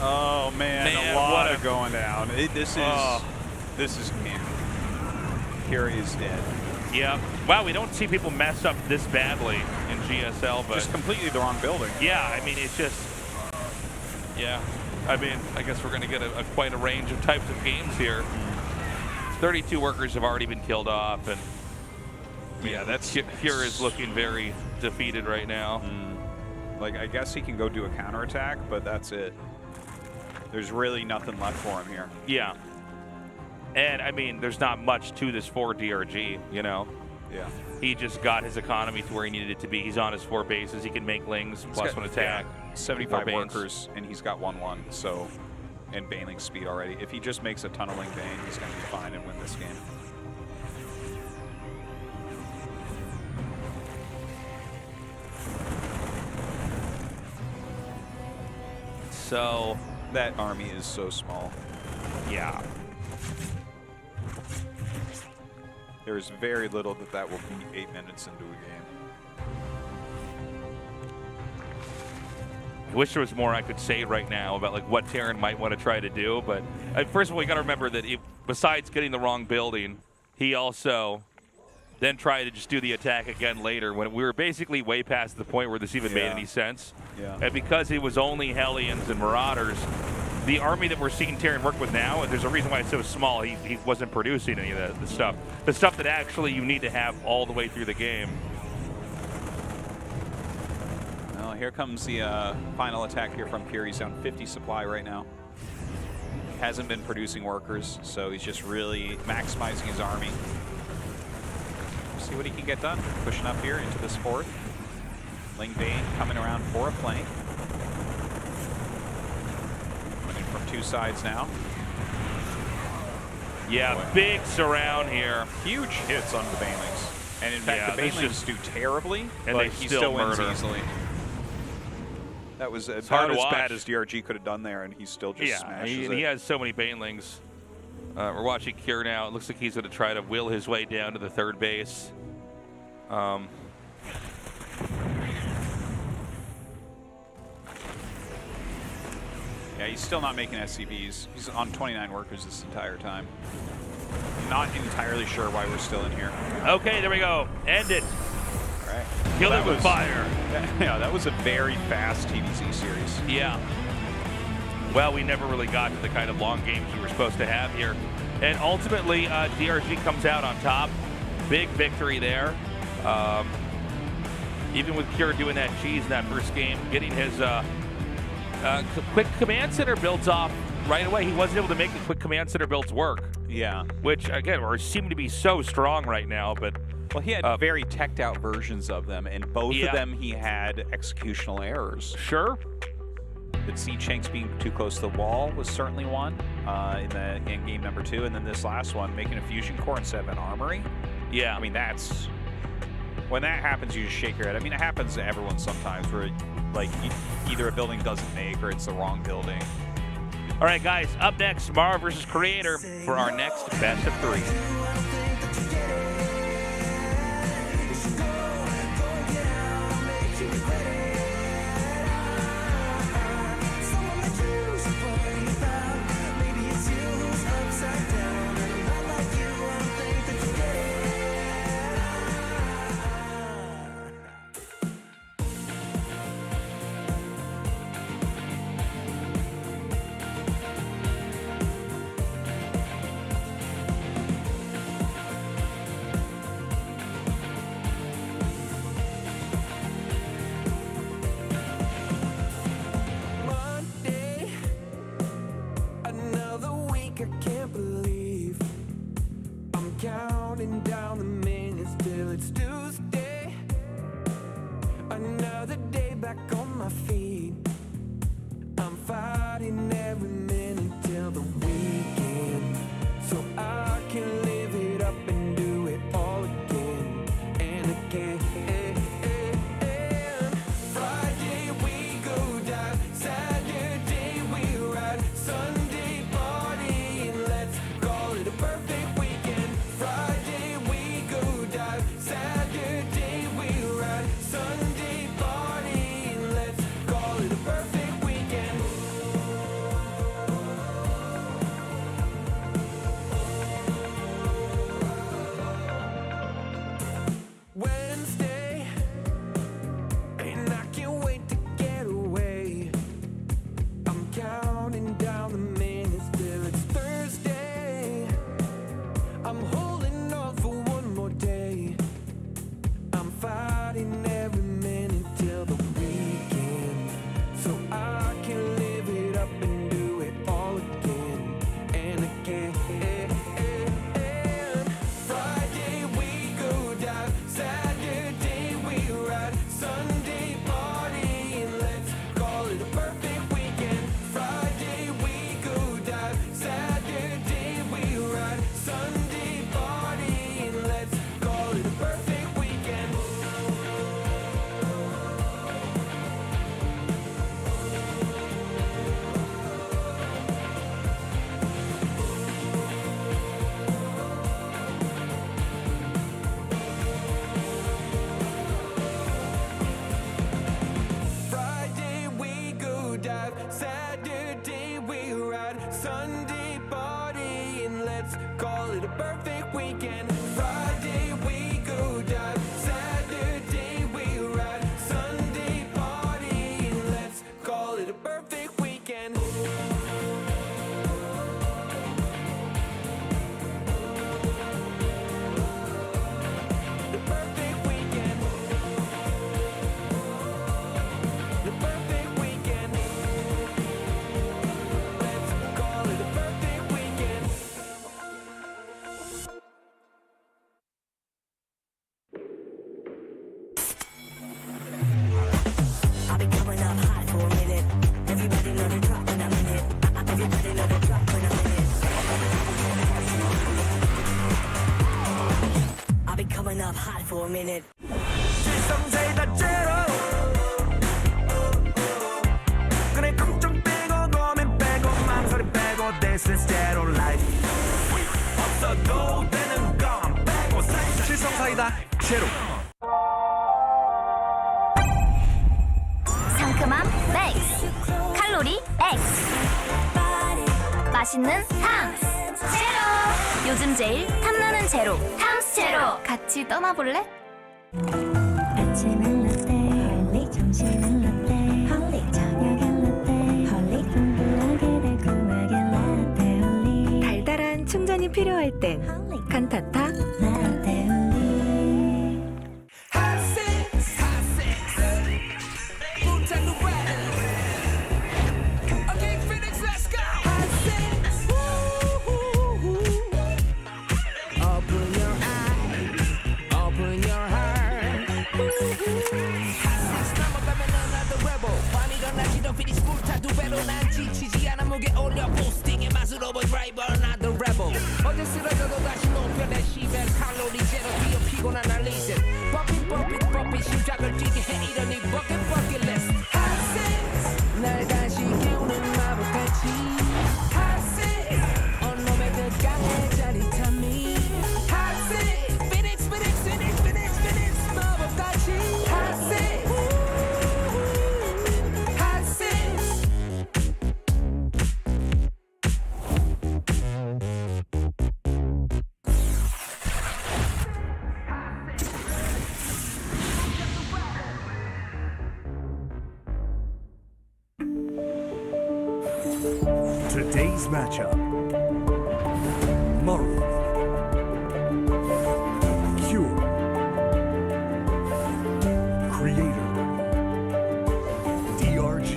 Oh, man. A lot of going down. This is game. Fury is dead. Yeah. Wow, we don't see people mess up this badly in GSL, but just completely the wrong building. Yeah, I mean, it's just, yeah. I mean, I guess we're going to get quite a range of types of games here. 32 workers have already been killed off, and yeah, that's Fury is looking very defeated right now. Like, I guess he can go do a counterattack, but that's it. There's really nothing left for him here. Yeah. And, I mean, there's not much to this for DRG, you know? Yeah. He just got his economy to where he needed it to be. He's on his 4 bases. He can make Lings plus 1 attack. Yeah, 75 workers, and he's got 1/1, so, and Baneling speed already. If he just makes a tunneling Bane, he's going to be fine and win this game. So that army is so small. Yeah. There's very little that will be 8 minutes into a game. I wish there was more I could say right now about like what Terran might want to try to do, but first of all, you got to remember that besides getting the wrong building, he also then tried to just do the attack again later when we were basically way past the point where this even made any sense. Yeah. And because it was only Hellions and Marauders, the army that we're seeing Terran work with now, there's a reason why it's so small. He wasn't producing any of the stuff. The stuff that actually you need to have all the way through the game. Well, here comes the final attack here from Pure. He's down 50 supply right now. Hasn't been producing workers, so he's just really maximizing his army. See what he can get done. Pushing up here into this fourth. Ling Bane coming around for a flank. Coming in from two sides now. Yeah, big surround here. Huge hits on the Banelings. And in fact, the Banelings do terribly, and but they he still wins murder. easily. That was about hard to as watch. bad as DRG could have done there, and he still just smashes it. He has so many Banelings. We're watching Cure now. It looks like he's going to try to will his way down to the third base. Yeah, he's still not making SCVs. He's on 29 workers this entire time. Not entirely sure why we're still in here. Okay, there we go. End it. All right. Kill it with fire. Yeah, that was a very fast TVZ series. Yeah. Well, we never really got to the kind of long games we were supposed to have here. And ultimately, DRG comes out on top. Big victory there. Even with Cure doing that cheese in that first game, getting his quick command center builds off right away. He wasn't able to make the quick command center builds work. Yeah. Which, again, seem to be so strong right now, but... Well, he had very teched out versions of them, and both of them he had executional errors. Sure. But C-Chanks being too close to the wall was certainly one in game number 2, and then this last one, making a fusion core instead of an armory. Yeah. I mean, that's... When that happens, you just shake your head. I mean, it happens to everyone sometimes where, like, either a building doesn't make or it's the wrong building. All right, guys, up next, Maru versus Creator for our next best of 3. Perfect weekend. love hot for a minute. 지성세다 제로. 그래 걱정 빼고 고민 빼고 망설임 빼고 this is zero life. 없어도 되는 건 빼고 살자. 지성사이다 제로. 상큼함 맥스, 칼로리 X, 맛있는 탕 제로. 요즘 제일 탐나는 제로 탐스 제로. 같이 떠나볼래? 아침엔 라떼 홀릭 점심엔 라떼 홀릭 저녁엔 라떼 홀릭 둥글하게 달콤하게 라떼 홀릭 달달한 충전이 필요할 땐 칸타타. 라떼 홀릭 난 지치지 않아 목에 올려 보스팅의 맛으로 본 드라이버 나도 rebel 어제 쓰러져도 다시 높여 내 시간 칼로리 제로 뛰어 피곤한 날 리셋 버핏 심장을 뛰게 해 이러니 버킷 리스트 핫세스 날 다시 깨우는 마법같이 핫세스 온몸에 끝까지 짜릿함이 핫세스 피닉스 마법같이 핫세스 Today's matchup. Maru. Cure. Creator. DRG.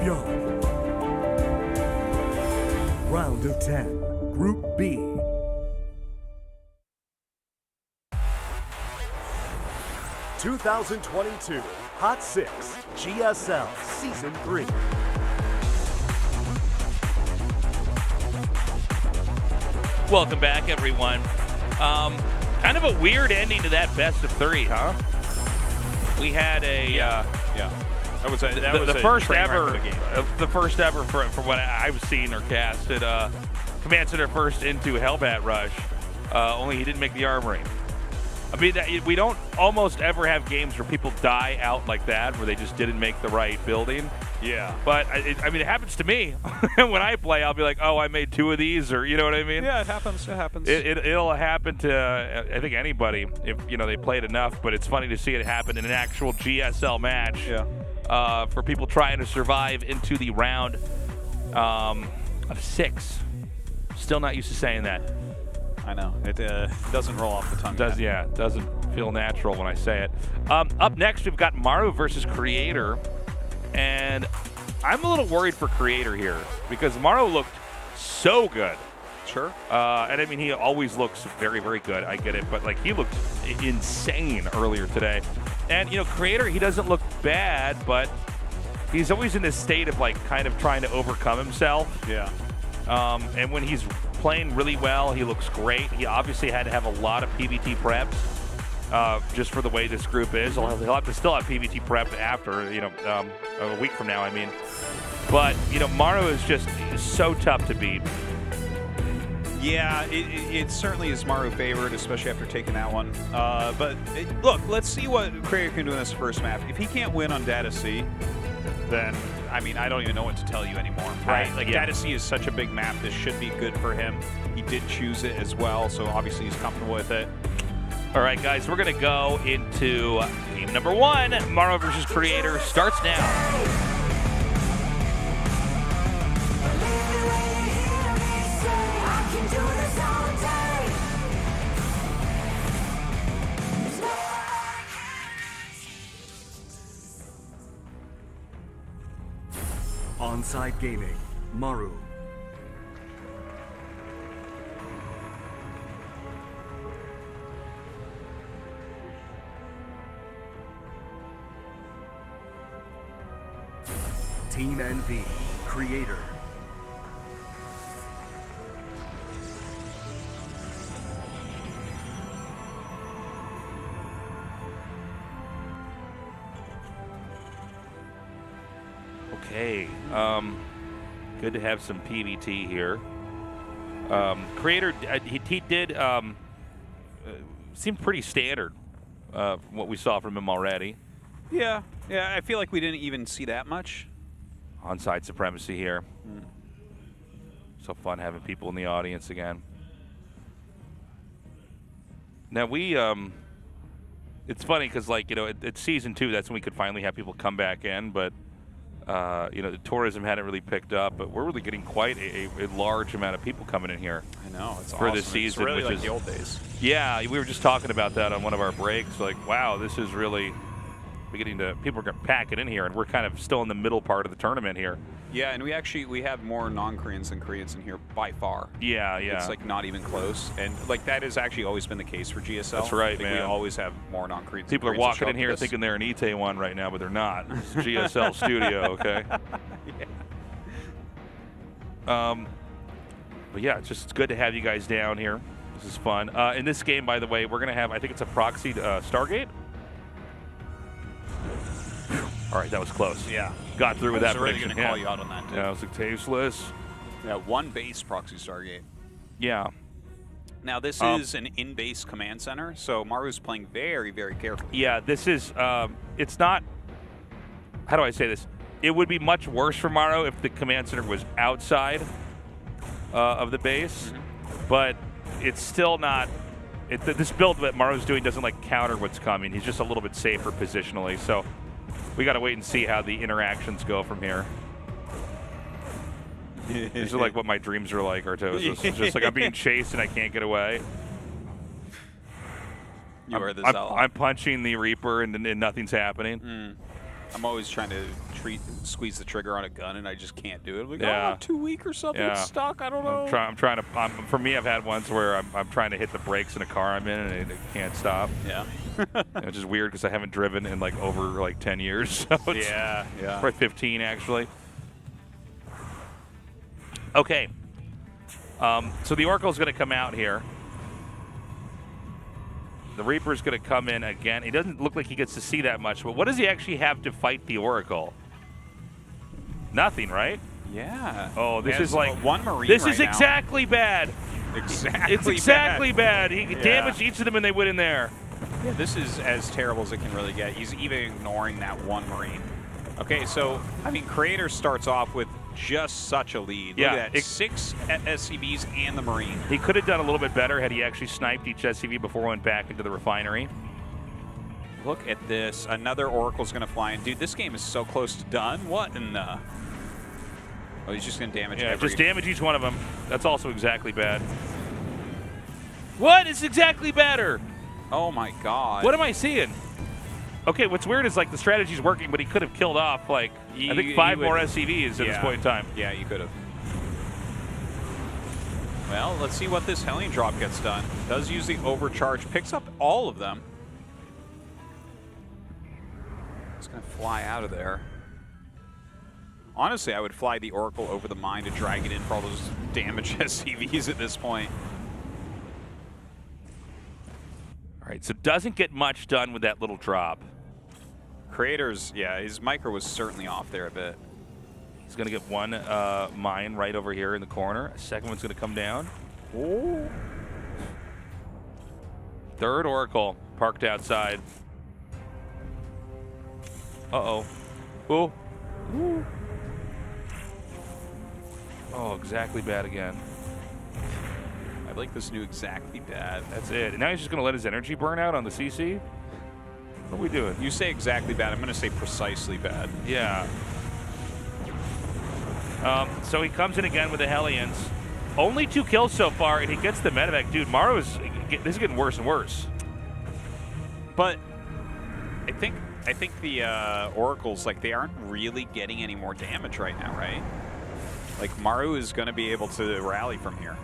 ByuN. Round of 10. Group B. (2022) Hot 6 GSL Season 3. Welcome back, everyone. Kind of a weird ending to that best of 3, huh? We had a That was the a first train wreck ever, of a game. from what I've seen or casted. Command Center first into Hellbat Rush. Only he didn't make the armory. I mean, we don't almost ever have games where people die out like that, where they just didn't make the right building. Yeah. But, I mean, it happens to me. When I play, I'll be like, oh, I made 2 of these, or you know what I mean? Yeah, it happens. It happens. It'll happen to, I think, anybody if, they played enough, but it's funny to see it happen in an actual GSL match. Yeah. For people trying to survive into the round of 6. Still not used to saying that. I know. It doesn't roll off the tongue. It doesn't feel natural when I say it. Up next, we've got Maru versus Creator. And I'm a little worried for Creator here because Maru looked so good. Sure. And I mean, he always looks very, very good. I get it. But, like, he looked insane earlier today. And, Creator, he doesn't look bad, but he's always in this state of, like, kind of trying to overcome himself. Yeah. And when he's playing really well, he looks great. He obviously had to have a lot of PvT preps just for the way this group is. He'll have to still have PvT prep after, a week from now, I mean. But, Maru is just so tough to beat. Yeah, it certainly is Maru favored, especially after taking that one. Look, let's see what Creator can do in this first map. If he can't win on Data C, then, I mean, I don't even know what to tell you anymore. Right? Like, Data C is such a big map. This should be good for him. He did choose it as well, so obviously he's comfortable with it. All right, guys, we're going to go into game number 1. Maru versus Creator starts now. Onside Gaming, Maru. Team NV, Creator. Okay. Good to have some PVT here. Creator, he did seem pretty standard. What we saw from him already. Yeah, I feel like we didn't even see that much. Onside supremacy here. So fun having people in the audience again. Now it's funny because like, you know, it's season 2, that's when we could finally have people come back in, but you know, the tourism hadn't really picked up, but we're really getting quite a large amount of people coming in here. I know, it's for awesome. this season, it's really which like is the old days. Yeah, we were just talking about that on one of our breaks. Like, wow, this is really beginning to, people are going to pack it in here, and we're kind of still in the middle part of the tournament here. Yeah, and we have more non-Koreans than Koreans in here by far. Yeah. It's like not even close, and like that has actually always been the case for GSL. That's right, man. We always have more non-Koreans. People are walking in here thinking they're an Itaewon right now, but they're not. It's GSL studio, okay? Yeah. But yeah, it's good to have you guys down here. This is fun. In this game, by the way, we're going to have, I think it's a proxied Stargate. All right, that was close. Yeah. Got through with that really prediction. Going to call you out on that, too. Yeah, it was like tasteless. Yeah, 1 base proxy Stargate. Yeah. Now, this is an in-base command center, so Maru's playing very, very carefully. Yeah, this is, it's not, how do I say this? It would be much worse for Maru if the command center was outside of the base, but it's still not, this build that Maru's doing doesn't like counter what's coming. He's just a little bit safer positionally, so we got to wait and see how the interactions go from here. These are like what my dreams are like, Artos. It's just like I'm being chased and I can't get away. I'm punching the Reaper and nothing's happening. I'm always trying to squeeze the trigger on a gun and I just can't do it. I'm like, yeah. I'm too weak or something. It's stuck. I don't know. I'm trying to. For me, I've had ones where I'm trying to hit the brakes in a car I'm in and it can't stop. Yeah. Which is weird because I haven't driven in like over like 10 years. So it's probably 15 actually. Okay. So the Oracle's going to come out here. The Reaper's going to come in again. He doesn't look like he gets to see that much, but what does he actually have to fight the Oracle? Nothing, right? Yeah. Oh, this is like 1 Marine. This is exactly bad. Exactly. It's exactly bad. He damaged each of them and they went in there. Yeah, this is as terrible as it can really get. He's even ignoring that 1 Marine. Okay, so, I mean, Creator starts off with just such a lead. Look at that. 6 SCVs and the Marine. He could have done a little bit better had he actually sniped each SCV before he went back into the refinery. Look at this. Another Oracle's going to fly in. Dude, this game is so close to done. What in the... Oh, he's just going to damage every... just damage each one of them. That's also exactly bad. What is exactly better? Oh, my God. What am I seeing? Okay, what's weird is like the strategy's working, but he could have killed off like I think 5 more SCVs at this point in time. Yeah, you could have. Well, let's see what this Hellion drop gets done. Does use the overcharge, picks up all of them. It's going to fly out of there. Honestly, I would fly the Oracle over the mine to drag it in for all those damaged SCVs at this point. All right, so doesn't get much done with that little drop. Creators, yeah, his micro was certainly off there a bit. He's going to get 1 mine right over here in the corner. A second one's going to come down. Oh. 3rd Oracle parked outside. Uh-oh. Oh. Ooh. Oh, exactly bad again. I like this new exactly bad. That's it. And now he's just going to let his energy burn out on the CC? What are we doing? You say exactly bad. I'm going to say precisely bad. Yeah. So he comes in again with the Hellions. Only 2 kills so far, and he gets the medevac. Dude, Maru this is getting worse and worse. But I think the Oracles, like, they aren't really getting any more damage right now, right? Like, Maru is going to be able to rally from here.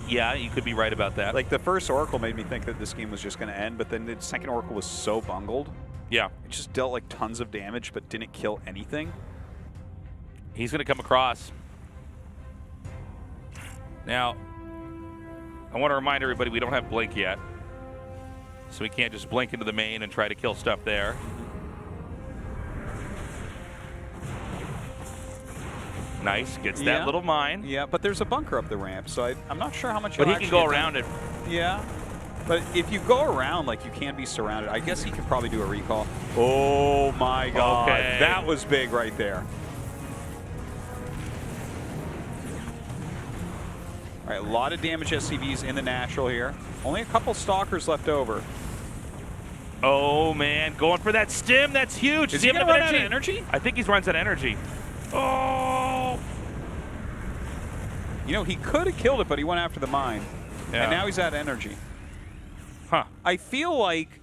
Yeah, you could be right about that. Like, the first Oracle made me think that this game was just going to end, but then the second Oracle was so bungled. Yeah. It just dealt, like, tons of damage, but didn't kill anything. He's going to come across. Now, I want to remind everybody we don't have Blink yet. So we can't just blink into the main and try to kill stuff there. Nice, gets that little mine. Yeah, but there's a bunker up the ramp, so I'm not sure how much. But he can go around it. Yeah, but if you go around, like, you can be surrounded. I guess he could probably do a recall. Oh my God, Okay. that was big right there. All right, a lot of damage SCVs in the natural here. Only a couple stalkers left over. Oh man, going for that stim. That's huge. Is he gonna run out of energy? I think he's runs out of energy. Oh. You know, he could have killed it, but he went after the mine. Yeah. And now he's out of energy. Huh. I feel like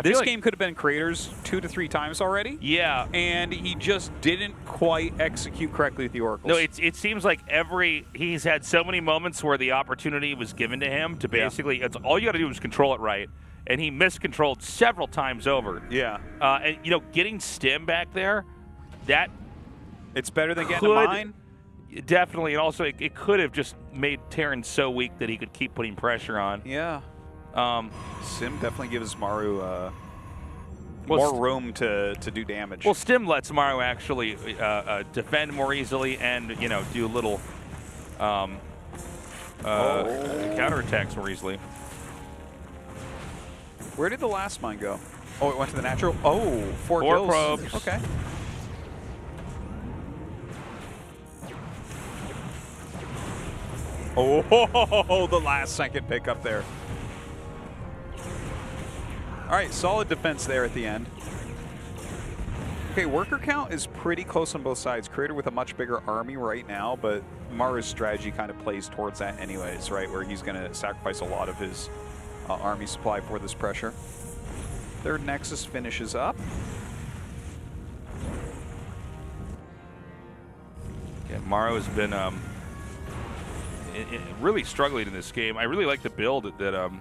this game could have been Creators 2 to 3 times already. Yeah. And he just didn't quite execute correctly with the Oracles. No, it seems like he's had so many moments where the opportunity was given to him to basically, it's all you got to do is control it right. And he miscontrolled several times over. Yeah. And, you know, getting stim back there, that it's better than getting a mine. Definitely, and also it could have just made Terran so weak that he could keep putting pressure on. Yeah. Sim definitely gives Maru more room to do damage. Well, Stim lets Maru actually defend more easily and, you know, do little counterattacks more easily. Where did the last mine go? Oh, it went to the natural. Oh, 4 4 kills. probes. Okay. Oh, the last second pickup there. All right, solid defense there at the end. Okay, worker count is pretty close on both sides. Creator with a much bigger army right now, but Maru's strategy kind of plays towards that anyways, right? Where he's going to sacrifice a lot of his army supply for this pressure. Third Nexus finishes up. Yeah, Maru has been really struggling in this game. I really like the build that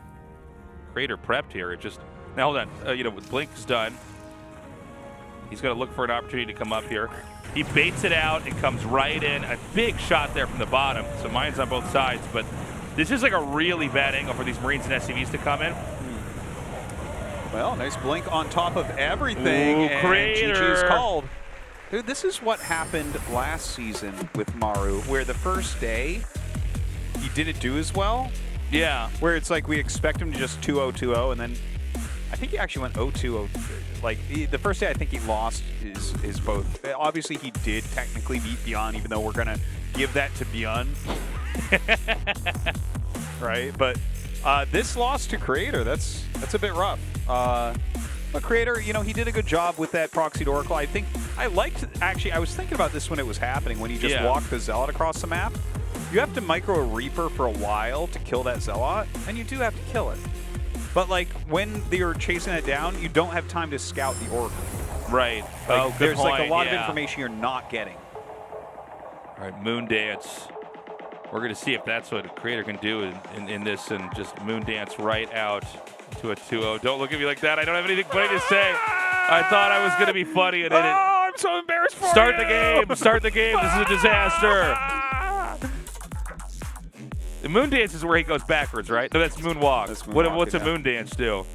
Creator prepped here. It just now hold on, you know, with Blink's done, he's going to look for an opportunity to come up here. He baits it out and comes right in. A big shot there from the bottom. So mine's on both sides, but this is like a really bad angle for these Marines and SCVs to come in. Well, nice Blink on top of everything. Ooh, and Creator. GG is called. Dude, this is what happened last season with Maru, where the first day he didn't do as well. Yeah. Where it's like we expect him to just 2-0-2-0, and then I think he actually went 0-2-0. Like, the first day I think he lost his both. Obviously, he did technically beat ByuN, even though we're going to give that to ByuN. Right? But this loss to Creator, that's a bit rough. But Creator, you know, he did a good job with that proxied Oracle. I think I liked, actually, I was thinking about this when it was happening, when he just walked the Zealot across the map. You have to micro a Reaper for a while to kill that Zealot, and you do have to kill it. But, like, when you're chasing it down, you don't have time to scout the Oracle. Right. Like, there's like a lot of information you're not getting. All right, Moon Dance. We're going to see if that's what a Creator can do in this, and just Moon Dance right out to a 2-0. Don't look at me like that. I don't have anything funny to say. I thought I was going to be funny, and I'm so embarrassed for Start you. the game. Start the game. This is a disaster. The Moon Dance is where he goes backwards, right? No, that's Moonwalk. What's a Moon Dance do?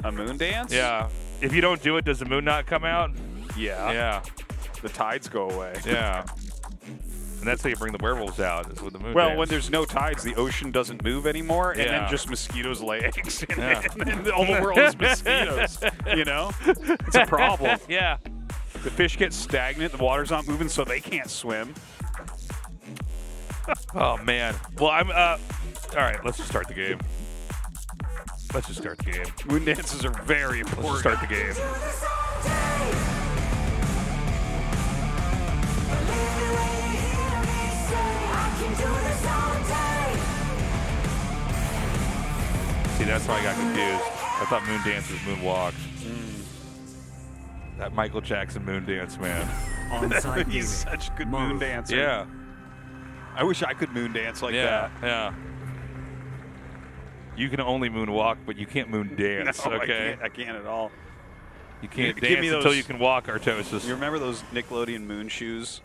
A Moon Dance? Yeah. If you don't do it, does the moon not come out? Yeah. Yeah. The tides go away. Yeah. And that's how you bring the werewolves out, is with the Moon Well, Dance. when there's no tides, the ocean doesn't move anymore, and then just mosquitoes lay eggs, and all the world is mosquitoes, you know? It's a problem. Yeah. The fish get stagnant, the water's not moving, so they can't swim. Oh, man. Well, I'm, all right, let's just start the game. Let's just start the game. Moon dances are very important. Let's just start the game. See, that's why I got confused. I thought Moon Dance was Moonwalk. That Michael Jackson Moon Dance, man. He's such a good moon dancer. Yeah. I wish I could moon dance like that. Yeah. You can only moonwalk, but you can't moon dance, No, okay? I can't at all. You can't Give dance me until those- you can walk, Artosis. You remember those Nickelodeon moon shoes?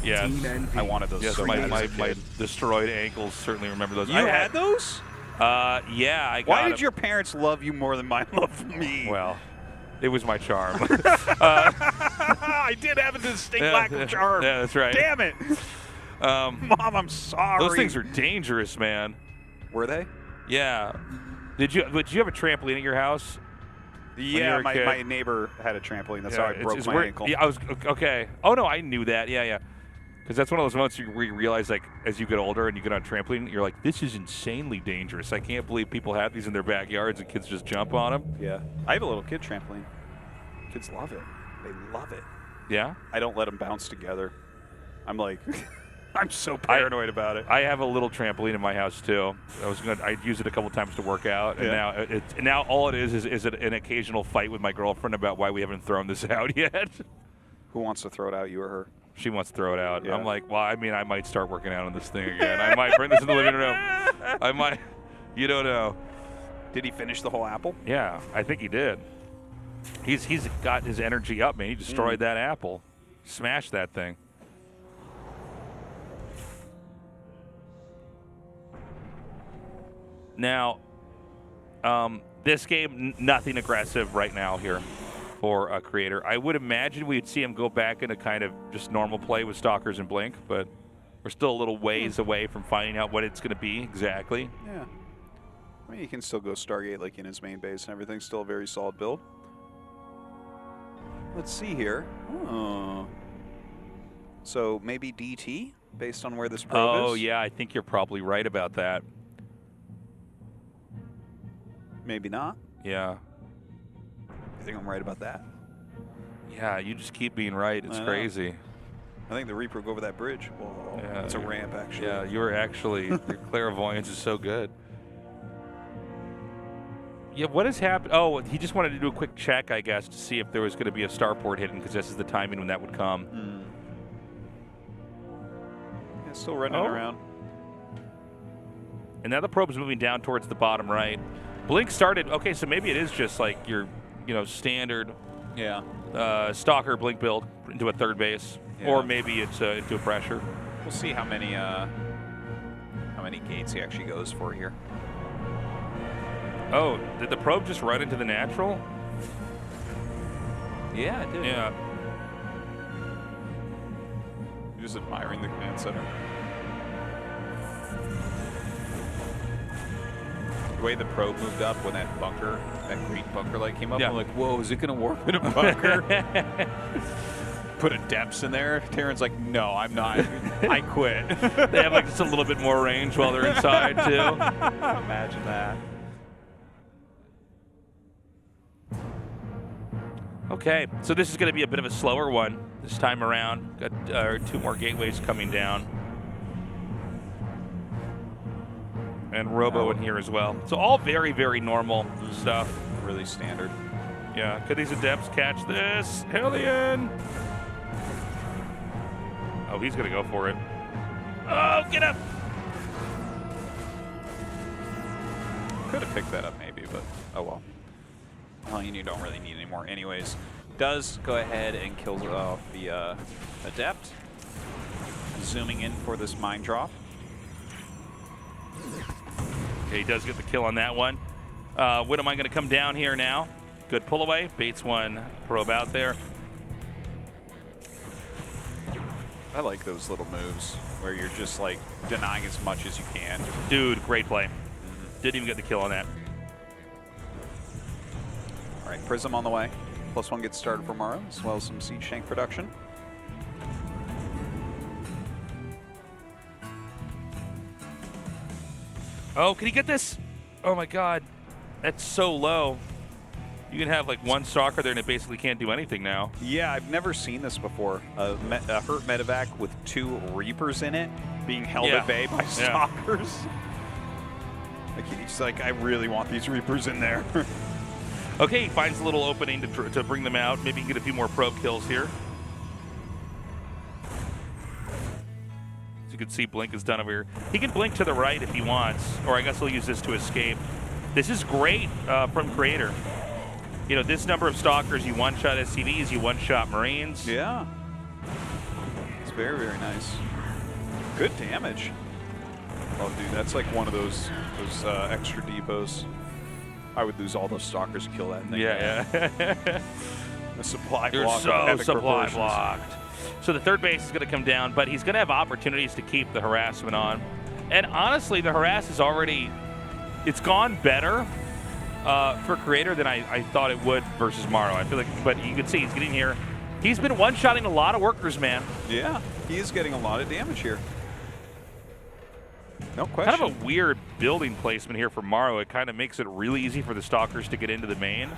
Yeah. I wanted those. Yes, so my, bad my, as a my kid. destroyed ankles certainly remember those. You had those? Yeah, I got Why did them. your parents love you more than mine love me? Well, it was my charm. I did have a distinct lack of charm. Yeah, that's right. Damn it. Mom, I'm sorry. Those things are dangerous, man. Were they? Yeah. Did you have a trampoline at your house? Yeah, my neighbor had a trampoline. That's how I broke my ankle. Yeah, I was okay. Oh no, I knew that. Yeah. Because that's one of those moments where you realize, like, as you get older and you get on a trampoline, you're like, this is insanely dangerous. I can't believe people have these in their backyards and kids just jump on them. Yeah. I have a little kid trampoline. Kids love it. They love it. Yeah? I don't let them bounce together. I'm like, I'm so paranoid about it. I have a little trampoline in my house too. I use it a couple times to work out, and now all it is an occasional fight with my girlfriend about why we haven't thrown this out yet. Who wants to throw it out, you or her? She wants to throw it out. Yeah. I'm like, well, I mean, I might start working out on this thing again. I might bring this in the living room. I might. You don't know. Did he finish the whole apple? Yeah, I think he did. He's got his energy up, man. He destroyed that apple. Smashed that thing. Now, this game, nothing aggressive right now here for a creator. I would imagine we'd see him go back into kind of just normal play with Stalkers and Blink, but we're still a little ways away from finding out what it's going to be exactly. Yeah. I mean, he can still go Stargate like in his main base and everything. Still a very solid build. Let's see here. Oh. So maybe DT based on where this probe is? Oh, yeah, I think you're probably right about that. Maybe not. Yeah. I think I'm right about that. Yeah, you just keep being right. It's crazy. I think the Reaper will go over that bridge. Whoa, yeah, it's a ramp, actually. Yeah, you're actually, your clairvoyance is so good. Yeah, what has happened? Oh, he just wanted to do a quick check, I guess, to see if there was going to be a starport hidden, because this is the timing when that would come. Yeah, still running around. And now the probe's moving down towards the bottom right. Blink started, okay, so maybe it is just like your, standard Stalker Blink build into a third base. Yeah. Or maybe it's into a pressure. We'll see how many gates he actually goes for here. Oh, did the probe just run into the natural? Yeah, it did. Yeah. Just admiring the command center. The way the probe moved up when that bunker, that green bunker light came up, I'm like, whoa, is it going to warp in a bunker? Put a depths in there. Terran's like, no, I'm not. I quit. They have like just a little bit more range while they're inside, too. Imagine that. Okay, so this is going to be a bit of a slower one this time around. Got 2 more gateways coming down. And Robo in here as well. So all very, very normal stuff. Really standard. Yeah, could these Adepts catch this? Hellion! Oh, he's going to go for it. Oh, get up! Could have picked that up maybe, but oh well. Well, you don't really need any more anyways. Does go ahead and kills off the Adept. Zooming in for this mine drop. Okay, he does get the kill on that one. What am I going to come down here now? Good pull away. Bates one probe out there. I like those little moves where you're just like denying as much as you can. Dude, great play. Didn't even get the kill on that. All right, Prism on the way. +1 gets started for Maru, as well as some Siege Tank production. Oh, can he get this? Oh my God, that's so low. You can have like one Stalker there and it basically can't do anything now. Yeah, I've never seen this before. A hurt medevac with 2 Reapers in it being held at bay by Stalkers. Like, he's like, I really want these Reapers in there. Okay, he finds a little opening to bring them out. Maybe he can get a few more probe kills here. As you can see, Blink is done over here. He can blink to the right if he wants, or I guess he'll use this to escape. This is great from Creator. You know, this number of Stalkers, you one-shot SCVs, you one-shot Marines. Yeah. It's very, very nice. Good damage. Oh, dude, that's like one of those extra depots. I would lose all those Stalkers to kill that thing. Yeah, yeah. The supply You're block. so supply blocked. So the third base is going to come down, but he's going to have opportunities to keep the harassment on. And honestly, the harass is already, it's gone better for Creator than I thought it would versus Maru. I feel like, but you can see he's getting here. He's been one-shotting a lot of workers, man. Yeah, he is getting a lot of damage here. No question. Kind of a weird building placement here for Maru. It kind of makes it really easy for the Stalkers to get into the main.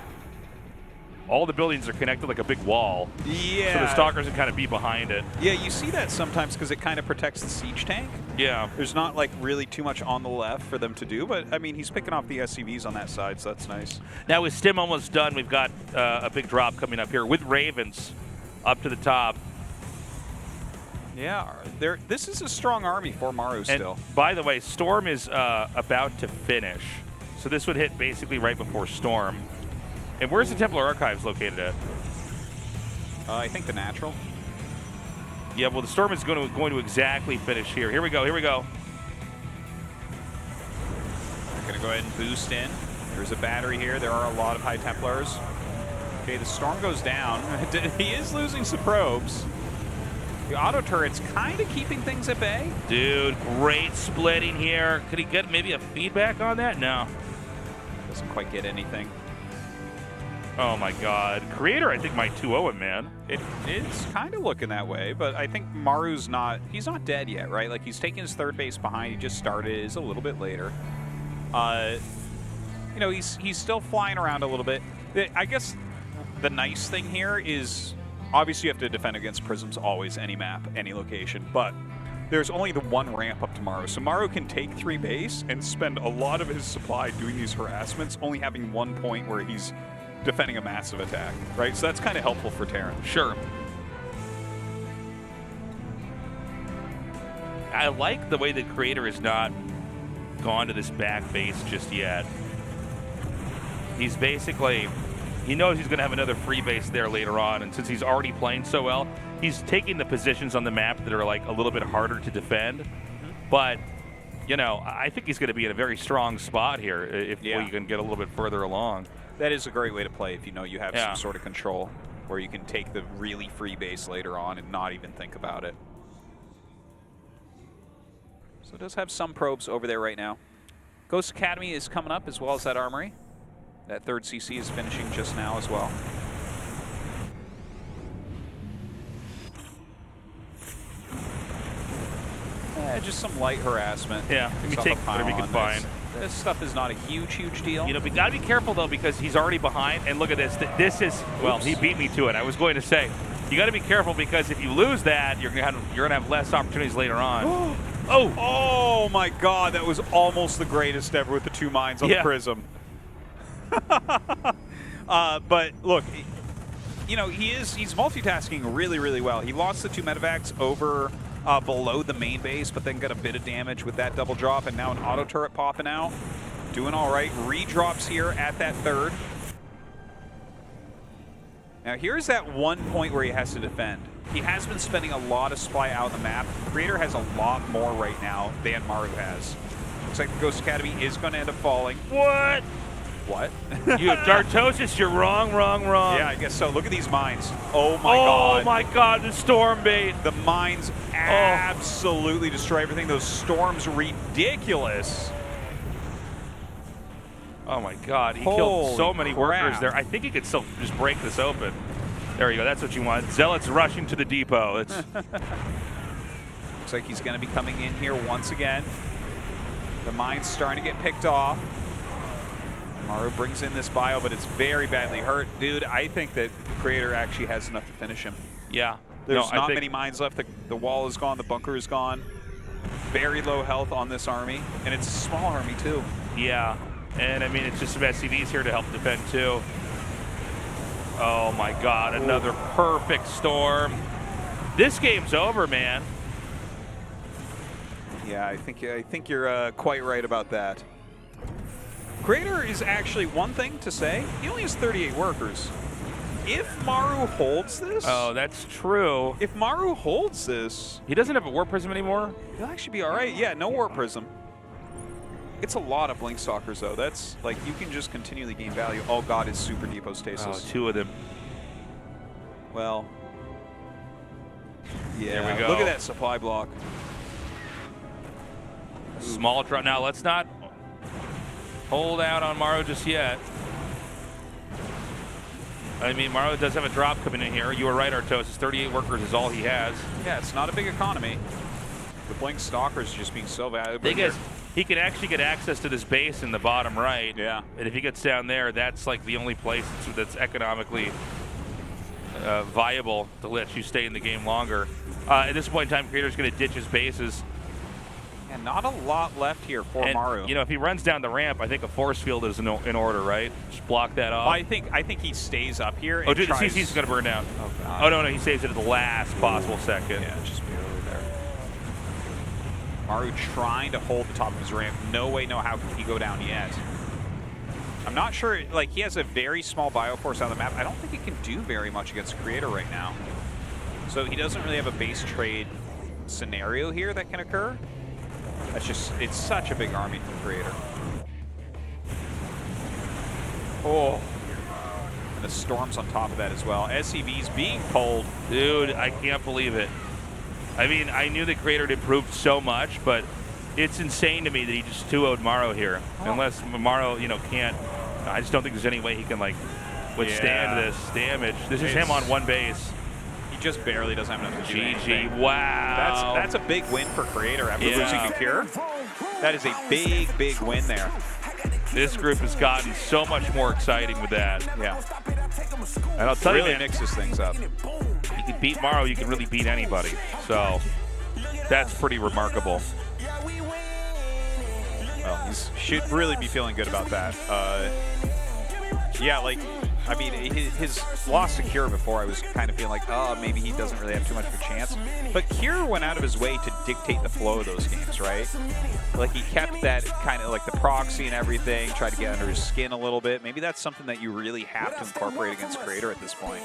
All the buildings are connected like a big wall. Yeah. So the Stalkers can kind of be behind it. Yeah, you see that sometimes because it kind of protects the siege tank. Yeah. There's not like really too much on the left for them to do, but I mean, he's picking off the SCVs on that side, so that's nice. Now with Stim almost done, we've got a big drop coming up here with Ravens up to the top. Yeah, this is a strong army for Maru still. And by the way, Storm is about to finish. So this would hit basically right before Storm. And where's the Templar Archives located at? I think the natural. Yeah, well, the Storm is going to exactly finish here. Here we go, here we go. I'm going to go ahead and boost in. There's a battery here. There are a lot of High Templars. Okay, the Storm goes down. He is losing some probes. The auto turret's kind of keeping things at bay. Dude, great splitting here. Could he get maybe a feedback on that? No. Doesn't quite get anything. Oh my God. Creator, I think, might 2-0 him, man. It's kind of looking that way, but I think Maru's he's not dead yet, right? Like, he's taking his third base behind. He just started. It is a little bit later. You know, he's still flying around a little bit. I guess the nice thing here is, obviously you have to defend against Prisms always, any map, any location, but there's only the one ramp up to Maru. So Maru can take 3 base and spend a lot of his supply doing these harassments, only having 1 point where he's defending a massive attack, right? So that's kind of helpful for Terran. Sure. I like the way that Creator has not gone to this back base just yet. He's basically, he knows he's going to have another free base there later on, and since he's already playing so well, he's taking the positions on the map that are like a little bit harder to defend. But, you know, I think he's going to be in a very strong spot here if we can get a little bit further along. That is a great way to play if you know you have some sort of control where you can take the really free base later on and not even think about it. So it does have some probes over there right now. Ghost Academy is coming up as well as that armory. That third CC is finishing just now as well. Just some light harassment. Yeah, we take whatever we can find. This stuff is not a huge deal. You know, we got to be careful, though, because he's already behind. And look at this. This is, well, he beat me to it. I was going to say, you got to be careful because if you lose that, you're going to have less opportunities later on. Oh, my God. That was almost the greatest ever with the 2 mines on the Prism. But, look, you know, he's multitasking really well. He lost the 2 medevacs over below the main base, but then got a bit of damage with that double drop, and now an auto turret popping out. Doing all right. Redrops here at that third. Now here's that 1 point where he has to defend. He has been spending a lot of supply out on the map. Creator has a lot more right now than Maru has. Looks like the Ghost Academy is going to end up falling. What? What? You have Dartosis, you're wrong. Yeah, I guess so. Look at these mines. Oh my God. Oh my God, the storm bait. The mines absolutely destroy everything. Those storms, ridiculous. Oh my God, he killed so many workers there. I think he could still just break this open. There you go, that's what you want. Zealots rushing to the depot. It's looks like he's going to be coming in here once again. The mine's starting to get picked off. Maru brings in this bio, but it's very badly hurt. Dude, I think that Creator actually has enough to finish him. Yeah. There's not many mines left. The wall is gone. The bunker is gone. Very low health on this army. And it's a small army, too. Yeah. And, I mean, it's just some SCVs here to help defend, too. Oh, my God. Another perfect storm. This game's over, man. Yeah, I think you're quite right about that. Creator is actually one thing to say. He only has 38 workers. If Maru holds this... Oh, that's true. If Maru holds this... He doesn't have a Warp Prism anymore? He'll actually be all right. Yeah, no Warp Prism. It's a lot of Blink Stalkers, though. That's, like, you can just continually gain value. Oh, God, it's Super Depot Stasis. Oh, 2 of them. Well... Yeah, there we go. Look at that supply block. Small drop. Now let's not hold out on Maru just yet. I mean, Maru does have a drop coming in here. You were right, Artosis. 38 workers is all he has. Yeah, it's not a big economy. The Blink Stalkers just being so valuable. Thing is, he can actually get access to this base in the bottom right. Yeah. And if he gets down there, that's like the only place that's economically viable to let you stay in the game longer. At this point in time, Creator's going to ditch his bases. And not a lot left here for Maru. You know, if he runs down the ramp, I think a force field is in order, right? Just block that off. I think he stays up here. Oh, dude, the CC's going to burn down. Oh, God. Oh, no, he saves it at the last possible second. Yeah, just barely there. Maru trying to hold the top of his ramp. No way, no how can he go down yet. I'm not sure, like, he has a very small bioforce on the map. I don't think he can do very much against Creator right now. So he doesn't really have a base trade scenario here that can occur. That's just, it's such a big army from Creator. Oh. And the storms on top of that as well. SCV's being pulled. Dude, I can't believe it. I mean, I knew that Creator had improved so much, but it's insane to me that he just 2-0'd Maru here. Oh. Unless Maru, you know, can't. I just don't think there's any way he can, like, withstand this damage. This is him on one base. He just barely doesn't have enough to do anything. GG, wow. That's a big win for Creator after losing to Cure. That is a big, big win there. This group has gotten so much more exciting with that. Yeah. And I'll tell you, man, mixes things up. You can beat Maru, you can really beat anybody. So that's pretty remarkable. Well, he should really be feeling good about that. Yeah, like, I mean, his loss to Cure before, I was kind of feeling like, oh, maybe he doesn't really have too much of a chance. But Cure went out of his way to dictate the flow of those games, right? Like, he kept that kind of like the proxy and everything, tried to get under his skin a little bit. Maybe that's something that you really have to incorporate against Creator at this point.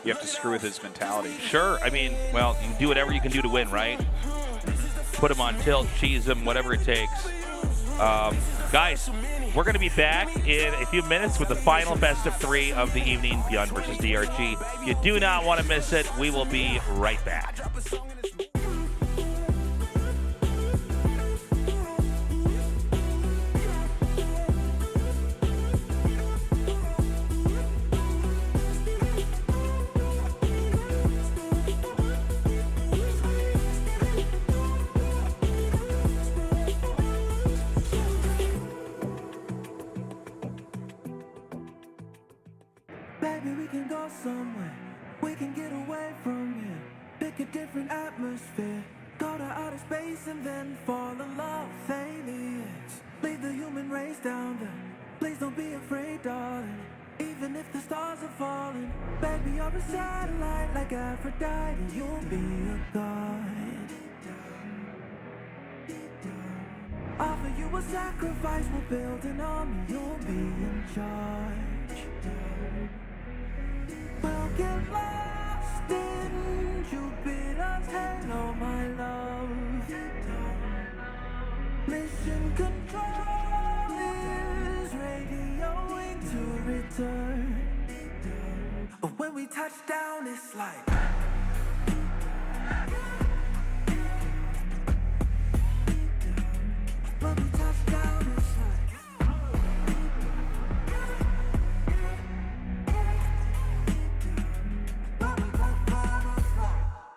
You have to screw with his mentality. Sure. I mean, well, you can do whatever you can do to win, right? Put him on tilt, cheese him, whatever it takes. Guys, we're going to be back in a few minutes with the final best of 3 of the evening, ByuN versus DRG. You do not want to miss it. We will be right back. Baby, we can go somewhere. We can get away from here. Pick a different atmosphere. Go to outer space and then fall in love with aliens. Leave the human race down there. Please don't be afraid, darling. Even if the stars are falling, baby, you're a satellite like Aphrodite. You'll be a god. Offer you a sacrifice, we'll build an army. You'll be in charge. We'll get lost in Jupiter's halo, my love. Mission control is radioing to return. But when we touch down, it's like when we touch down, it's like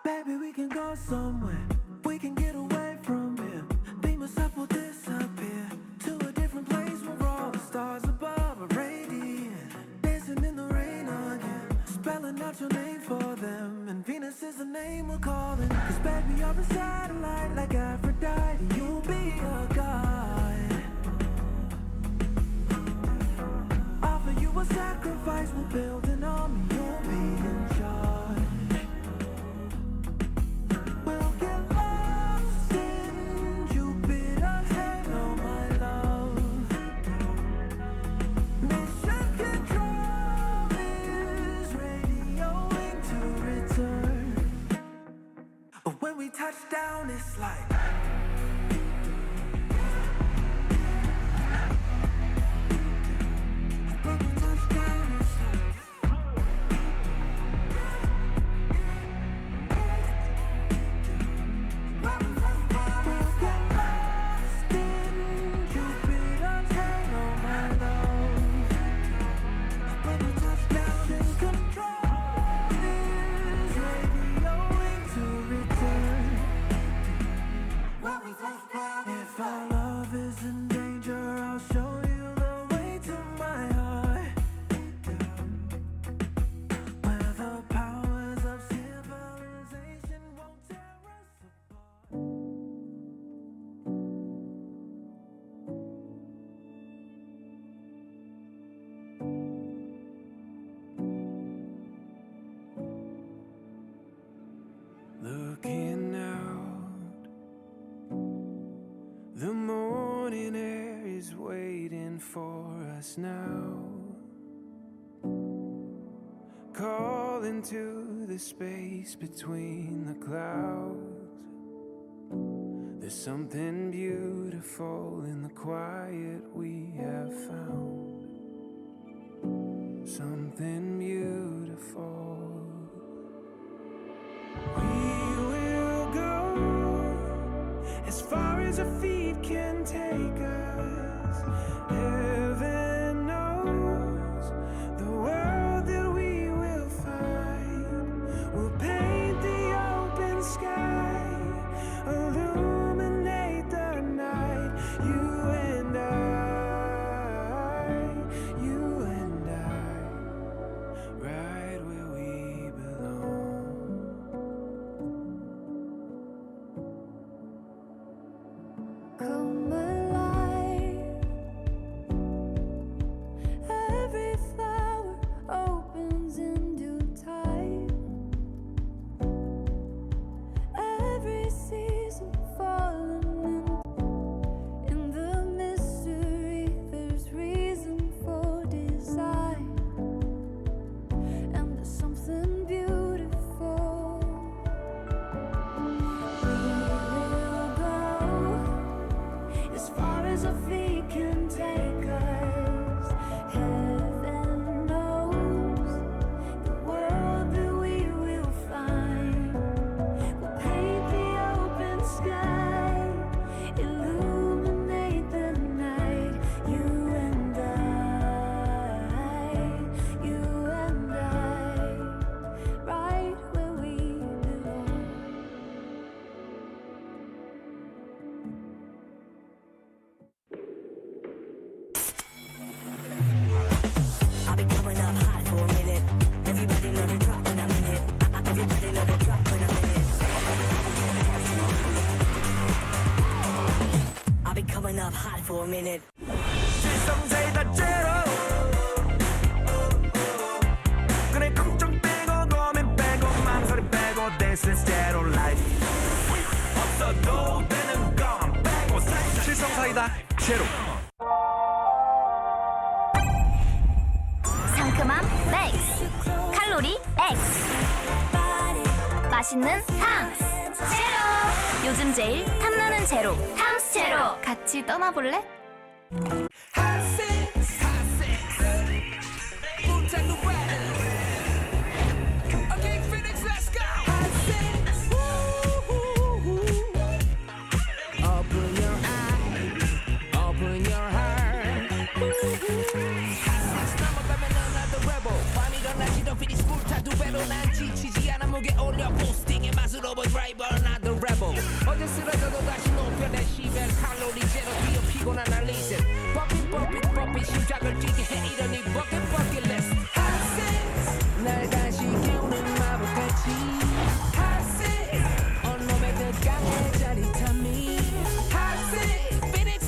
baby, we can go somewhere. We can get away from here. Beam us up, we'll disappear to a different place where all the stars above are radiant. Dancing in the rain again, spelling out your name for them. If our love is in danger, I'll show you the way to my heart. Where the powers of civilization won't tear us apart. Looking out, the morning air is waiting for us now. Calling to the space between the clouds. There's something beautiful in the quiet we have found. Something beautiful. We will go as far as our feet can take us. Heaven knows the world that we will find. We'll paint the open sky, illuminate the night. You and I, right where we belong. Come alive. Every flower opens in due time. Every season falling in the mystery. There's reason for design, and there's something beautiful. We will go as far as our feet can take us. Heaven knows the world that we will find. We'll paint the open sky, illuminate the night. You and I, right where we belong. I'll be coming up hot for a minute. Everybody let it drop when I'm in it. Everybody let it drop when I'm in it. I'll be coming up hot for a minute. 지성사이다 제로. 그래 걱정 빼고 고민 빼고 망설임 빼고 This is zero life. 없어도 되는 건 빼고 지성사이다 제로. 상큼함 맥스, 칼로리 X, 맛있는 탕 제로. 요즘 제일 탐나는 제로 탐스 제로. 같이 떠나볼래? 난 지치지 않아 목에 올려 포스팅의 맛으로 본 드라이버 not the rebel. 어제 쓰러져도 다시 높여 내 시벨 칼로리 제로 뛰어 피곤한 날 리셋. 버핏 심장을 뛰게 해 이러니 버킷 리스트. 핫세스 날 다시 깨우는 마법같이 핫세스 온몸에 그 강한 짜릿함이 핫세스 피닉스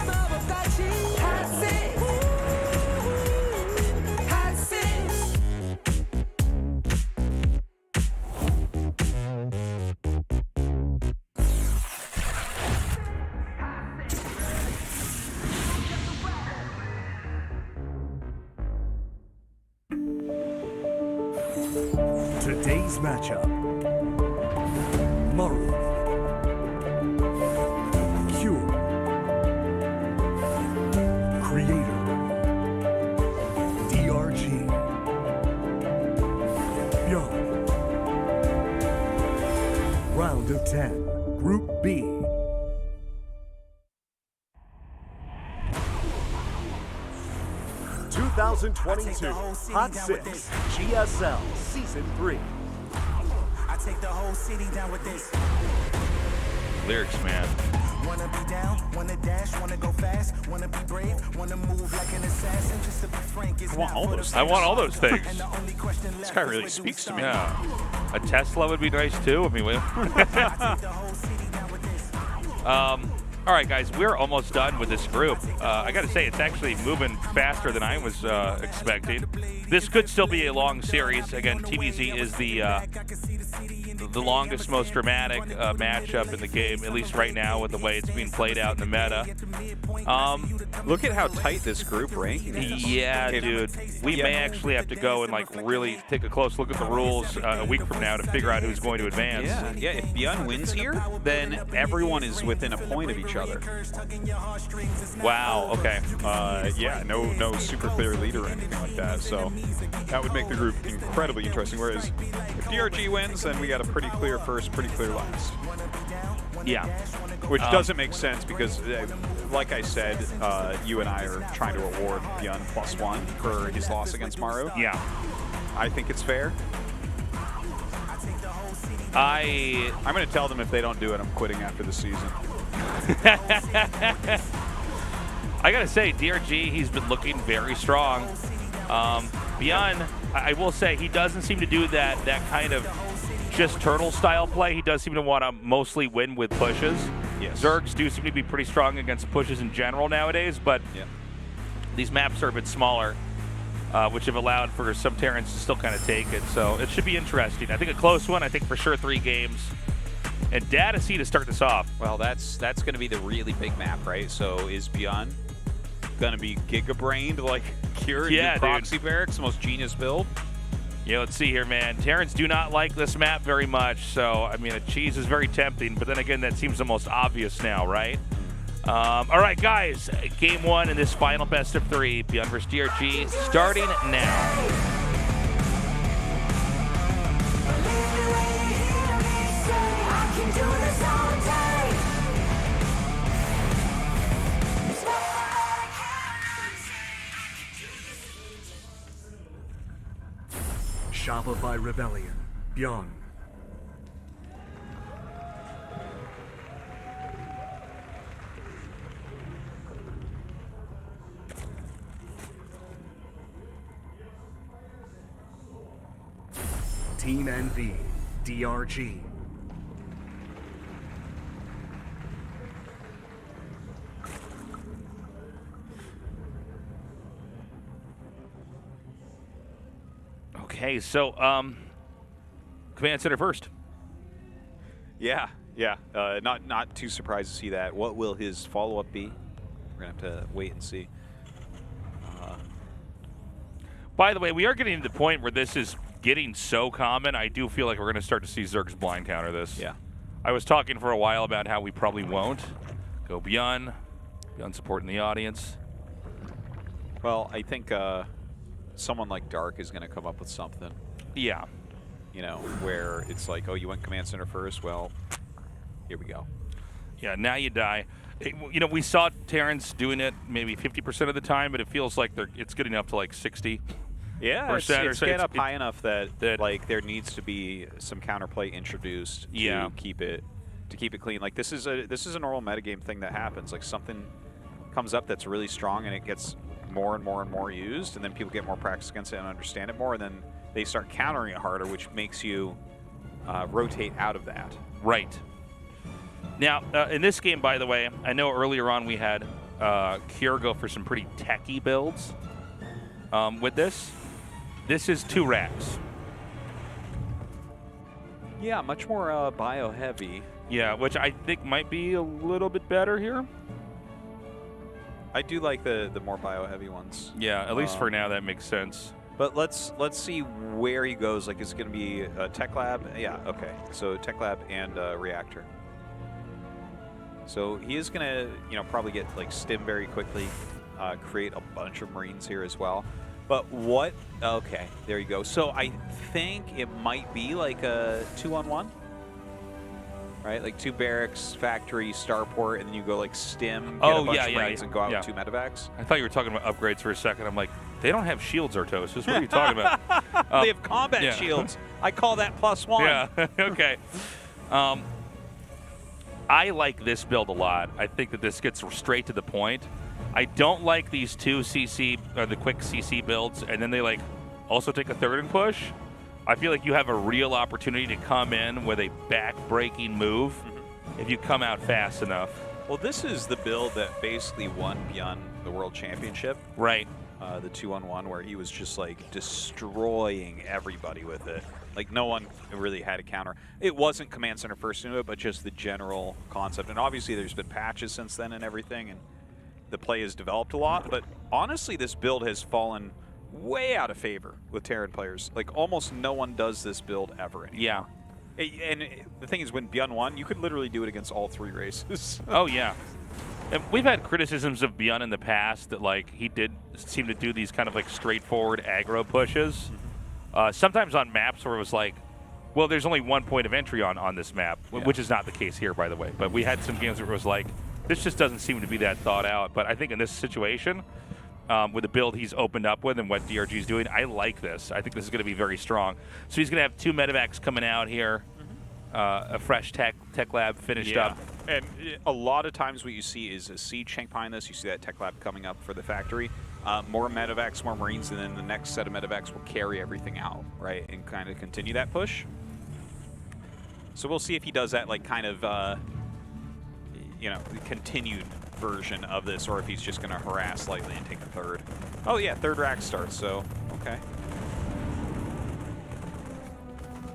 마법같이 핫세스. Today's matchup. Maru. Cure. Creator. DRG. ByuN. Round of 10. Group B. (2022) Hot 6 GSL Season 3. I take the whole city down with this. lyrics, man. Wanna be down, wanna dash, wanna go fast, wanna be brave, wanna move like an assassin. Just to be frank, it's I want all those I want all those things. This guy really speaks to me. Yeah. A Tesla would be nice too. I mean, all right, guys, we're almost done with this group. I got to say, it's actually moving faster than I was expecting. This could still be a long series. Again, TBZ is the longest, most dramatic matchup in the game, at least right now with the way it's being played out in the meta. Look at how tight this group ranking is. Yeah, dude. We may actually have to go and like really take a close look at the rules a week from now to figure out who's going to advance. Yeah. If ByuN wins here, then everyone is within a point of each other. Wow. Okay. Yeah, no super clear leader or anything like that. So that would make the group incredibly interesting. Whereas if DRG wins, then we got a pretty clear first, pretty clear last. Yeah. Which doesn't make sense because, like I said, you and I are trying to award ByuN +1 for his loss against Maru. Yeah. I think it's fair. I'm going to tell them if they don't do it, I'm quitting after the season. I gotta say, DRG, he's been looking very strong. ByuN, I will say, he doesn't seem to do that kind of just turtle style play. He does seem to want to mostly win with pushes. Yes. Zergs do seem to be pretty strong against pushes in general nowadays, but these maps are a bit smaller, which have allowed for some Terrans to still kind of take it. So it should be interesting. I think a close one. I think for sure 3 games. And Data C to start this off. Well, that's going to be the really big map, right? So is ByuN going to be giga-brained like Cure and Proxy Barracks, the most genius build? Yeah, let's see here, man. Terrans do not like this map very much, so, I mean, a cheese is very tempting, but then again, that seems the most obvious now, right? All right, guys, game 1 in this final best of 3, ByuN vs. DRG, starting now. Shopify Rebellion, ByuN. Team NV, DRG. Okay, so Command Center first. Yeah. Not too surprised to see that. What will his follow-up be? We're going to have to wait and see. By the way, we are getting to the point where this is getting so common, I do feel like we're going to start to see Zerg's blind counter this. Yeah. I was talking for a while about how we probably won't. Go ByuN supporting the audience. Well, I think someone like Dark is going to come up with something. Yeah. You know, where it's like, oh, you went Command Center first? Well, here we go. Yeah, now you die. You know, we saw Terrans doing it maybe 50% of the time, but it feels like it's getting up to like 60%. Yeah, it's getting up high enough that like there needs to be some counterplay introduced to keep it clean. Like this is a normal metagame thing that happens. Like something comes up that's really strong and it gets more and more and more used, and then people get more practice against it and understand it more, and then they start countering it harder, which makes you rotate out of that. Right. Now, in this game, by the way, I know earlier on we had Cure go for some pretty techy builds with this. This is 2 racks. Yeah, much more bio heavy. Yeah, which I think might be a little bit better here. I do like the more bio heavy ones. Yeah, at least for now that makes sense. But let's see where he goes. Like, is it going to be a Tech Lab? Yeah, okay. So Tech Lab and Reactor. So he is going to, probably get like Stim very quickly, create a bunch of Marines here as well. But what? Okay, there you go. So I think it might be like a 2-on-1, right? Like 2 barracks, factory, starport, and then you go like Stim, get a bunch of Marines, and go out with 2 medevacs. I thought you were talking about upgrades for a second. I'm like, they don't have shields, Artosis. What are you talking about? They have combat shields. I call that +1. Yeah. Okay. I like this build a lot. I think that this gets straight to the point. I don't like these two CC, or the quick CC builds, and then they like also take a third and push. I feel like you have a real opportunity to come in with a back-breaking move if you come out fast enough. Well, this is the build that basically won ByuN the World Championship. Right. The 2-on-1, where he was just like destroying everybody with it. Like no one really had a counter. It wasn't Command Center first into it, but just the general concept. And obviously there's been patches since then and everything, and the play has developed a lot. But honestly, this build has fallen way out of favor with Terran players. Like almost no one does this build ever anymore. Yeah. And the thing is, when ByuN won, you could literally do it against all 3 races. Oh, yeah. And we've had criticisms of ByuN in the past that like he did seem to do these kind of like straightforward aggro pushes. Sometimes on maps where it was like, well, there's only one point of entry on this map, which is not the case here, by the way. But we had some games where it was like, this just doesn't seem to be that thought out. But I think in this situation, with the build he's opened up with and what DRG is doing, I like this. I think this is going to be very strong. So he's going to have 2 medevacs coming out here, a fresh tech lab finished up. And a lot of times what you see is a siege tank behind this. You see that tech lab coming up for the factory. More medevacs, more Marines, and then the next set of medevacs will carry everything out, right, and kind of continue that push. So we'll see if he does that, like, kind of, you know, continued version of this, or if he's just going to harass slightly and take the third. Oh, yeah, third rack starts, so, okay.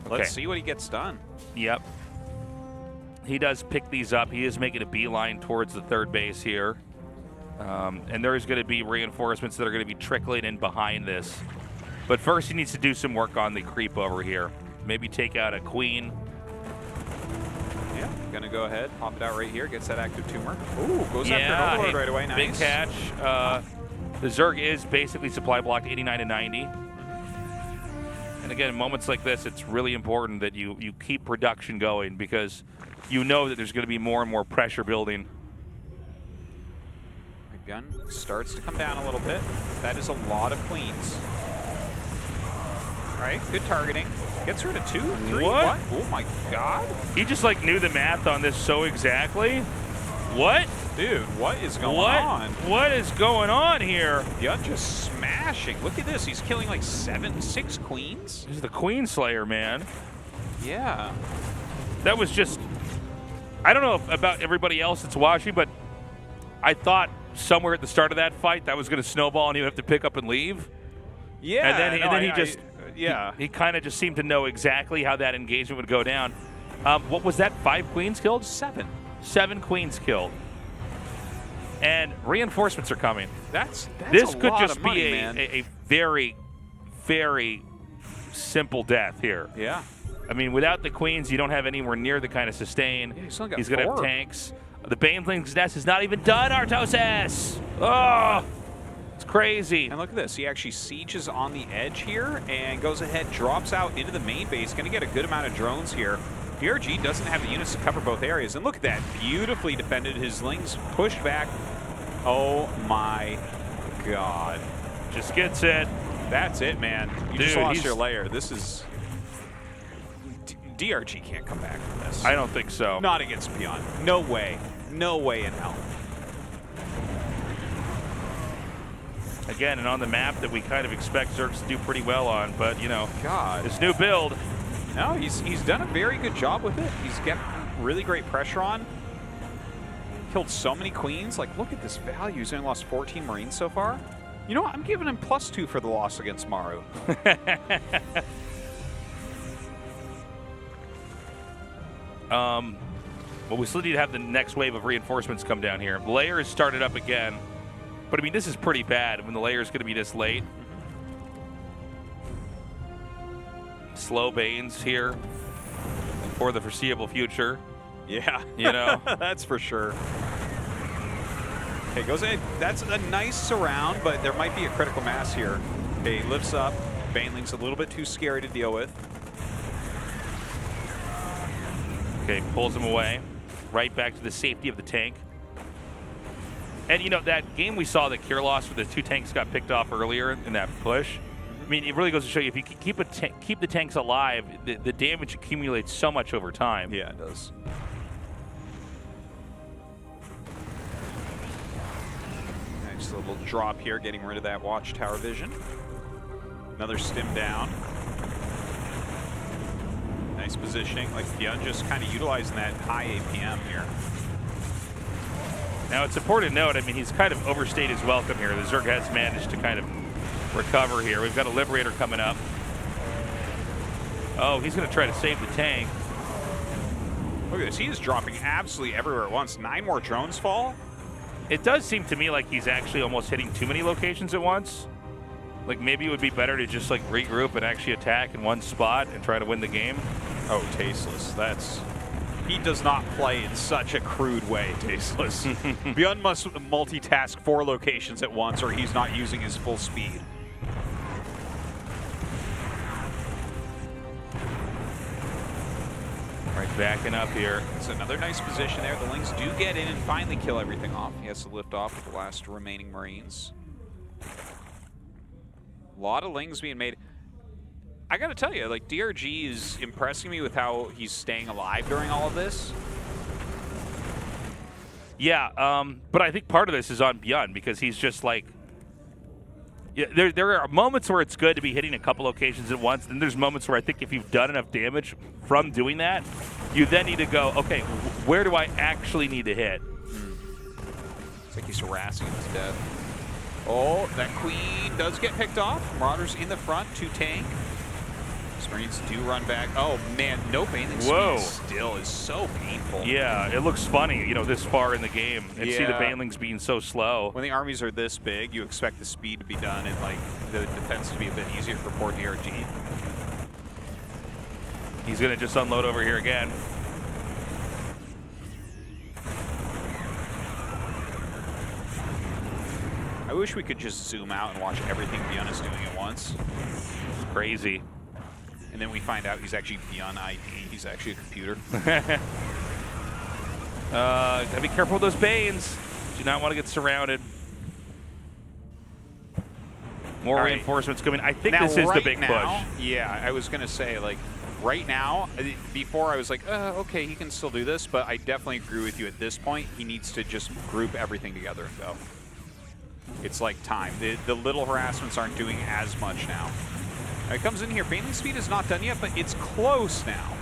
Let's see what he gets done. Yep. He does pick these up. He is making a beeline towards the third base here. And there is going to be reinforcements that are going to be trickling in behind this. But first he needs to do some work on the creep over here. Maybe take out a queen. Yeah, going to go ahead, pop it out right here, gets that active tumor. Ooh, goes after an overlord right away, nice. Big catch. The Zerg is basically supply blocked 89 to 90. And again, in moments like this, it's really important that you keep production going, because you know that there's going to be more and more pressure building. Gun starts to come down a little bit. That is a lot of queens. All right, good targeting. Gets rid of 2, 3. What? Oh my god. He just like knew the math on this so exactly. What? Dude, what is going on? What is going on here? ByuN just smashing. Look at this. He's killing like 6 queens. This is the Queen Slayer, man. Yeah. That was just, I don't know about everybody else that's watching, but I thought somewhere at the start of that fight that was going to snowball and he would have to pick up and leave. Yeah. And then he kind of just seemed to know exactly how that engagement would go down. What was that? 5 queens killed? 7. 7 queens killed. And reinforcements are coming. That's this a could lot just of money, be a very, very simple death here. Yeah. I mean, without the queens, you don't have anywhere near the kind of sustain. Yeah, he's only got going to 4. have tanks. The Baneling's nest is not even done, Artosis! Oh, it's crazy. And look at this. He actually sieges on the edge here and goes ahead, drops out into the main base. Going to get a good amount of drones here. DRG doesn't have the units to cover both areas. And look at that. Beautifully defended. His Lings pushed back. Oh my god. Just gets it. That's it, man. You Dude, just lost your layer. This is... DRG can't come back from this. I don't think so. Not against ByuN. No way. No way in hell. Again, and on the map that we kind of expect Zergs to do pretty well on, but, you know, God, this new build. No, he's done a very good job with it. He's getting really great pressure on. Killed so many queens. Like, look at this value. He's only lost 14 Marines so far. You know what? I'm giving him +2 for the loss against Maru. Well, we still need to have the next wave of reinforcements come down here. The layer has started up again, but I mean, this is pretty bad when the layer is going to be this late. Slow Banes here for the foreseeable future. Yeah, you know, that's for sure. Okay, goes in. That's a nice surround, but there might be a critical mass here. Okay, lifts up. Baneling's a little bit too scary to deal with. Okay, pulls him away, right back to the safety of the tank. And, you know, that game we saw that Kier lost where the 2 tanks got picked off earlier in that push, I mean, it really goes to show you, if you keep the tanks alive, the damage accumulates so much over time. Yeah, it does. Nice little drop here, getting rid of that watchtower vision. Another stim down. Nice positioning. Like ByuN just kind of utilizing that high APM here. Now it's important to note, I mean, he's kind of overstayed his welcome here. The Zerg has managed to kind of recover here. We've got a Liberator coming up. Oh, he's going to try to save the tank. Look at this. He is dropping absolutely everywhere at once. 9 more drones fall. It does seem to me like he's actually almost hitting too many locations at once. Like maybe it would be better to just like regroup and actually attack in one spot and try to win the game. Oh, Tasteless. That's... He does not play in such a crude way, Tasteless. ByuN must multitask 4 locations at once or he's not using his full speed. Right, backing up here. It's another nice position there. The Lings do get in and finally kill everything off. He has to lift off with the last remaining Marines. A lot of Lings being made. I gotta tell you, like, DRG is impressing me with how he's staying alive during all of this. Yeah, but I think part of this is on ByuN because he's just like, yeah, there are moments where it's good to be hitting a couple locations at once. Then there's moments where I think if you've done enough damage from doing that, you then need to go, okay, where do I actually need to hit? It's like he's harassing him to death. Oh, that Queen does get picked off. Marauders in the front to tank. Marines do run back. Oh man, no bailing speed still is so painful. Yeah, it looks funny, you know, this far in the game, and see the banelings being so slow. When the armies are this big, you expect the speed to be done and like the defense to be a bit easier for poor DRG. He's gonna just unload over here again. I wish we could just zoom out and watch everything ByuN is doing at once. It's crazy. And then we find out he's actually ByuN ID. He's actually a computer. Gotta be careful with those Banes. Do not want to get surrounded. More reinforcements coming. I think this is the big push. Yeah, I was going to say, like, right now, before I was like, okay, he can still do this, but I definitely agree with you at this point. He needs to just group everything together and go. It's like time. The little harassments aren't doing as much now. It comes in here. Bailing speed is not done yet, but it's close now.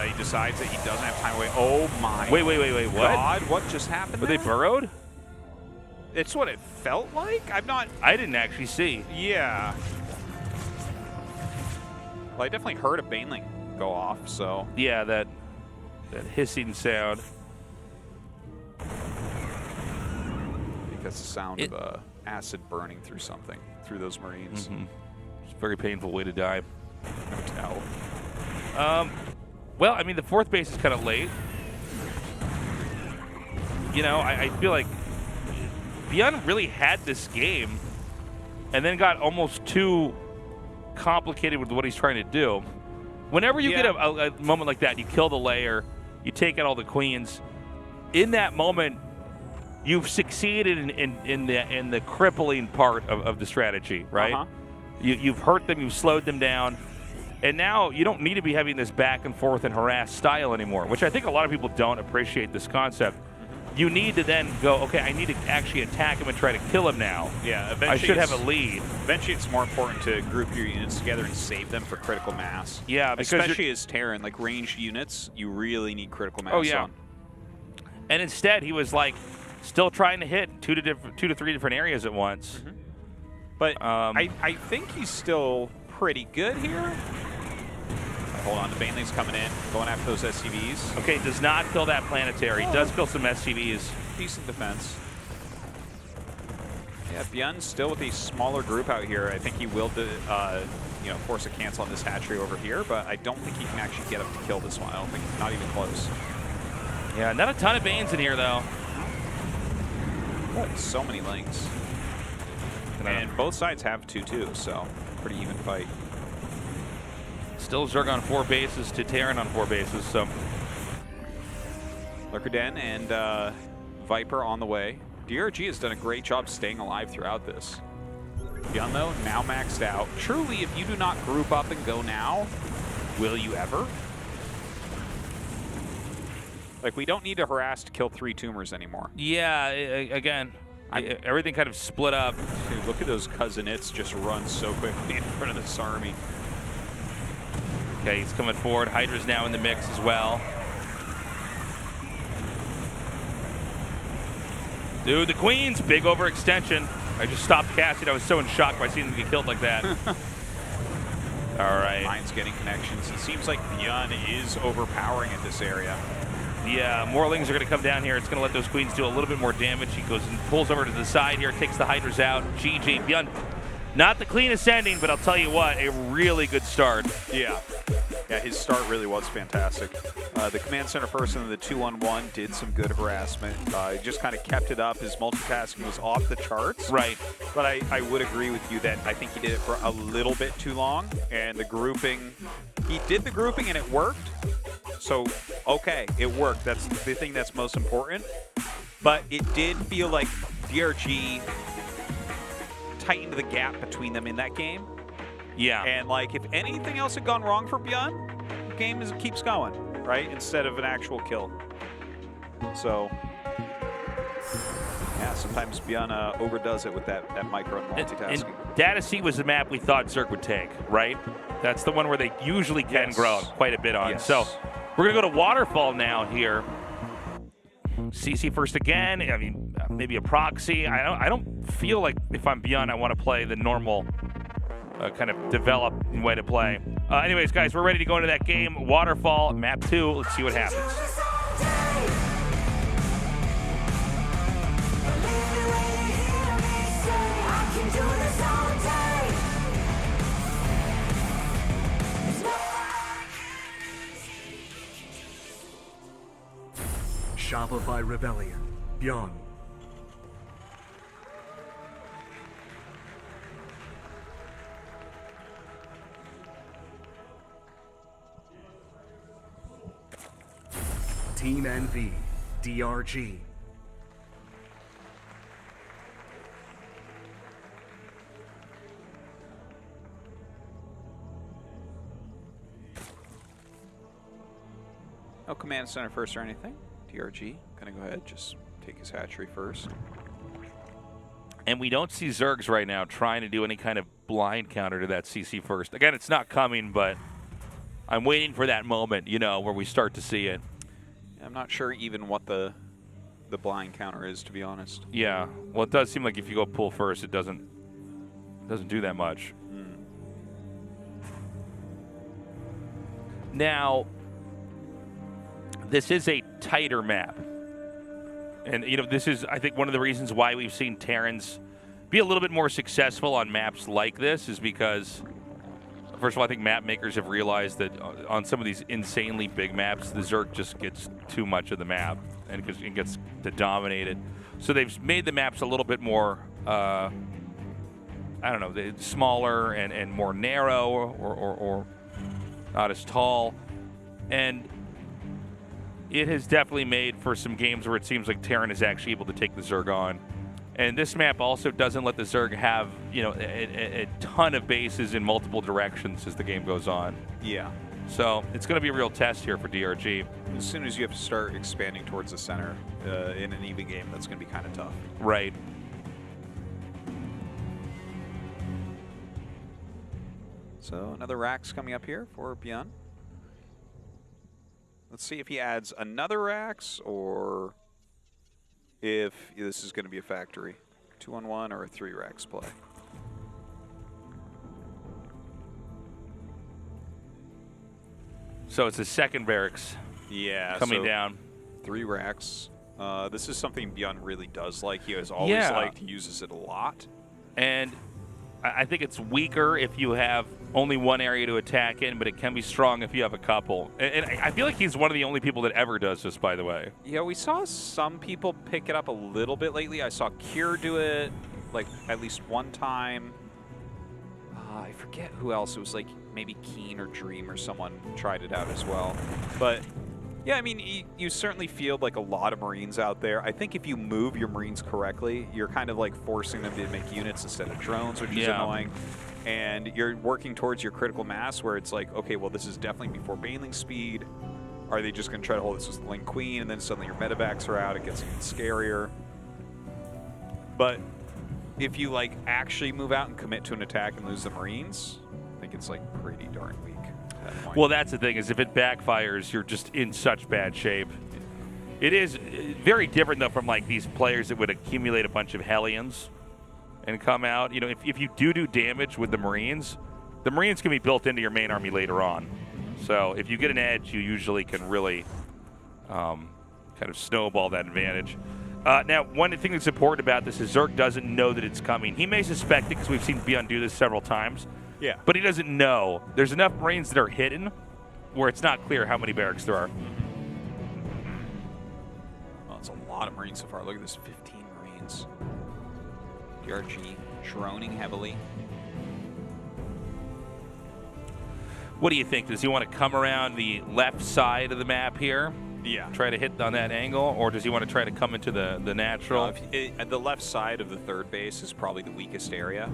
He decides that he doesn't have time away. Oh my wait, what? God, what just happened? Were they burrowed? It's what it felt like? I didn't actually see. Yeah. Well, I definitely heard a Baneling go off, so. Yeah, that hissing sound. I think that's the sound of acid burning through something, through those Marines. It's a very painful way to die. No doubt. Well, I mean, the fourth base is kind of late. You know, I feel like ByuN really had this game and then got almost too complicated with what he's trying to do. Whenever you get a moment like that, you kill the layer, you take out all the queens. In that moment, you've succeeded in the crippling part of the strategy, right? You've hurt them, you've slowed them down, and now you don't need to be having this back and forth and harass style anymore, which I think a lot of people don't appreciate this concept. You need to then go, okay, I need to actually attack him and try to kill him now. Yeah, eventually I should have a lead. Eventually it's more important to group your units together and save them for critical mass. Yeah, because especially as Terran, like ranged units, you really need critical mass on. And instead he was like still trying to hit two to three different areas at once. But I think he's still pretty good here. Hold on, the Baneling's coming in, going after those SCVs. Okay, does not kill that planetary. Does kill some SCVs. Decent defense. Yeah, ByuN still with a smaller group out here. I think he will, you know, force a cancel on this hatchery over here, but I don't think he can actually get up to kill this one. I don't think, not even close. Yeah, not a ton of Banes in here though. What? So many Lings. And both sides have 2-2, so pretty even fight. Still Zerg on 4 bases to Terran on 4 bases, so. Lurker Den and Viper on the way. DRG has done a great job staying alive throughout this. ByuN though, now maxed out. Truly, if you do not group up and go now, will you ever? Like, we don't need to harass to kill 3 tumors anymore. Yeah, again, Everything kind of split up. Dude, look at those cousinets just run so quickly in front of this army. Okay, he's coming forward. Hydra's now in the mix as well. Dude, the Queens, big overextension. I just stopped casting. I was so in shock by seeing them get killed like that. All right. Mine's getting connections. It seems like ByuN is overpowering at this area. Yeah, Morlings are going to come down here. It's going to let those Queens do a little bit more damage. He goes and pulls over to the side here, takes the Hydras out. GG, ByuN. Not the cleanest ending, but I'll tell you what, a really good start. Yeah. Yeah, his start really was fantastic. The command center person in the 2-on-1 did some good harassment. He just kind of kept it up. His multitasking was off the charts. Right. But I would agree with you that I think he did it for a little bit too long. And the grouping, he did the grouping and it worked. So, okay, it worked. That's the thing that's most important. But it did feel like DRG tightened the gap between them in that game. Yeah. And like, if anything else had gone wrong for ByuN, the game keeps going, right? Instead of an actual kill. So, yeah, sometimes ByuN overdoes it with that micro and multitasking. And Data C was the map we thought Zerg would take, right? That's the one where they usually can grow quite a bit on. Yes. So we're going to go to Waterfall now here. CC first again. I mean, maybe a proxy. I don't feel like if I'm ByuN, I want to play the normal kind of developed way to play. Anyways, guys, we're ready to go into that game. Waterfall, map 2. Let's see what happens. Shopify Rebellion, ByuN. Team NV, DRG. No command center first or anything. DRG, gonna go ahead, just take his hatchery first. And we don't see Zergs right now trying to do any kind of blind counter to that CC first. Again, it's not coming, but I'm waiting for that moment, you know, where we start to see it. I'm not sure even what the blind counter is, to be honest. Yeah, well, it does seem like if you go pull first, it doesn't do that much. Now, this is a tighter map. And, you know, this is, I think, one of the reasons why we've seen Terrans be a little bit more successful on maps like this is because, first of all, I think map makers have realized that on some of these insanely big maps, the Zerg just gets too much of the map and it gets to dominate it. So they've made the maps a little bit more, I don't know, smaller and more narrow or not as tall. And it has definitely made for some games where it seems like Terran is actually able to take the Zerg on. And this map also doesn't let the Zerg have, you know, a ton of bases in multiple directions as the game goes on. Yeah. So it's going to be a real test here for DRG. As soon as you have to start expanding towards the center in an EVE game, that's going to be kind of tough. Right. So another Rax coming up here for ByuN. Let's see if he adds another Rax or if this is going to be a factory. 2-on-1 or a 3 Rax play. So it's the second barracks coming down. 3 Rax. This is something ByuN really does like. He has always liked. He uses it a lot. And I think it's weaker if you have only one area to attack in, but it can be strong if you have a couple. And I feel like he's one of the only people that ever does this, by the way. Yeah, we saw some people pick it up a little bit lately. I saw Cure do it, like, at least one time. I forget who else. It was, like, maybe Keen or Dream or someone tried it out as well. But, yeah, I mean, you certainly field, like, a lot of Marines out there. I think if you move your Marines correctly, you're kind of, like, forcing them to make units instead of drones, which is annoying. And you're working towards your critical mass where it's like, okay, well, this is definitely before Baneling speed. Are they just going to try to hold this with the Link Queen, and then suddenly your medevacs are out? It gets even scarier. But if you like actually move out and commit to an attack and lose the Marines, I think it's like pretty darn weak at that point. Well, that's the thing, is if it backfires, you're just in such bad shape. It is very different, though, from like these players that would accumulate a bunch of Hellions and come out. You know, if you do damage with the Marines can be built into your main army later on. So if you get an edge, you usually can really kind of snowball that advantage. Now, one thing that's important about this is Zerg doesn't know that it's coming. He may suspect it because we've seen ByuN do this several times. Yeah. But he doesn't know. There's enough Marines that are hidden where it's not clear how many barracks there are. Well, it's a lot of Marines so far. Look at this, 15 Marines. DRG droning heavily. What do you think? Does he want to come around the left side of the map here? Yeah. Try to hit on that angle, or does he want to try to come into the natural? The left side of the third base is probably the weakest area.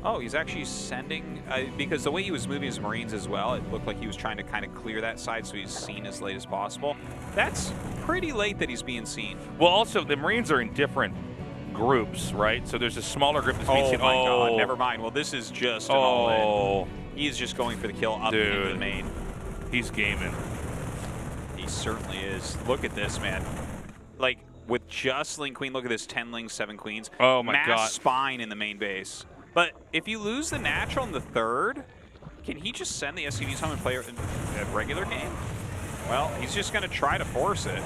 Oh, he's actually sending, because the way he was moving his Marines as well, it looked like he was trying to kind of clear that side so he's seen as late as possible. That's pretty late that he's being seen. Well, also, the Marines are in different groups, right? So there's a smaller group that's being seen. Oh, my God. Never mind. Well, this is just an all-in. He's just going for the kill up into the main. He's gaming. He certainly is. Look at this, man. Like, with just Ling Queen, look at this, 10 Lings, 7 Queens. Oh, my God. Mass spine in the main base. But if you lose the natural in the third, can he just send the SCVs home and play a regular game? Well, he's just going to try to force it.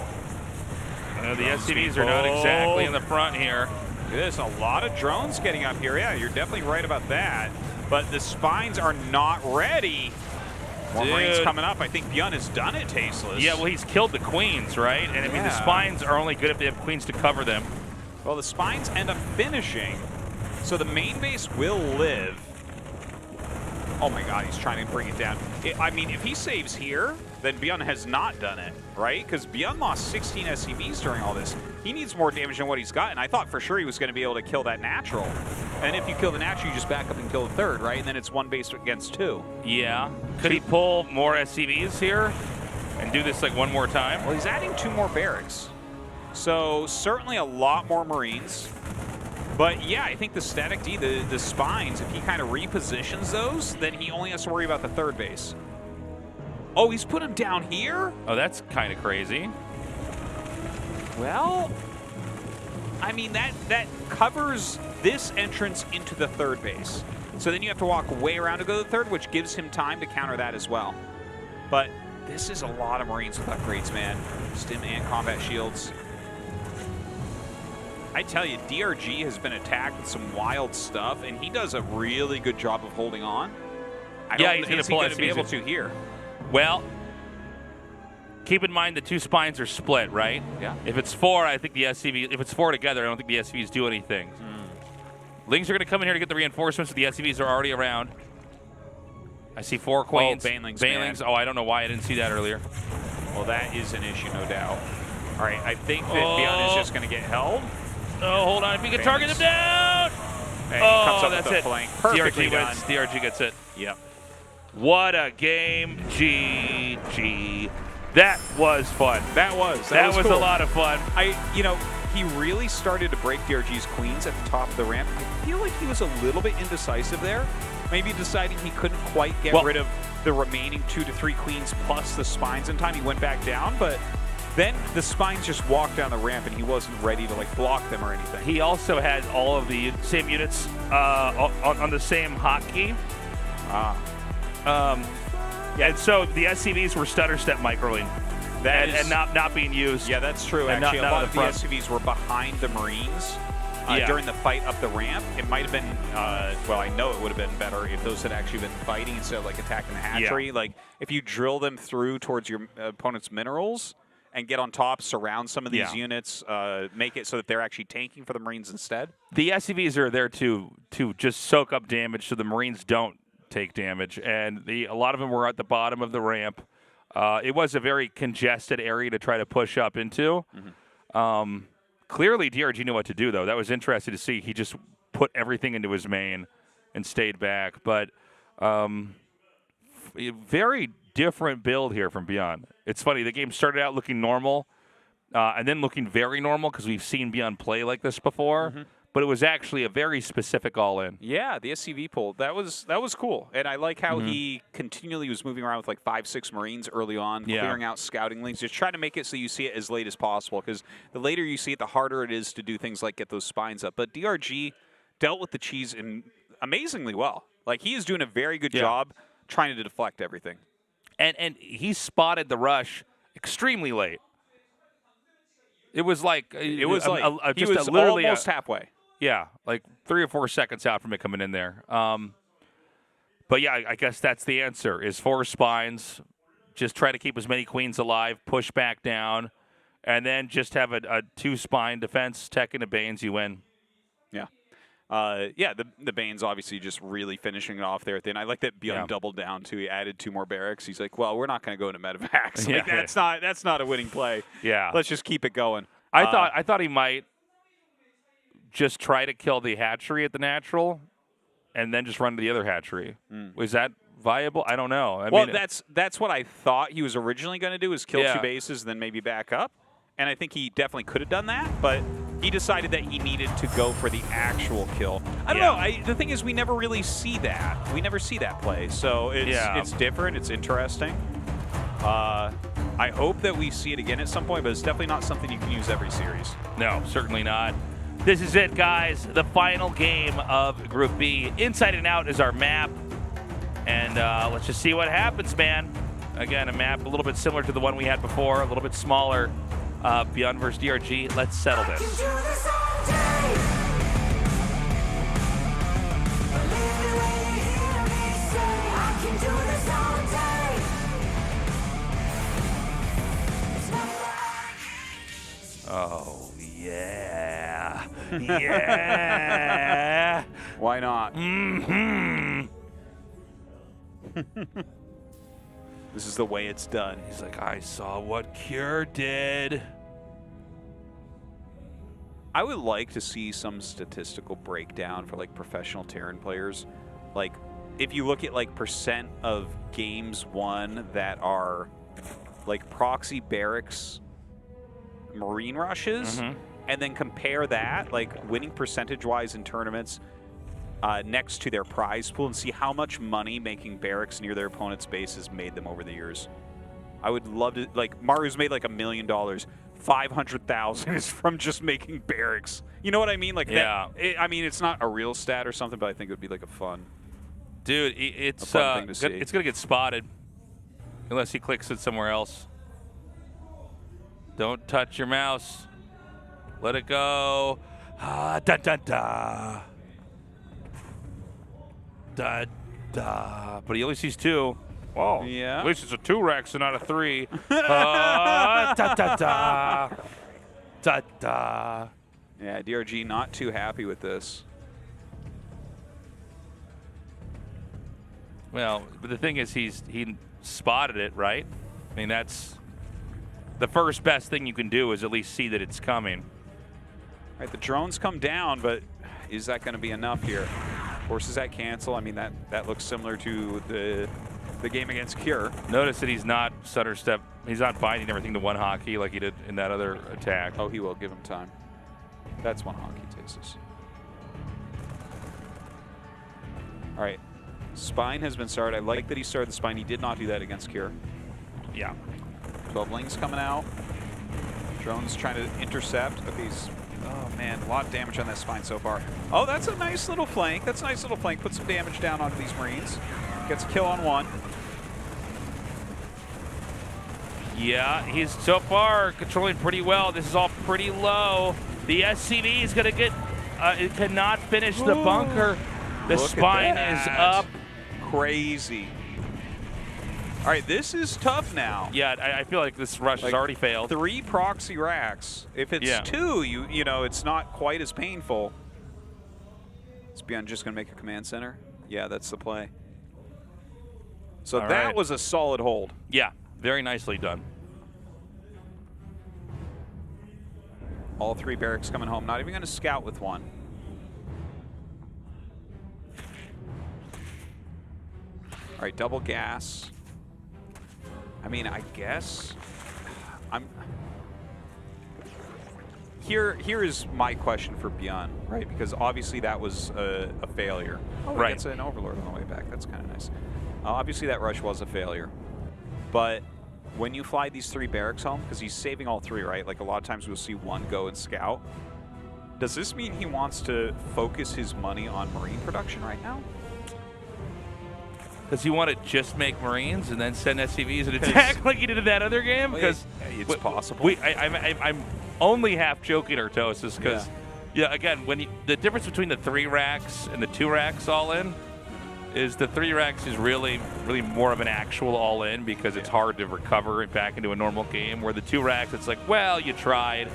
The SCVs are not exactly in the front here. There's a lot of drones getting up here. Yeah, you're definitely right about that. But the spines are not ready. More Marines coming up. I think ByuN has done it, Tasteless. Yeah, well, he's killed the Queens, right? And I mean, the spines are only good if they have Queens to cover them. Well, the spines end up finishing, so the main base will live. Oh my God, he's trying to bring it down. I mean, if he saves here, then ByuN has not done it, right? Because ByuN lost 16 SCVs during all this. He needs more damage than what he's got, and I thought for sure he was going to be able to kill that natural. And if you kill the natural, you just back up and kill the third, right? And then it's one base against two. Yeah. Could he pull more SCVs here and do this like one more time? Well, he's adding 2 more barracks. So certainly a lot more Marines. But yeah, I think the static D, the spines, if he kind of repositions those, then he only has to worry about the third base. Oh, he's put him down here? Oh, that's kind of crazy. Well, I mean, that covers this entrance into the third base. So then you have to walk way around to go to the third, which gives him time to counter that as well. But this is a lot of Marines with upgrades, man. Stim and combat shields. I tell you, DRG has been attacked with some wild stuff, and he does a really good job of holding on. Yeah, he's going to be able to here. Well, keep in mind the 2 spines are split, right? Yeah. If it's 4, I think the SCV. If it's 4 together, I don't think the SCVs do anything. Lings are going to come in here to get the reinforcements. The SCVs are already around. I see 4 Queens. Oh, Banelings. Banelings. Oh, I don't know why I didn't see that earlier. Well, that is an issue, no doubt. All right, I think that ByuN is just going to get held. Oh, hold on. If you can target him down. And he comes up that's with the it. flank. Perfectly DRG done. wins. DRG gets it. Yep. What a game. GG. That was fun. That was cool. A lot of fun. He really started to break DRG's Queens at the top of the ramp. I feel like he was a little bit indecisive there. Maybe deciding he couldn't quite get rid of the remaining 2 to 3 Queens plus the spines in time. He went back down, but then the spines just walked down the ramp and he wasn't ready to like block them or anything. He also had all of the same units on the same hotkey. And so the SCVs were stutter step microing and not being used. Yeah, that's true. And actually, not a lot of the front. SCVs were behind the Marines during the fight up the ramp. It might have been, well, I know it would have been better if those had actually been fighting instead of like attacking the hatchery. Yeah. Like if you drill them through towards your opponent's minerals and get on top, surround some of these units, make it so that they're actually tanking for the Marines instead. The SCVs are there to just soak up damage so the Marines don't take damage. And a lot of them were at the bottom of the ramp. It was a very congested area to try to push up into. Clearly, DRG knew what to do, though. That was interesting to see. He just put everything into his main and stayed back. But very different build here from ByuN. It's funny. The game started out looking normal and then looking very normal because we've seen ByuN play like this before. But but it was actually a very specific all-in. Yeah, the SCV pull. That was cool. And I like how he continually was moving around with like 5-6 Marines early on, clearing out scouting links, just trying to make it so you see it as late as possible, because the later you see it, the harder it is to do things like get those spines up. But DRG dealt with the cheese amazingly well. Like, he is doing a very good job trying to deflect everything. And he spotted the rush extremely late. It was like he was literally almost halfway. Yeah, like 3 or 4 seconds out from it coming in there. But yeah, I guess that's the answer: is 4 spines. Just try to keep as many queens alive, push back down, and then just have a 2-spine defense. Tech into Banes, you win. Yeah. The Bane's obviously just really finishing it off there at the end. I like that ByuN doubled down too. He added 2 more barracks. He's like, well, we're not going to go into medevacs. Like, that's not a winning play. Yeah. Let's just keep it going. I thought he might just try to kill the hatchery at the natural and then just run to the other hatchery. Was that viable? I don't know. I mean, that's what I thought he was originally going to do, is kill 2 bases, then maybe back up. And I think he definitely could have done that, but he decided that he needed to go for the actual kill. I don't know. The thing is, we never really see that. We never see that play. So it's different. It's interesting. I hope that we see it again at some point, but it's definitely not something you can use every series. No, certainly not. This is it, guys. The final game of Group B. Inside and Out is our map. And let's just see what happens, man. Again, a map a little bit similar to the one we had before, a little bit smaller. ByuN versus DRG. Let's settle this. Oh, yeah. Yeah. Why not? This is the way it's done. He's like, I saw what Cure did. I would like to see some statistical breakdown for like professional Terran players. Like, if you look at like % of games won that are like proxy barracks Marine rushes, and then compare that, like winning percentage-wise in tournaments next to their prize pool, and see how much money making barracks near their opponent's bases made them over the years. I would love to, like, Maru's made like $1 million. 500,000 is from just making barracks. You know what I mean? Like, I mean, it's not a real stat or something, but I think it would be like a fun, dude. It's thing to see. It's gonna get spotted unless he clicks it somewhere else. Don't touch your mouse. Let it go. Da da da. Da da. But he only sees 2. Whoa. Yeah. At least it's a 2 Rex and not a 3. Da da da. Da da. Yeah, DRG not too happy with this. Well, but the thing is, he spotted it, right? I mean, that's the first best thing you can do, is at least see that it's coming. All right, the drones come down, but is that going to be enough here? Forces that cancel. I mean, that looks similar to the game against Cure. Notice that he's not stutter step. He's not binding everything to 1 hockey like he did in that other attack. Oh, he will. Give him time. That's 1 hockey takes. All right. Spine has been started. I like that he started the spine. He did not do that against Cure. Yeah. 12 Lings coming out. Drones trying to intercept. Okay, oh man, a lot of damage on that spine so far. Oh, that's a nice little flank. That's a nice little flank. Put some damage down onto these Marines. Gets a kill on 1. Yeah, he's so far controlling pretty well. This is all pretty low. The SCV is going to get, it cannot finish the bunker. The spine is up. Crazy. All right, this is tough now. Yeah, I feel like this rush has already failed. 3 proxy racks. If it's 2, you know, it's not quite as painful. Is ByuN just going to make a command center? Yeah, that's the play. So that was a solid hold. Yeah, very nicely done. All 3 barracks coming home. Not even going to scout with 1. All right, double gas. I mean, I guess here is my question for ByuN, right? Because obviously that was a failure. Oh, right. It's an Overlord on the way back. That's kind of nice. Obviously that rush was a failure. But when you fly these 3 barracks home, because he's saving all 3, right? Like a lot of times we'll see 1 go and scout. Does this mean he wants to focus his money on Marine production right now? Does he want to just make Marines and then send SCVs and attack like he did in that other game? Because it's possible. I'm only half joking, Artosis, because again, when the difference between the 3 racks and the 2 racks all in is the 3 racks is really more of an actual all in because it's hard to recover it back into a normal game. Where the 2 racks, it's like, well, you tried,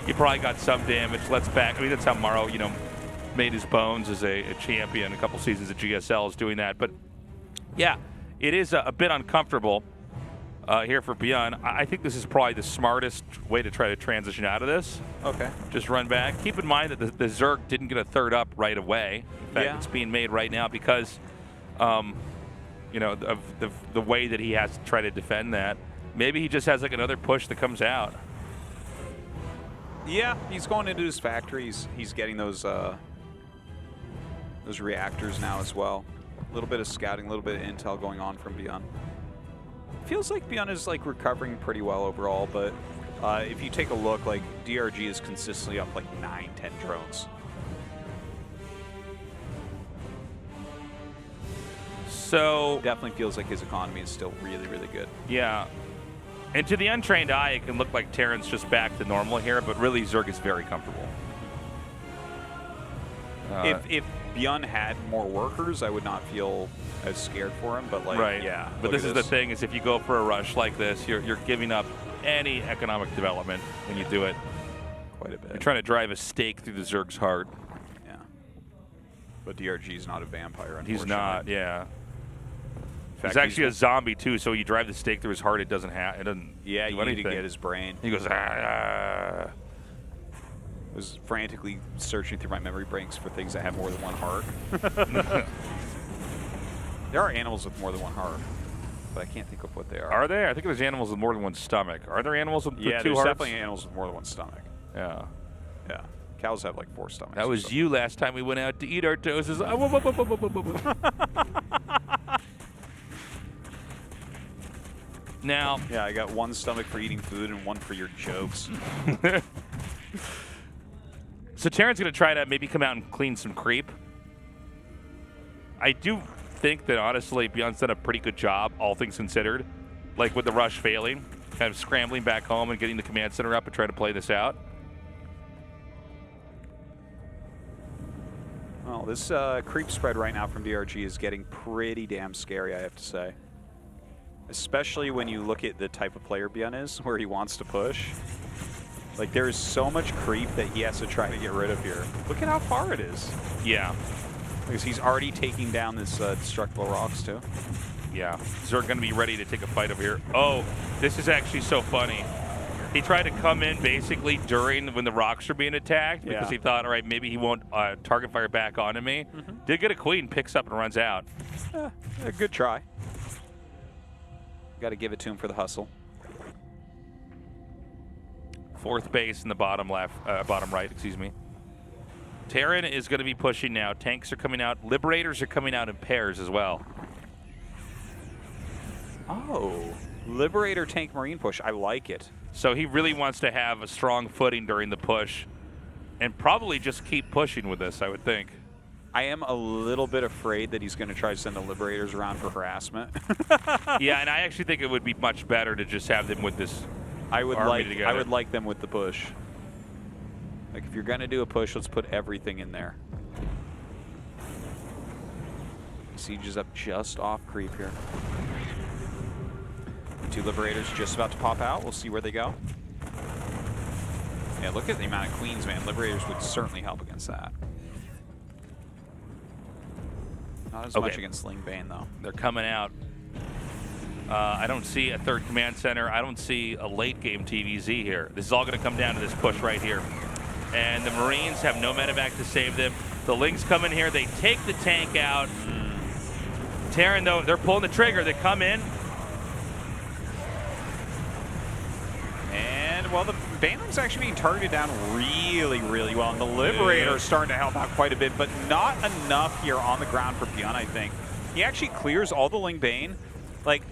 you probably got some damage. Let's back. I mean, that's how Maru, made his bones as a champion. A couple seasons at GSL is doing that, but. Yeah, it is a bit uncomfortable here for ByuN. I think this is probably the smartest way to try to transition out of this. Okay. Just run back. Keep in mind that the Zerg didn't get a 3rd up right away. In fact, it's being made right now because, of the way that he has to try to defend that. Maybe he just has like another push that comes out. Yeah, he's going into his factory. He's getting those reactors now as well. A little bit of scouting, a little bit of intel going on from ByuN. Feels like ByuN is like recovering pretty well overall, but if you take a look, like DRG is consistently up like 9, 10 drones. So definitely feels like his economy is still really, really good. Yeah. And to the untrained eye, it can look like Terran's just back to normal here, but really Zerg is very comfortable. If ByuN had more workers, I would not feel as scared for him, but like, yeah. But this is the thing, is if you go for a rush like this, you're giving up any economic development when you do it. Quite a bit. You're trying to drive a stake through the Zerg's heart. Yeah. But DRG's not a vampire, unfortunately. He's not, yeah. He's actually a zombie too, so you drive the stake through his heart, it doesn't yeah, do you anything. need to get his brain. He goes, ah. I was frantically searching through my memory banks for things that have more than 1 heart. There are animals with more than 1 heart, but I can't think of what they are. Are there? I think there's animals with more than 1 stomach. Are there animals with 2 hearts? Yeah, there's definitely animals with more than 1 stomach. Yeah. Yeah. Cows have like 4 stomachs. That was you last time we went out to eat our toasts. Now. Yeah, I got 1 stomach for eating food and 1 for your jokes. So Terran's going to try to maybe come out and clean some creep. I do think that, honestly, ByuN's done a pretty good job, all things considered. Like with the rush failing, kind of scrambling back home and getting the command center up and trying to play this out. Well, this creep spread right now from DRG is getting pretty damn scary, I have to say. Especially when you look at the type of player ByuN is, where he wants to push. Like, there is so much creep that he has to try to get rid of here. Look at how far it is. Yeah. Because he's already taking down this destructible rocks, too. Yeah. Zerg going to be ready to take a fight over here. Oh, this is actually so funny. He tried to come in basically during when the rocks are being attacked because he thought, all right, maybe he won't target fire back onto me. Did get a queen, picks up and runs out. A good try. Got to give it to him for the hustle. 4th base in the bottom left, bottom right, excuse me. Terran is going to be pushing now. Tanks are coming out. Liberators are coming out in pairs as well. Oh, Liberator tank Marine push. I like it. So he really wants to have a strong footing during the push and probably just keep pushing with this, I would think. I am a little bit afraid that he's going to try to send the Liberators around for harassment. Yeah, and I actually think it would be much better to just have them with this I would army like them with the push. Like, if you're going to do a push, let's put everything in there. Siege is up just off creep here. 2 Liberators just about to pop out. We'll see where they go. Yeah, look at the amount of queens, man. Liberators would certainly help against that. Not as much against Sling Bane, though. They're coming out. I don't see a 3rd command center. I don't see a late game TVZ here. This is all going to come down to this push right here. And the Marines have no medevac to save them. The Lings come in here. They take the tank out. Terran, though, they're pulling the trigger. They come in. And, well, the Bane's actually being targeted down really, really well, and the Liberator is starting to help out quite a bit, but not enough here on the ground for ByuN, I think. He actually clears all the Ling Bane. Like,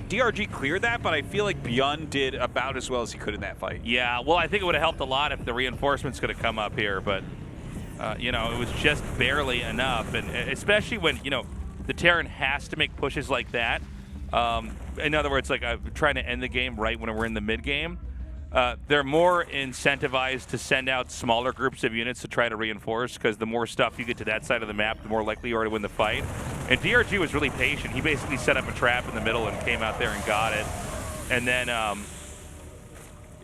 DRG cleared that, but I feel like ByuN did about as well as he could in that fight. Yeah, well, I think it would have helped a lot if the reinforcements could have come up here, but, you know, it was just barely enough, and especially when, you know, the Terran has to make pushes like that. In other words, like trying to end the game right when we're in the mid-game. They're more incentivized to send out smaller groups of units to try to reinforce, because the more stuff you get to that side of the map, the more likely you are to win the fight. And DRG was really patient. He basically set up a trap in the middle and came out there and got it. And then,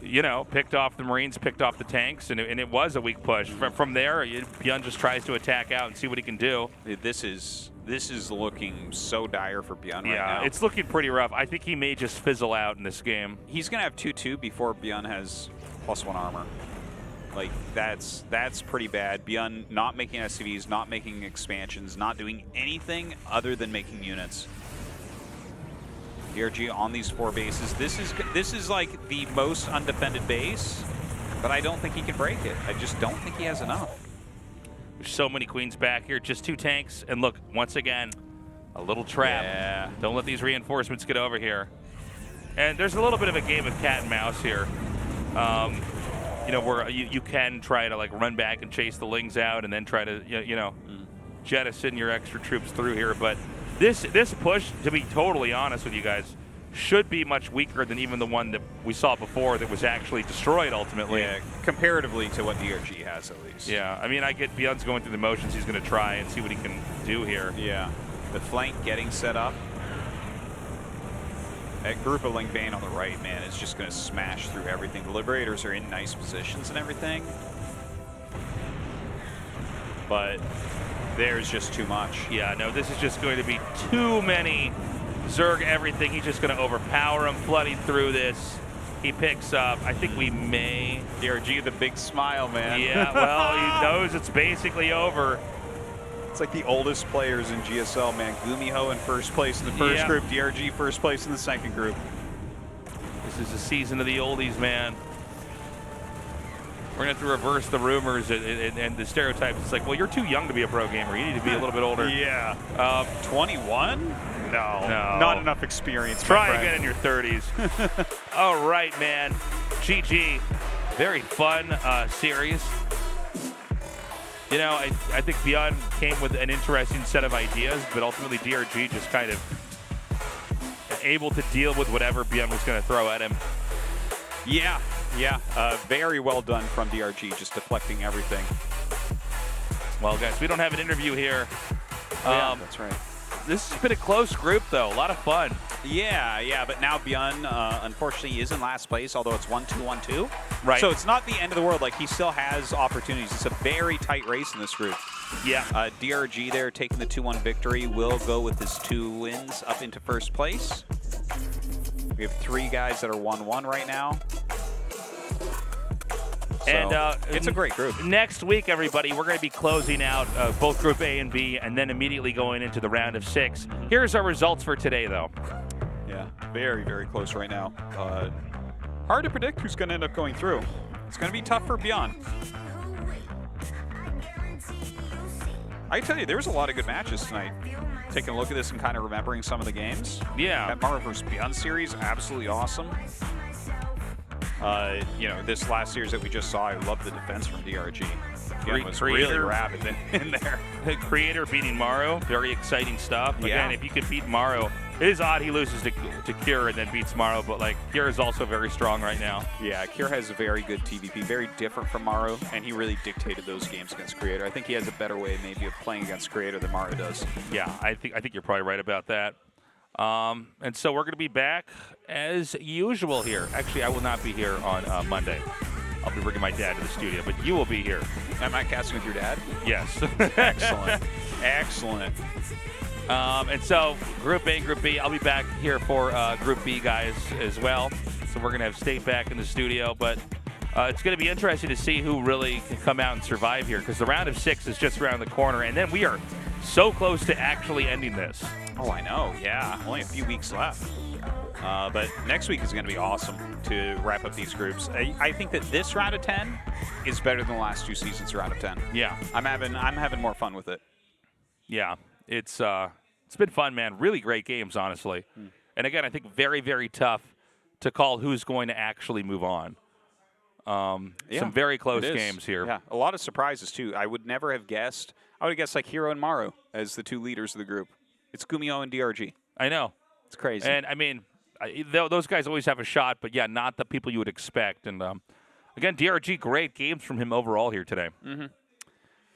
you know, picked off the Marines, picked off the tanks, and it was a weak push. From there, ByuN just tries to attack out and see what he can do. This is looking so dire for ByuN right now. Yeah, it's looking pretty rough. I think he may just fizzle out in this game. He's going to have 2-2 before ByuN has +1 armor. Like, that's pretty bad. ByuN not making SCVs, not making expansions, not doing anything other than making units. DRG on these 4 bases. This is like the most undefended base, but I don't think he can break it. I just don't think he has enough. There's so many queens back here, just 2 tanks, and look, once again, a little trap. Yeah. Don't let these reinforcements get over here. And there's a little bit of a game of cat and mouse here. You know, where you can try to like run back and chase the Lings out, and then try to jettison your extra troops through here. But this push, to be totally honest with you guys, should be much weaker than even the one that we saw before that was actually destroyed ultimately. Yeah, comparatively to what DRG has at least. Yeah, I mean, I get ByuN's going through the motions. He's going to try and see what he can do here. Yeah, the flank getting set up. That group of Ling Bane on the right, man, is just going to smash through everything. The Liberators are in nice positions and everything, but there's just too much. Yeah, no, this is just going to be too many Zerg everything. He's just going to overpower him, flooding through this. He picks up, I think we may. DRG, the big smile, man. Yeah, well, he knows it's basically over. It's like the oldest players in GSL, man. Gumiho in first place in the first group, DRG first place in the second group. This is the season of the oldies, man. We're going to have to reverse the rumors and the stereotypes. It's like, well, you're too young to be a pro gamer. You need to be a little bit older. Yeah. 21? No. Not enough experience. Try again in your 30s. All right, man. GG. Very fun series. You know, I think ByuN came with an interesting set of ideas, but ultimately DRG just kind of able to deal with whatever ByuN was going to throw at him. Yeah. Very well done from DRG, just deflecting everything. Well, guys, we don't have an interview here. Yeah, that's right. This has been a close group, though. A lot of fun. Yeah, but now ByuN, unfortunately, is in last place, although it's 1-2-1-2. Right. So it's not the end of the world. Like, he still has opportunities. It's a very tight race in this group. Yeah. DRG there taking the 2-1 victory will go with his 2 wins up into first place. We have 3 guys that are 1-1 right now. So, and it's a great group. Next week, everybody, we're going to be closing out both Group A and B, and then immediately going into the round of 6. Here's our results for today, though. Yeah, very, very close right now. Hard to predict who's going to end up going through. It's going to be tough for ByuN. I can tell you, there was a lot of good matches tonight. Taking a look at this and kind of remembering some of the games. Yeah. That Maru vs. ByuN series, absolutely awesome. You know, this last series that we just saw, I love the defense from DRG. ByuN was really rapid in there. The Creator beating Maru, very exciting stuff. Yeah. Again, if you could beat Maru, it is odd he loses to Cure and then beats Maru, but like Cure is also very strong right now. Yeah, Cure has a very good TVP, very different from Maru, and he really dictated those games against Creator. I think he has a better way maybe of playing against Creator than Maru does. Yeah, I think you're probably right about that. And so we're going to be back as usual here. Actually, I will not be here on Monday. I'll be bringing my dad to the studio, but you will be here. Am I casting with your dad? Yes. Excellent. Excellent. And so Group A and Group B, I'll be back here for Group B guys as well. So we're going to have State back in the studio, but it's going to be interesting to see who really can come out and survive here, because the round of 6 is just around the corner, and then we are so close to actually ending this. Oh, I know. Yeah, only a few weeks left. But next week is going to be awesome to wrap up these groups. I think that this round of 10 is better than the last 2 seasons round of 10. Yeah. I'm having more fun with it. Yeah. It's been fun, man. Really great games, honestly. And again, I think very, very tough to call who's going to actually move on. Some very close games here. Yeah, a lot of surprises, too. I would never have guessed. I would have guessed like Hero and Maru as the 2 leaders of the group. It's Gumio and DRG. I know. It's crazy. And, I mean, those guys always have a shot, but, yeah, not the people you would expect. And, again, DRG, great games from him overall here today.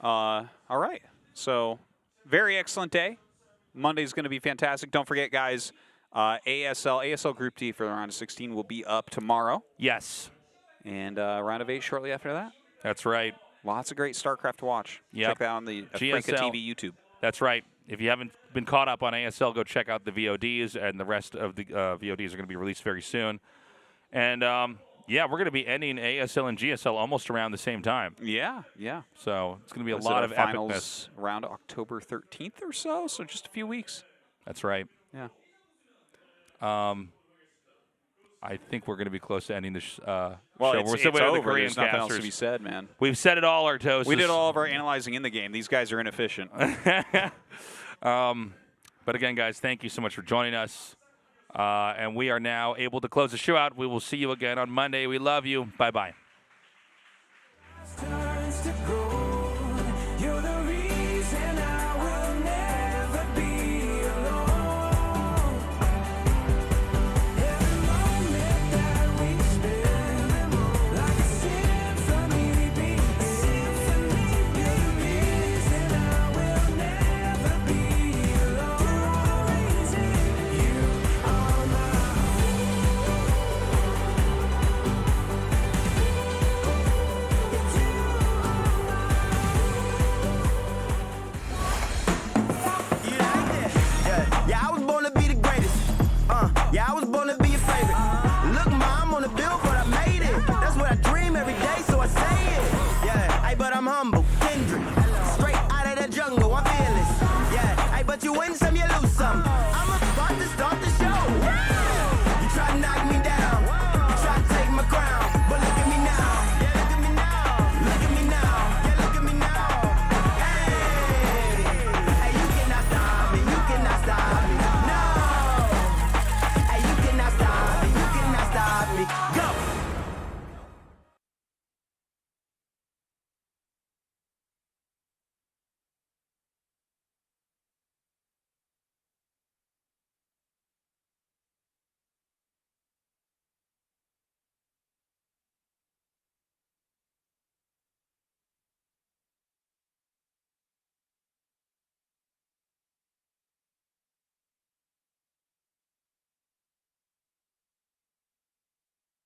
All right. So, very excellent day. Monday's going to be fantastic. Don't forget, guys, ASL Group D for the round of 16 will be up tomorrow. Yes. And round of 8 shortly after that. That's right. Lots of great StarCraft to watch. Yep. Check that on the Africa GSL. TV YouTube. That's right. If you haven't been caught up on ASL, go check out the VODs, and the rest of the VODs are going to be released very soon. And, yeah, we're going to be ending ASL and GSL almost around the same time. Yeah, yeah. So it's going to be a lot of finals epicness. Around October 13th or so just a few weeks. That's right. Yeah. I think we're going to be close to ending this well, show. It's, We're still it's waiting for over. the Korean There's nothing else to casters. be said, man. We've said it all, Artosis. We did all of our analyzing in the game. These guys are inefficient. But again, guys, thank you so much for joining us. And we are now able to close the show out. We will see you again on Monday. We love you. Bye-bye.